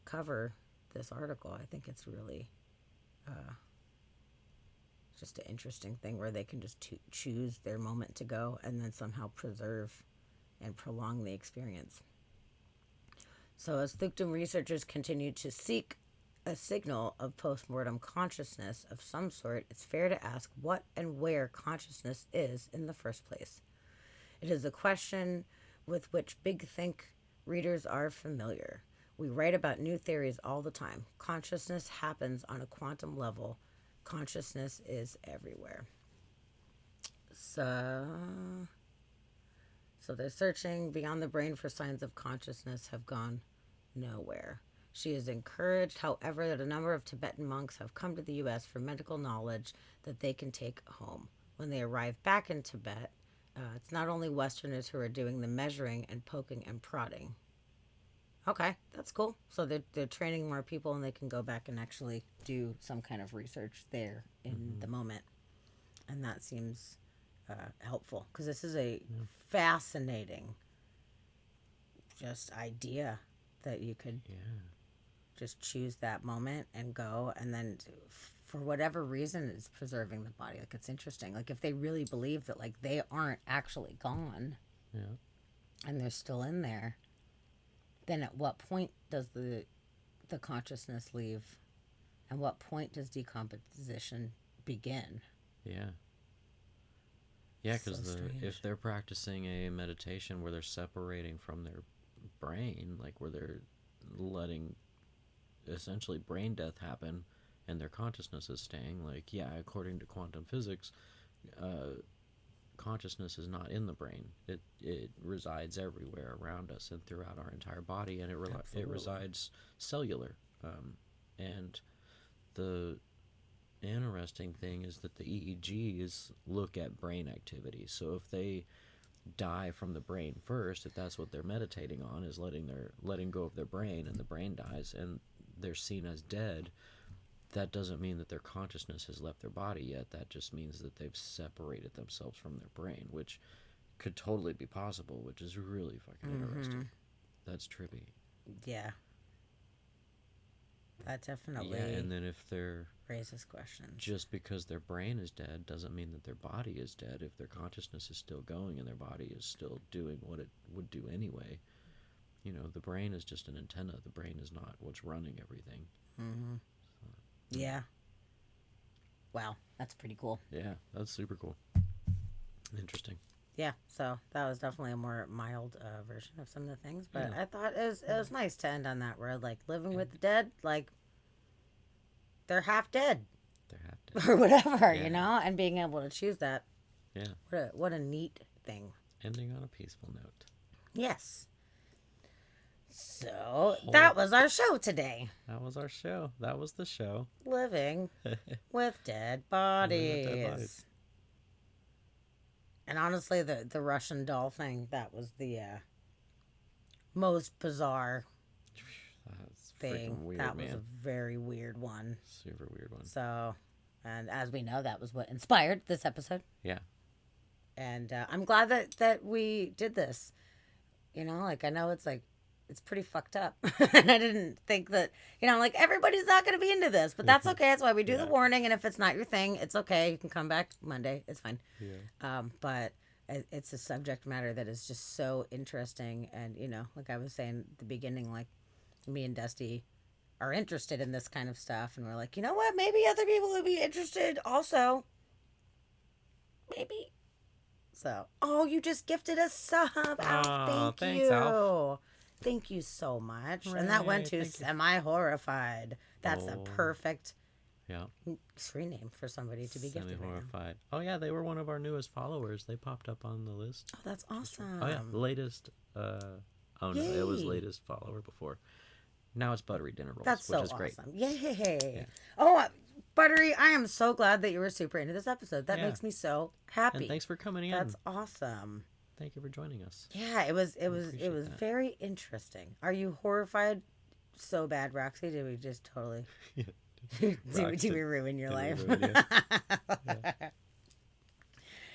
cover this article. I think it's really just an interesting thing where they can just choose their moment to go and then somehow preserve and prolong the experience. So as Thukdam researchers continue to seek a signal of postmortem consciousness of some sort, it's fair to ask what and where consciousness is in the first place. It is a question with which Big Think readers are familiar. We write about new theories all the time. Consciousness happens on a quantum level. Consciousness is everywhere. So they're searching beyond the brain for signs of consciousness, have gone nowhere. She is encouraged, however, that a number of Tibetan monks have come to the U.S. for medical knowledge that they can take home. When they arrive back in Tibet, it's not only Westerners who are doing the measuring and poking and prodding. Okay, that's cool. So they're training more people and they can go back and actually do some kind of research there in the moment. And that seems helpful because this is a fascinating just idea that you could just choose that moment and go, and then for whatever reason it's preserving the body. Like, it's interesting. Like, if they really believe that, like, they aren't actually gone and they're still in there, then at what point does the consciousness leave, and what point does decomposition begin? Because if they're practicing a meditation where they're separating from their brain, like where they're letting essentially brain death happen and their consciousness is staying, like, according to quantum physics, consciousness is not in the brain. It resides everywhere around us and throughout our entire body, and it resides cellular. And the interesting thing is that the EEGs look at brain activity. So if they die from the brain first, if that's what they're meditating on, is letting go of their brain, and the brain dies and they're seen as dead, that doesn't mean that their consciousness has left their body yet. That just means that they've separated themselves from their brain, which could totally be possible, which is really fucking interesting. That's trippy. That definitely and then if they're raises questions. Just because their brain is dead doesn't mean that their body is dead. If their consciousness is still going and their body is still doing what it would do anyway, the brain is just an antenna. The brain is not what's running everything. Wow, that's pretty cool. Yeah, that's super cool. Interesting. Yeah, so that was definitely a more mild version of some of the things, but I thought it was nice to end on that word, like, living with the dead, like, they're half dead. Or whatever, and being able to choose that. What a neat thing. Ending on a peaceful note. Yes. So that was our show today. That was our show. That was the show. Living with dead bodies. And honestly, the Russian doll thing, that was the most bizarre thing. Weird, that was man. a very weird one. Super weird one. So, and as we know, that was what inspired this episode. Yeah. And I'm glad that we did this. You know, like, I know it's like, it's pretty fucked up. And I didn't think that, you know, like, everybody's not going to be into this, but that's okay. That's why we do the warning. And if it's not your thing, it's okay. You can come back Monday. It's fine. Yeah. But it's a subject matter that is just so interesting. And, you know, like I was saying at the beginning, like, me and Dusty are interested in this kind of stuff. And we're like, you know what? Maybe other people would be interested also. Maybe. So, oh, you just gifted a sub. Alf, thank you. Alf. Thank you so much. And that went to Semi-Horrified. That's a perfect screen name for somebody to be gifted. Semi-Horrified. Oh, yeah, they were one of our newest followers. They popped up on the list. Oh, that's awesome. Oh, yeah, the latest. Oh, no, it was latest follower before. Now it's Buttery Dinner Rolls, That's which so is great. awesome. Yay. Yeah. Oh, Buttery, I am so glad that you were super into this episode. That makes me so happy. And thanks for coming in. That's awesome. Thank you for joining us. Yeah, it was that. very interesting. Are you horrified so bad, Roxy? Did we just totally did we ruin your life?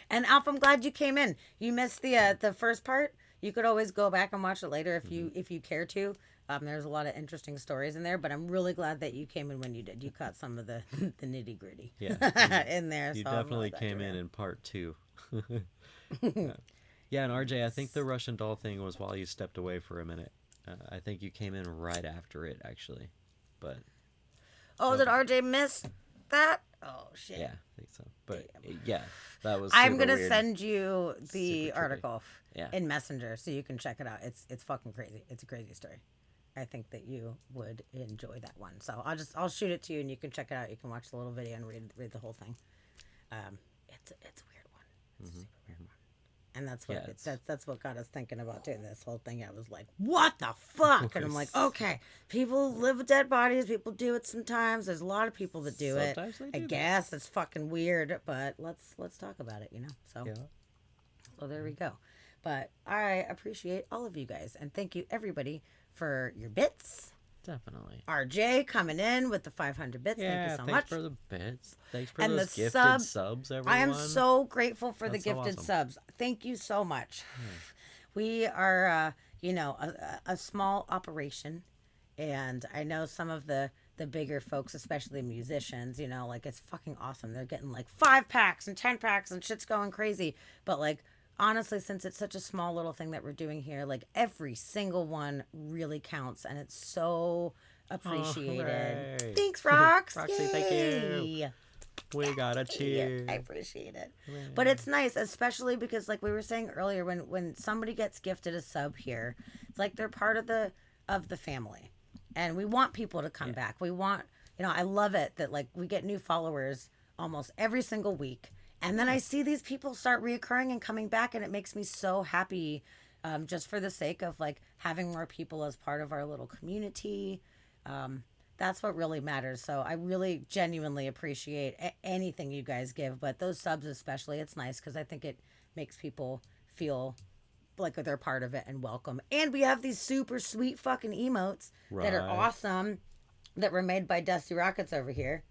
And Alf, I'm glad you came in. You missed the first part. You could always go back and watch it later if you care to. There's a lot of interesting stories in there, but I'm really glad that you came in when you did. You caught some of the nitty gritty in there. You so definitely came in part 2. Yeah, and RJ, I think the Russian doll thing was while you stepped away for a minute. I think you came in right after it, actually. But did RJ miss that? Oh shit. Yeah, I think so. But yeah, that was. I'm super gonna weird. send you the Super trippy. article Yeah. in Messenger so you can check it out. It's fucking crazy. It's a crazy story. I think that you would enjoy that one. So I'll shoot it to you and you can check it out. You can watch the little video and read the whole thing. It's a weird one. It's a super weird one. And that's what that's what got us thinking about doing this whole thing. I was like, what the fuck? And I'm like, okay, people live with dead bodies. People do it sometimes. There's a lot of people that do Sometimes it. they I do guess it's fucking weird, but let's talk about it, you know? So there we go. But I appreciate all of you guys. And thank you, everybody, for your bits. Definitely. RJ coming in with the 500 bits. Thank you so thanks much. for the bits. Thanks for And those the gifted subs, everyone. I am so grateful for That's the so gifted awesome. subs. Thank you so much. We are, a small operation. And I know some of the bigger folks, especially musicians, you know, like, it's fucking awesome. They're getting like 5 packs and 10 packs and shit's going crazy. But like, honestly, since it's such a small little thing that we're doing here, like, every single one really counts, and it's so appreciated. hooray. Thanks, Rox. Roxy, thank you. Yay. We got a cheer. I appreciate it. But it's nice, especially because, like we were saying earlier, when somebody gets gifted a sub here, it's like they're part of the family, and we want people to come back. We want, I love it that, like, we get new followers almost every single week. And then I see these people start reoccurring and coming back, and it makes me so happy, just for the sake of, like, having more people as part of our little community. That's what really matters. So I really genuinely appreciate anything you guys give, but those subs especially, it's nice because I think it makes people feel like they're part of it and welcome. And we have these super sweet fucking emotes that are Right. awesome that were made by Dusty Rockets over here.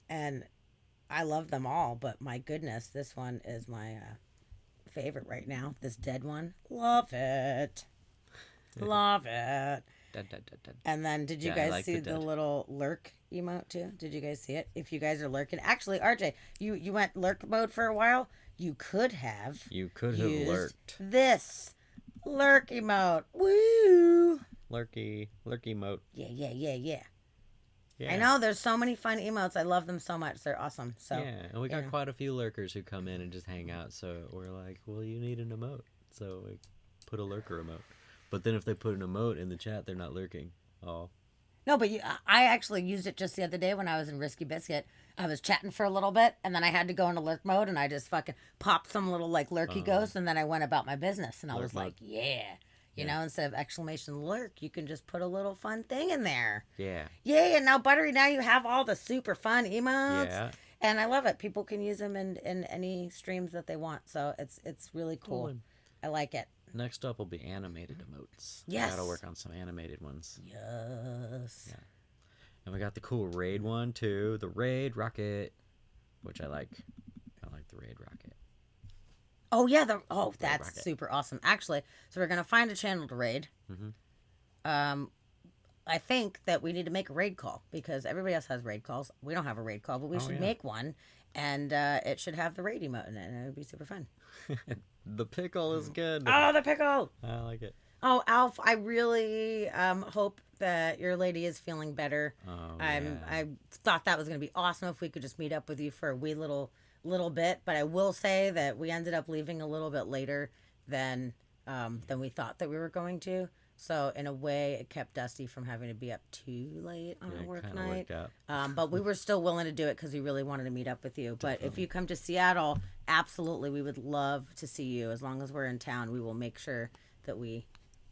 And I love them all, but my goodness, this one is my favorite right now. This dead one. Love it. Love it. And then did you Yeah, I guys like see the the dead. little lurk emote too? Did you guys see it? If you guys are lurking. Actually, RJ, you went lurk mode for a while. You could have You could have used lurked. this lurk emote. Woo! Lurky moat. Yeah. Yeah. I know there's so many fun emotes. I love them so much. They're awesome. So Yeah, and we got quite a few lurkers who come in and just hang out. So we're like, well, you need an emote. So we put a lurker emote. But then if they put an emote in the chat, they're not lurking. Oh. No, but I actually used it just the other day when I was in Risky Biscuit. I was chatting for a little bit, and then I had to go into lurk mode, and I just fucking popped some little like lurky ghost, and then I went about my business, and I was like, yeah. You know, instead of exclamation lurk, you can just put a little fun thing in there. Yeah. Yay, and now Buttery, now you have all the super fun emotes. Yeah. And I love it. People can use them in any streams that they want. So it's really cool. Cool. I like it. Next up will be animated emotes. Yes. I gotta work on some animated ones. Yes. Yeah. And we got the cool raid one too. The raid rocket, which I like. I like the raid rocket. Oh yeah, that's rocket. super awesome. Actually, so we're gonna find a channel to raid. Mm-hmm. I think that we need to make a raid call because everybody else has raid calls. We don't have a raid call, but we should make one, and it should have the raid emote in it, and it would be super fun. The pickle is good. Oh, the pickle! I like it. Oh, Alf, I really hope that your lady is feeling better. Oh, I thought that was going to be awesome if we could just meet up with you for a wee little bit, but I will say that we ended up leaving a little bit later than we thought that we were going to. So in a way, it kept Dusty from having to be up too late on a work night. But we were still willing to do it because we really wanted to meet up with you. But if you come to Seattle, absolutely, we would love to see you. As long as we're in town, we will make sure that we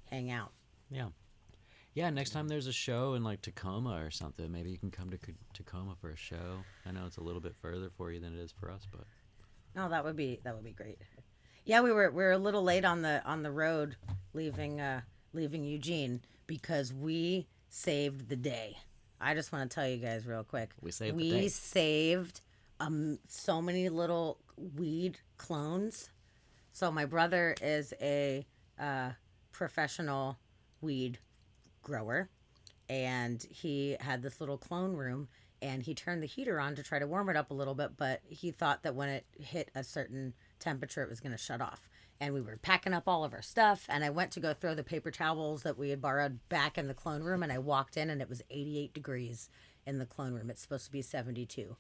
hang out. Yeah. Yeah, next time there's a show in like Tacoma or something, maybe you can come to Tacoma for a show. I know it's a little bit further for you than it is for us, but no, that would be great. Yeah, we were a little late on the road leaving Eugene because we saved the day. I just want to tell you guys real quick. We saved so many little weed clones. So my brother is a professional weed grower, and he had this little clone room, and he turned the heater on to try to warm it up a little bit, but he thought that when it hit a certain temperature it was going to shut off. And we were packing up all of our stuff, and I went to go throw the paper towels that we had borrowed back in the clone room, and I walked in and it was 88 degrees in the clone room. It's supposed to be 72,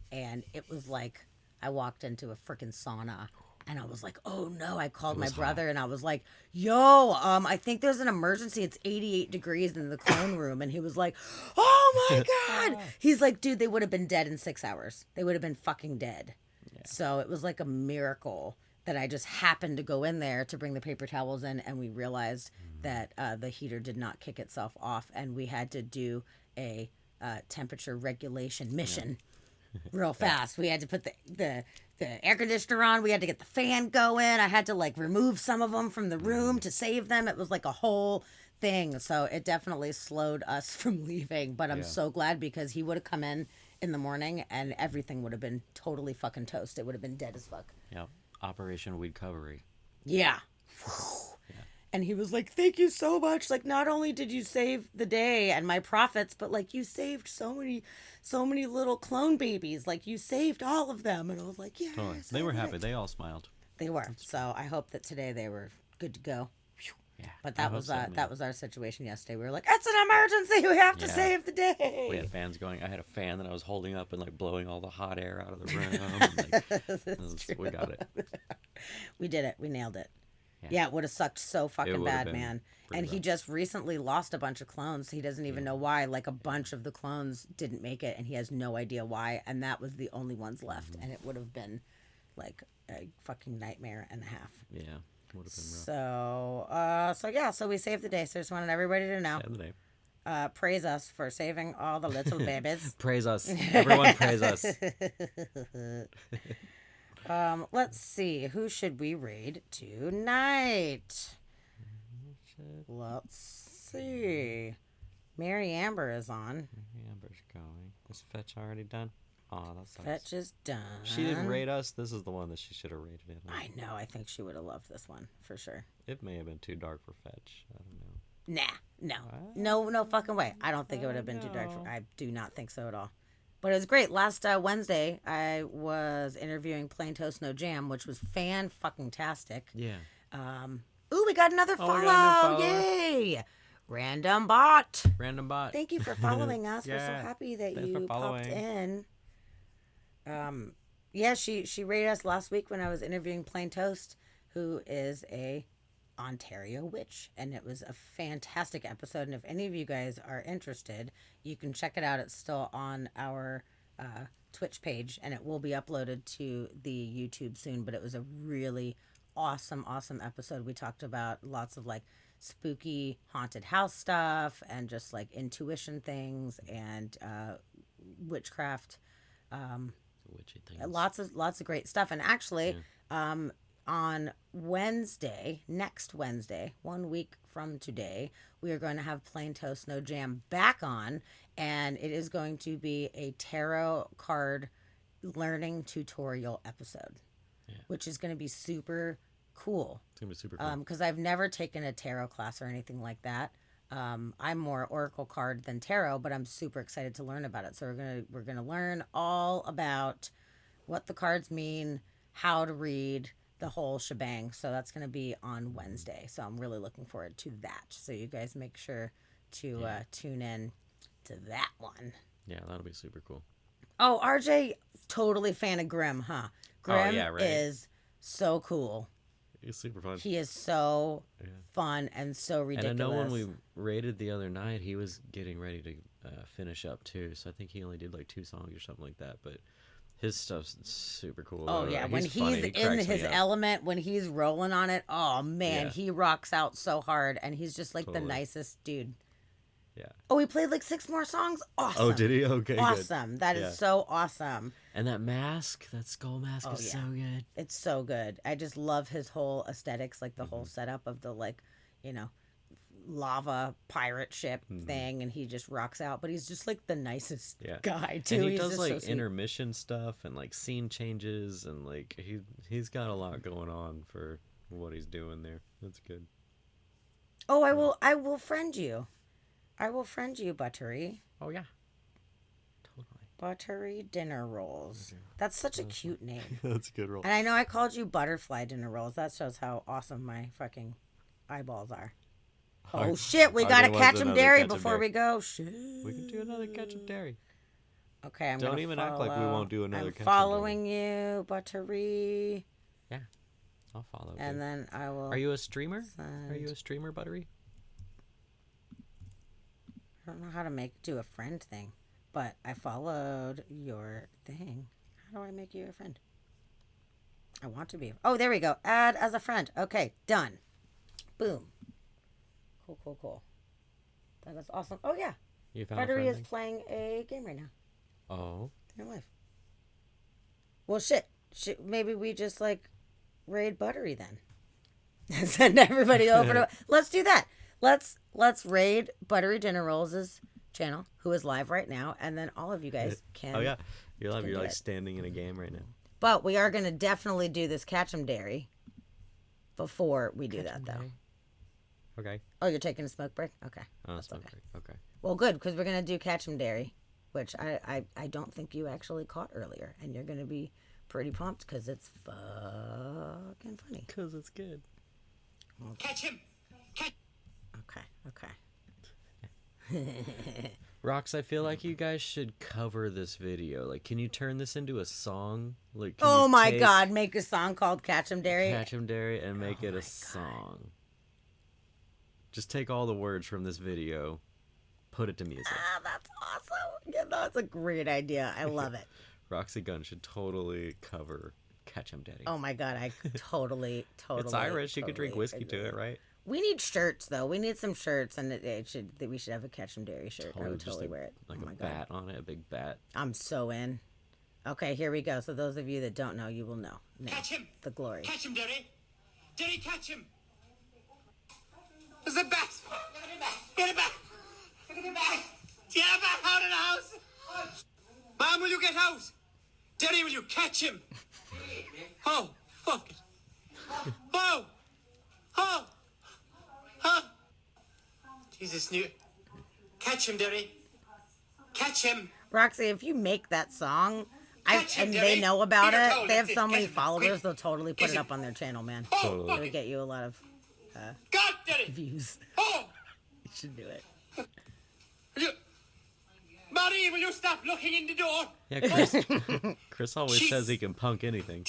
and it was like I walked into a freaking sauna. And I was like, oh no, I called my brother and I was like, yo, I think there's an emergency. It's 88 degrees in the clone room. And he was like, oh my God. He's like, dude, they would have been dead in 6 hours. They would have been fucking dead. Yeah. So it was like a miracle that I just happened to go in there to bring the paper towels in. And we realized that the heater did not kick itself off. And we had to do a temperature regulation mission real fast. We had to put the air conditioner on. We had to get the fan going. I had to like remove some of them from the room to save them. It was like a whole thing. So it definitely slowed us from leaving. But I'm so glad because he would have come in the morning and everything would have been totally fucking toast. It would have been dead as fuck. Yeah. Operation Weed Covery. Yeah. And he was like, thank you so much. Like, not only did you save the day and my profits, but like you saved so many little clone babies. Like you saved all of them. And I was like, yeah. Totally. They were happy. They all smiled. They were. So I hope that today they were good to go. Yeah. But that was our situation yesterday. We were like, it's an emergency. We have to save the day. We had fans going. I had a fan that I was holding up and like blowing all the hot air out of the room. And, we got it. We did it. We nailed it. Yeah, it would have sucked so fucking bad, man. And he just recently lost a bunch of clones. He doesn't even know why. Like a bunch of the clones didn't make it, and he has no idea why. And that was the only ones left, and it would have been like a fucking nightmare and a half. Yeah, would have been rough. So we saved the day. So I just wanted everybody to know. Save the day. Praise us for saving all the little babies. Praise us, everyone. Praise us. Let's see. Who should we raid tonight? Let's see. Mary Amber is on. Mary Amber's going. Is Fetch already done? Oh, that's Fetch is done. She didn't raid us. This is the one that she should have raided in. I know. I think she would have loved this one for sure. It may have been too dark for Fetch. I don't know. No fucking way. I don't think it would have been too dark. I do not think so at all. But it was great. Last Wednesday, I was interviewing Plain Toast No Jam, which was fan-fucking-tastic. Yeah. Ooh, we got another follow. Yay! Random bot. Thank you for following us. We're so happy that you popped in. She rated us last week when I was interviewing Plain Toast, who is a Ontario Witch, and it was a fantastic episode. And if any of you guys are interested, you can check it out. It's still on our Twitch page, and it will be uploaded to the YouTube soon. But it was a really awesome episode. We talked about lots of like spooky haunted house stuff and just like intuition things and witchcraft, Witchy things. lots of great stuff. And actually on Wednesday, next Wednesday, 1 week from today, we are going to have Plain Toast No Jam back on, and it is going to be a tarot card learning tutorial episode, which is going to be super cool. It's gonna be super cool. Because I've never taken a tarot class or anything like that. I'm more oracle card than tarot, but I'm super excited to learn about it. So we're gonna learn all about what the cards mean, how to read, the whole shebang. So that's gonna be on Wednesday. So I'm really looking forward to that. So you guys make sure to tune in to that one. Yeah, that'll be super cool. Oh, RJ, totally fan of Grimm, huh? Grimm yeah, right. is so cool. It's super fun. He is so fun and so ridiculous. And I know when we raided the other night, he was getting ready to finish up too. So I think he only did like 2 songs or something like that. But his stuff's super cool. Oh yeah, when he's funny. He in cracks me his up. element, when he's rolling on it, oh man, Yeah. he rocks out so hard, and he's just like the Totally. nicest dude. Yeah. Oh, he played like 6 more songs. Awesome. Oh, did he? Okay, good. Awesome. That is Yeah. so awesome. And that mask, that skull mask is so good. It's so good. I just love his whole aesthetics, like the whole setup of the like, you know, lava pirate ship thing, and he just rocks out. But he's just like the nicest guy too. And he He's does just like so sweet. intermission stuff and like scene changes, and like he's got a lot going on for what he's doing there. That's good. Oh, I will friend you. I will friend you, Buttery. Oh yeah. Buttery Dinner Rolls. That's such a cute name. That's a good roll. And I know I called you Butterfly Dinner Rolls. That shows how awesome my fucking eyeballs are. Oh shit, we gotta catch 'em dairy before we go. Shit. We can do another catch 'em dairy. Okay, I'm Don't gonna even act like we follow. won't do another I'm catch 'em following you, Buttery. Yeah, I'll follow. And too. then I will. Are you a streamer? send- Are you a streamer, Buttery? I don't know how to do a friend thing, but I followed your thing. How do I make you a friend? I want to be. Oh, there we go. Add as a friend. Okay, done. Boom. Cool. That is awesome. Oh yeah. You found a Buttery friend is thing? playing a game right now. Oh. They're live. Well, shit. Maybe we just like raid Buttery then. Send everybody over to. Let's do that. Let's raid Buttery Dinner Rolls' channel, who is live right now, and then all of you guys can. Oh yeah, you're live. can You're do like it. standing in a game right now. But we are gonna definitely do this Catch 'em Dairy before we do that, though. Okay. Oh, you're taking a smoke break? Okay. Oh, That's smoke okay. break. Okay. Well, good, because we're gonna do Catch 'em Dairy, which I don't think you actually caught earlier, and you're gonna be pretty pumped because it's fucking funny. Because it's good. Catch him! Okay. Rox, I feel like you guys should cover this video. Like, can you turn this into a song? Like, can Oh you my take God! Make a song called Catch 'em Dairy. Catch 'em Dairy and make it a song. Just take all the words from this video, put it to music. Ah, that's awesome. Yeah, that's a great idea. I love it. Roxy Gunn should totally cover Catch 'em Daddy. Oh my God! I totally. It's Irish. You could drink totally whiskey agree. to it, right? We need shirts though. We need some shirts, and we should have a Catch 'em Dairy shirt. I would just totally like, wear it. Like Oh my a God. bat on it, a big bat. I'm so in. Okay, here we go. So those of you that don't know, you will know. Now, Catch him! the glory. Catch him, Derry! Derry, catch him! There's a bat! Get it back! Get it back! Get it back out of the house! Mom, will you get out? Derry, will you catch him? Oh, fuck it. Oh! Oh! Huh? Jesus knew. Catch him, Derry. Catch him. Roxy, if you make that song, Catch him, and Derry. they know about Peter it, Toll, they have that's so it. many Catch him. followers, Quick. they'll totally put Is it it- up on their channel, man. Totally. It would get you a lot of God, Derry. views. Oh! You should do it. Will you... Marie, will you stop looking in the door? Yeah, Chris always says he can punk anything.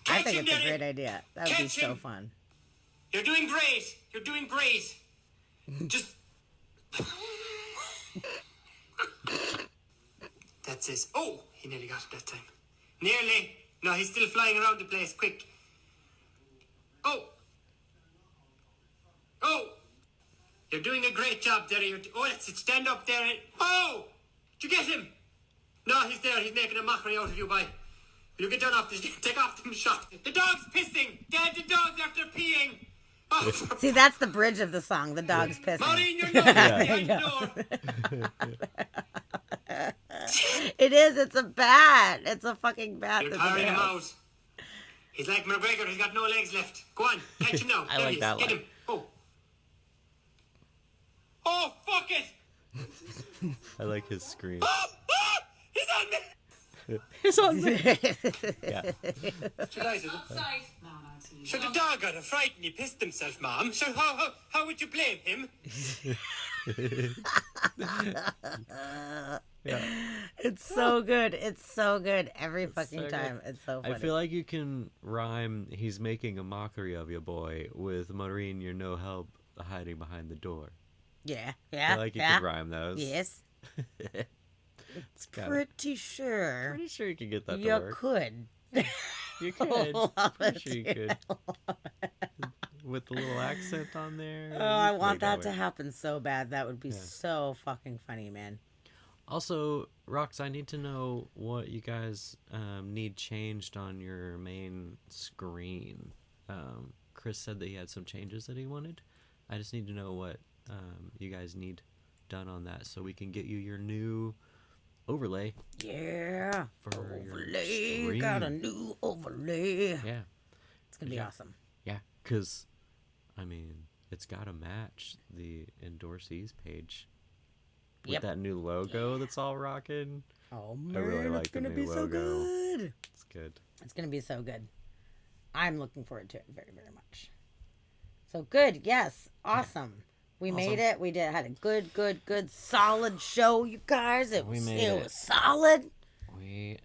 I think him, it's a Derry. great idea. That would be Catch so him. fun. You're doing great. You're doing great. Just. That's it. Oh, he nearly got it that time. Nearly. No, he's still flying around the place. Quick. Oh. Oh. You're doing a great job there. Oh, that's it. Stand up there. Oh! Did you get him? No, he's there. He's making a mockery out of you, boy. Will you get down off this? Take off them shot. The dog's pissing. Dad, the dog's after peeing. Oh, See, that's the bridge of the song. The dog's pissing. Maureen, you're not behind the door. It is. It's a bat. It's a fucking bat. You're that's tiring him there. out. He's like McGregor. He's got no legs left. Go on. Catch him now. I There like he is. that Get line. him. Oh. Oh, fuck it. I like his scream. Oh, oh, he's on me. He's on there. Yeah. So the dog got a fright and he pissed himself, Mom. So how would you blame him? It's so good. It's so good every fucking so good. time. It's so funny. I feel like you can rhyme "he's making a mockery of you, boy" with "Maureen, you're no help hiding behind the door." Yeah, I yeah, feel like you yeah. could rhyme those. Yes. It's kinda- Pretty sure. Pretty sure you could get that to You work. could. You could. Love Pretty it, sure you could. With the little accent on there. Oh, I you could want make that work. to happen so bad. That would be Yeah. so fucking funny, man. Also, Rox, I need to know what you guys need changed on your main screen. Chris said that he had some changes that he wanted. I just need to know what you guys need done on that so we can get you your new overlay. Yeah. For your Overlay. Got a stream. new overlay. Yeah. It's going to be Yeah. awesome. Yeah, because, I mean, it's got to match the endorsees page. With Yep. that new logo that's all rocking. Oh, I really man, like it's the going to new be so logo. good. It's good. It's going to be so good. I'm looking forward to it very, very much. So good. Yes. Awesome. We made it. We had a good, solid show, you guys. It We was, made it it. was solid.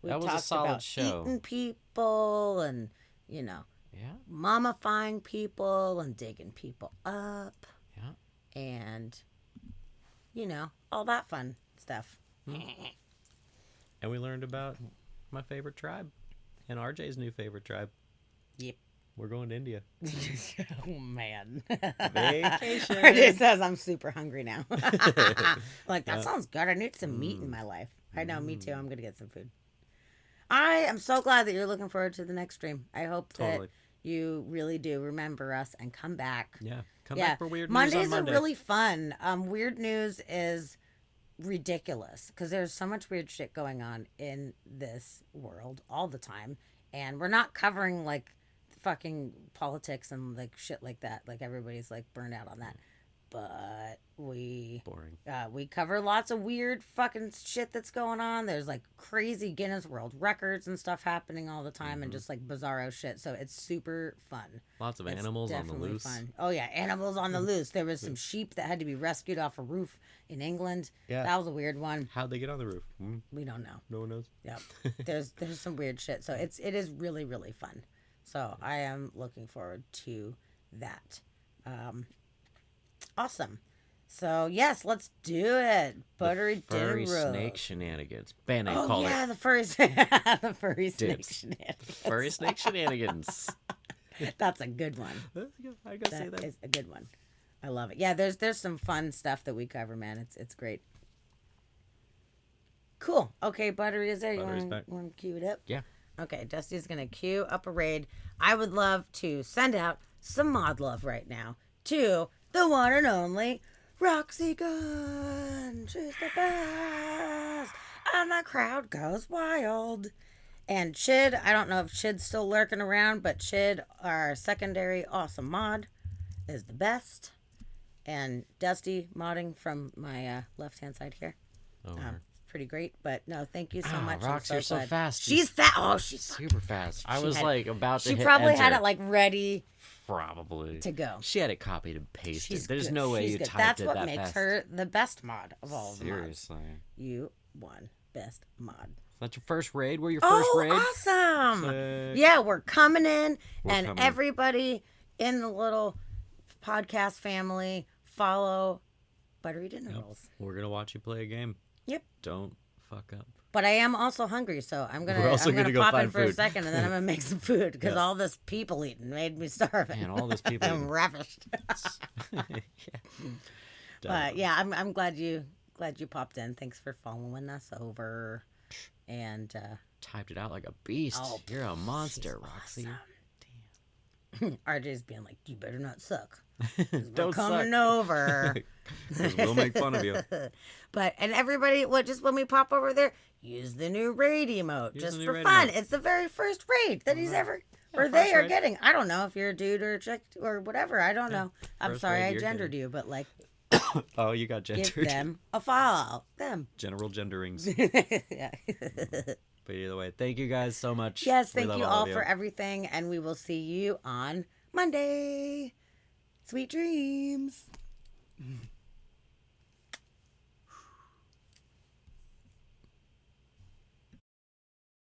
That was a talked solid about show. Eating people and, mummifying people and digging people up. Yeah. And, all that fun stuff. And we learned about my favorite tribe and RJ's new favorite tribe. Yep. We're going to India. Oh, man. Vacation. RJ says I'm super hungry now. Like, that Yeah. sounds good. I need some meat in my life. I know, me too. I'm going to get some food. I am so glad that you're looking forward to the next stream. I hope Totally. that you really do remember us and come back. Yeah. Come back for weird news Mondays on Monday. are really fun. Weird news is ridiculous because there's so much weird shit going on in this world all the time. And we're not covering like fucking politics and like shit like that. Like everybody's like burned out on that. But we cover lots of weird fucking shit that's going on. There's like crazy Guinness World Records and stuff happening all the time and just like bizarro shit. So it's super fun. Lots of It's animals on the definitely loose. Fun. Oh yeah, animals on the loose. There was some sheep that had to be rescued off a roof in England. Yeah. That was a weird one. How'd they get on the roof? We don't know. No one knows. Yep. There's some weird shit. So it is really, really fun. So I am looking forward to that. Awesome. So yes, let's do it. Buttery dinner Furry roast. snake shenanigans. Ben, I Oh call yeah, it. the furry the furry snake Dibs. shenanigans. Furry snake shenanigans. That's a good one. I gotta say That that. is a good one. I love it. Yeah, there's some fun stuff that we cover, man. It's great. Cool. Okay, Buttery is there. You Buttery's back. want to cue it up? Yeah. Okay, Dusty's gonna cue up a raid. I would love to send out some mod love right now to the one and only Roxy Gunn. She's the best. And the crowd goes wild. And Chid, I don't know if Chid's still lurking around, but Chid, our secondary awesome mod, is the best. And Dusty modding from my left-hand side here. Pretty great, but no, thank you so much. I'm Rox, you're so glad. fast. She's fast. Oh, she's super fast. I She was had- like about to She hit probably had enter. it like ready Probably to go. She had it copied and pasted. She's There's good. no way She's you good. typed That's it what that makes fast. her the best mod of all the mods. Seriously. You won best mod. That's your first raid? We're your first raid? Awesome. Sick. Yeah, we're coming in We're and coming. everybody in the little podcast family. Follow Buttery Dinner Rolls. We're going to watch you play a game. Yep. Don't fuck up. But I am also hungry, so I'm We're also gonna gonna go pop in find for a food. second, and then I'm gonna make some food because Yeah. all this people eating made me starving. Man, all this people I'm eating. ravished. Yeah. But yeah, I'm glad you popped in. Thanks for following us over, and Typed it out like a beast. Oh, You're a monster, Roxy. RJ's being like, "You better not suck. 'Cause we're Don't coming suck." over." 'Cause we'll make fun of you. But and everybody, just when we pop over there, use the new raid emote Use just the new for raid fun. emote. It's the very first raid that he's ever or first they are raid. getting. I don't know if you're a dude or a chick or whatever. I don't know. I'm first sorry raid I you're gendered you, but like, Oh, you got give gendered. them a follow. Them. General genderings. Yeah. But either way, thank you guys so much. Yes, We thank love you all all of for everything, and we will see you on Monday. Sweet dreams.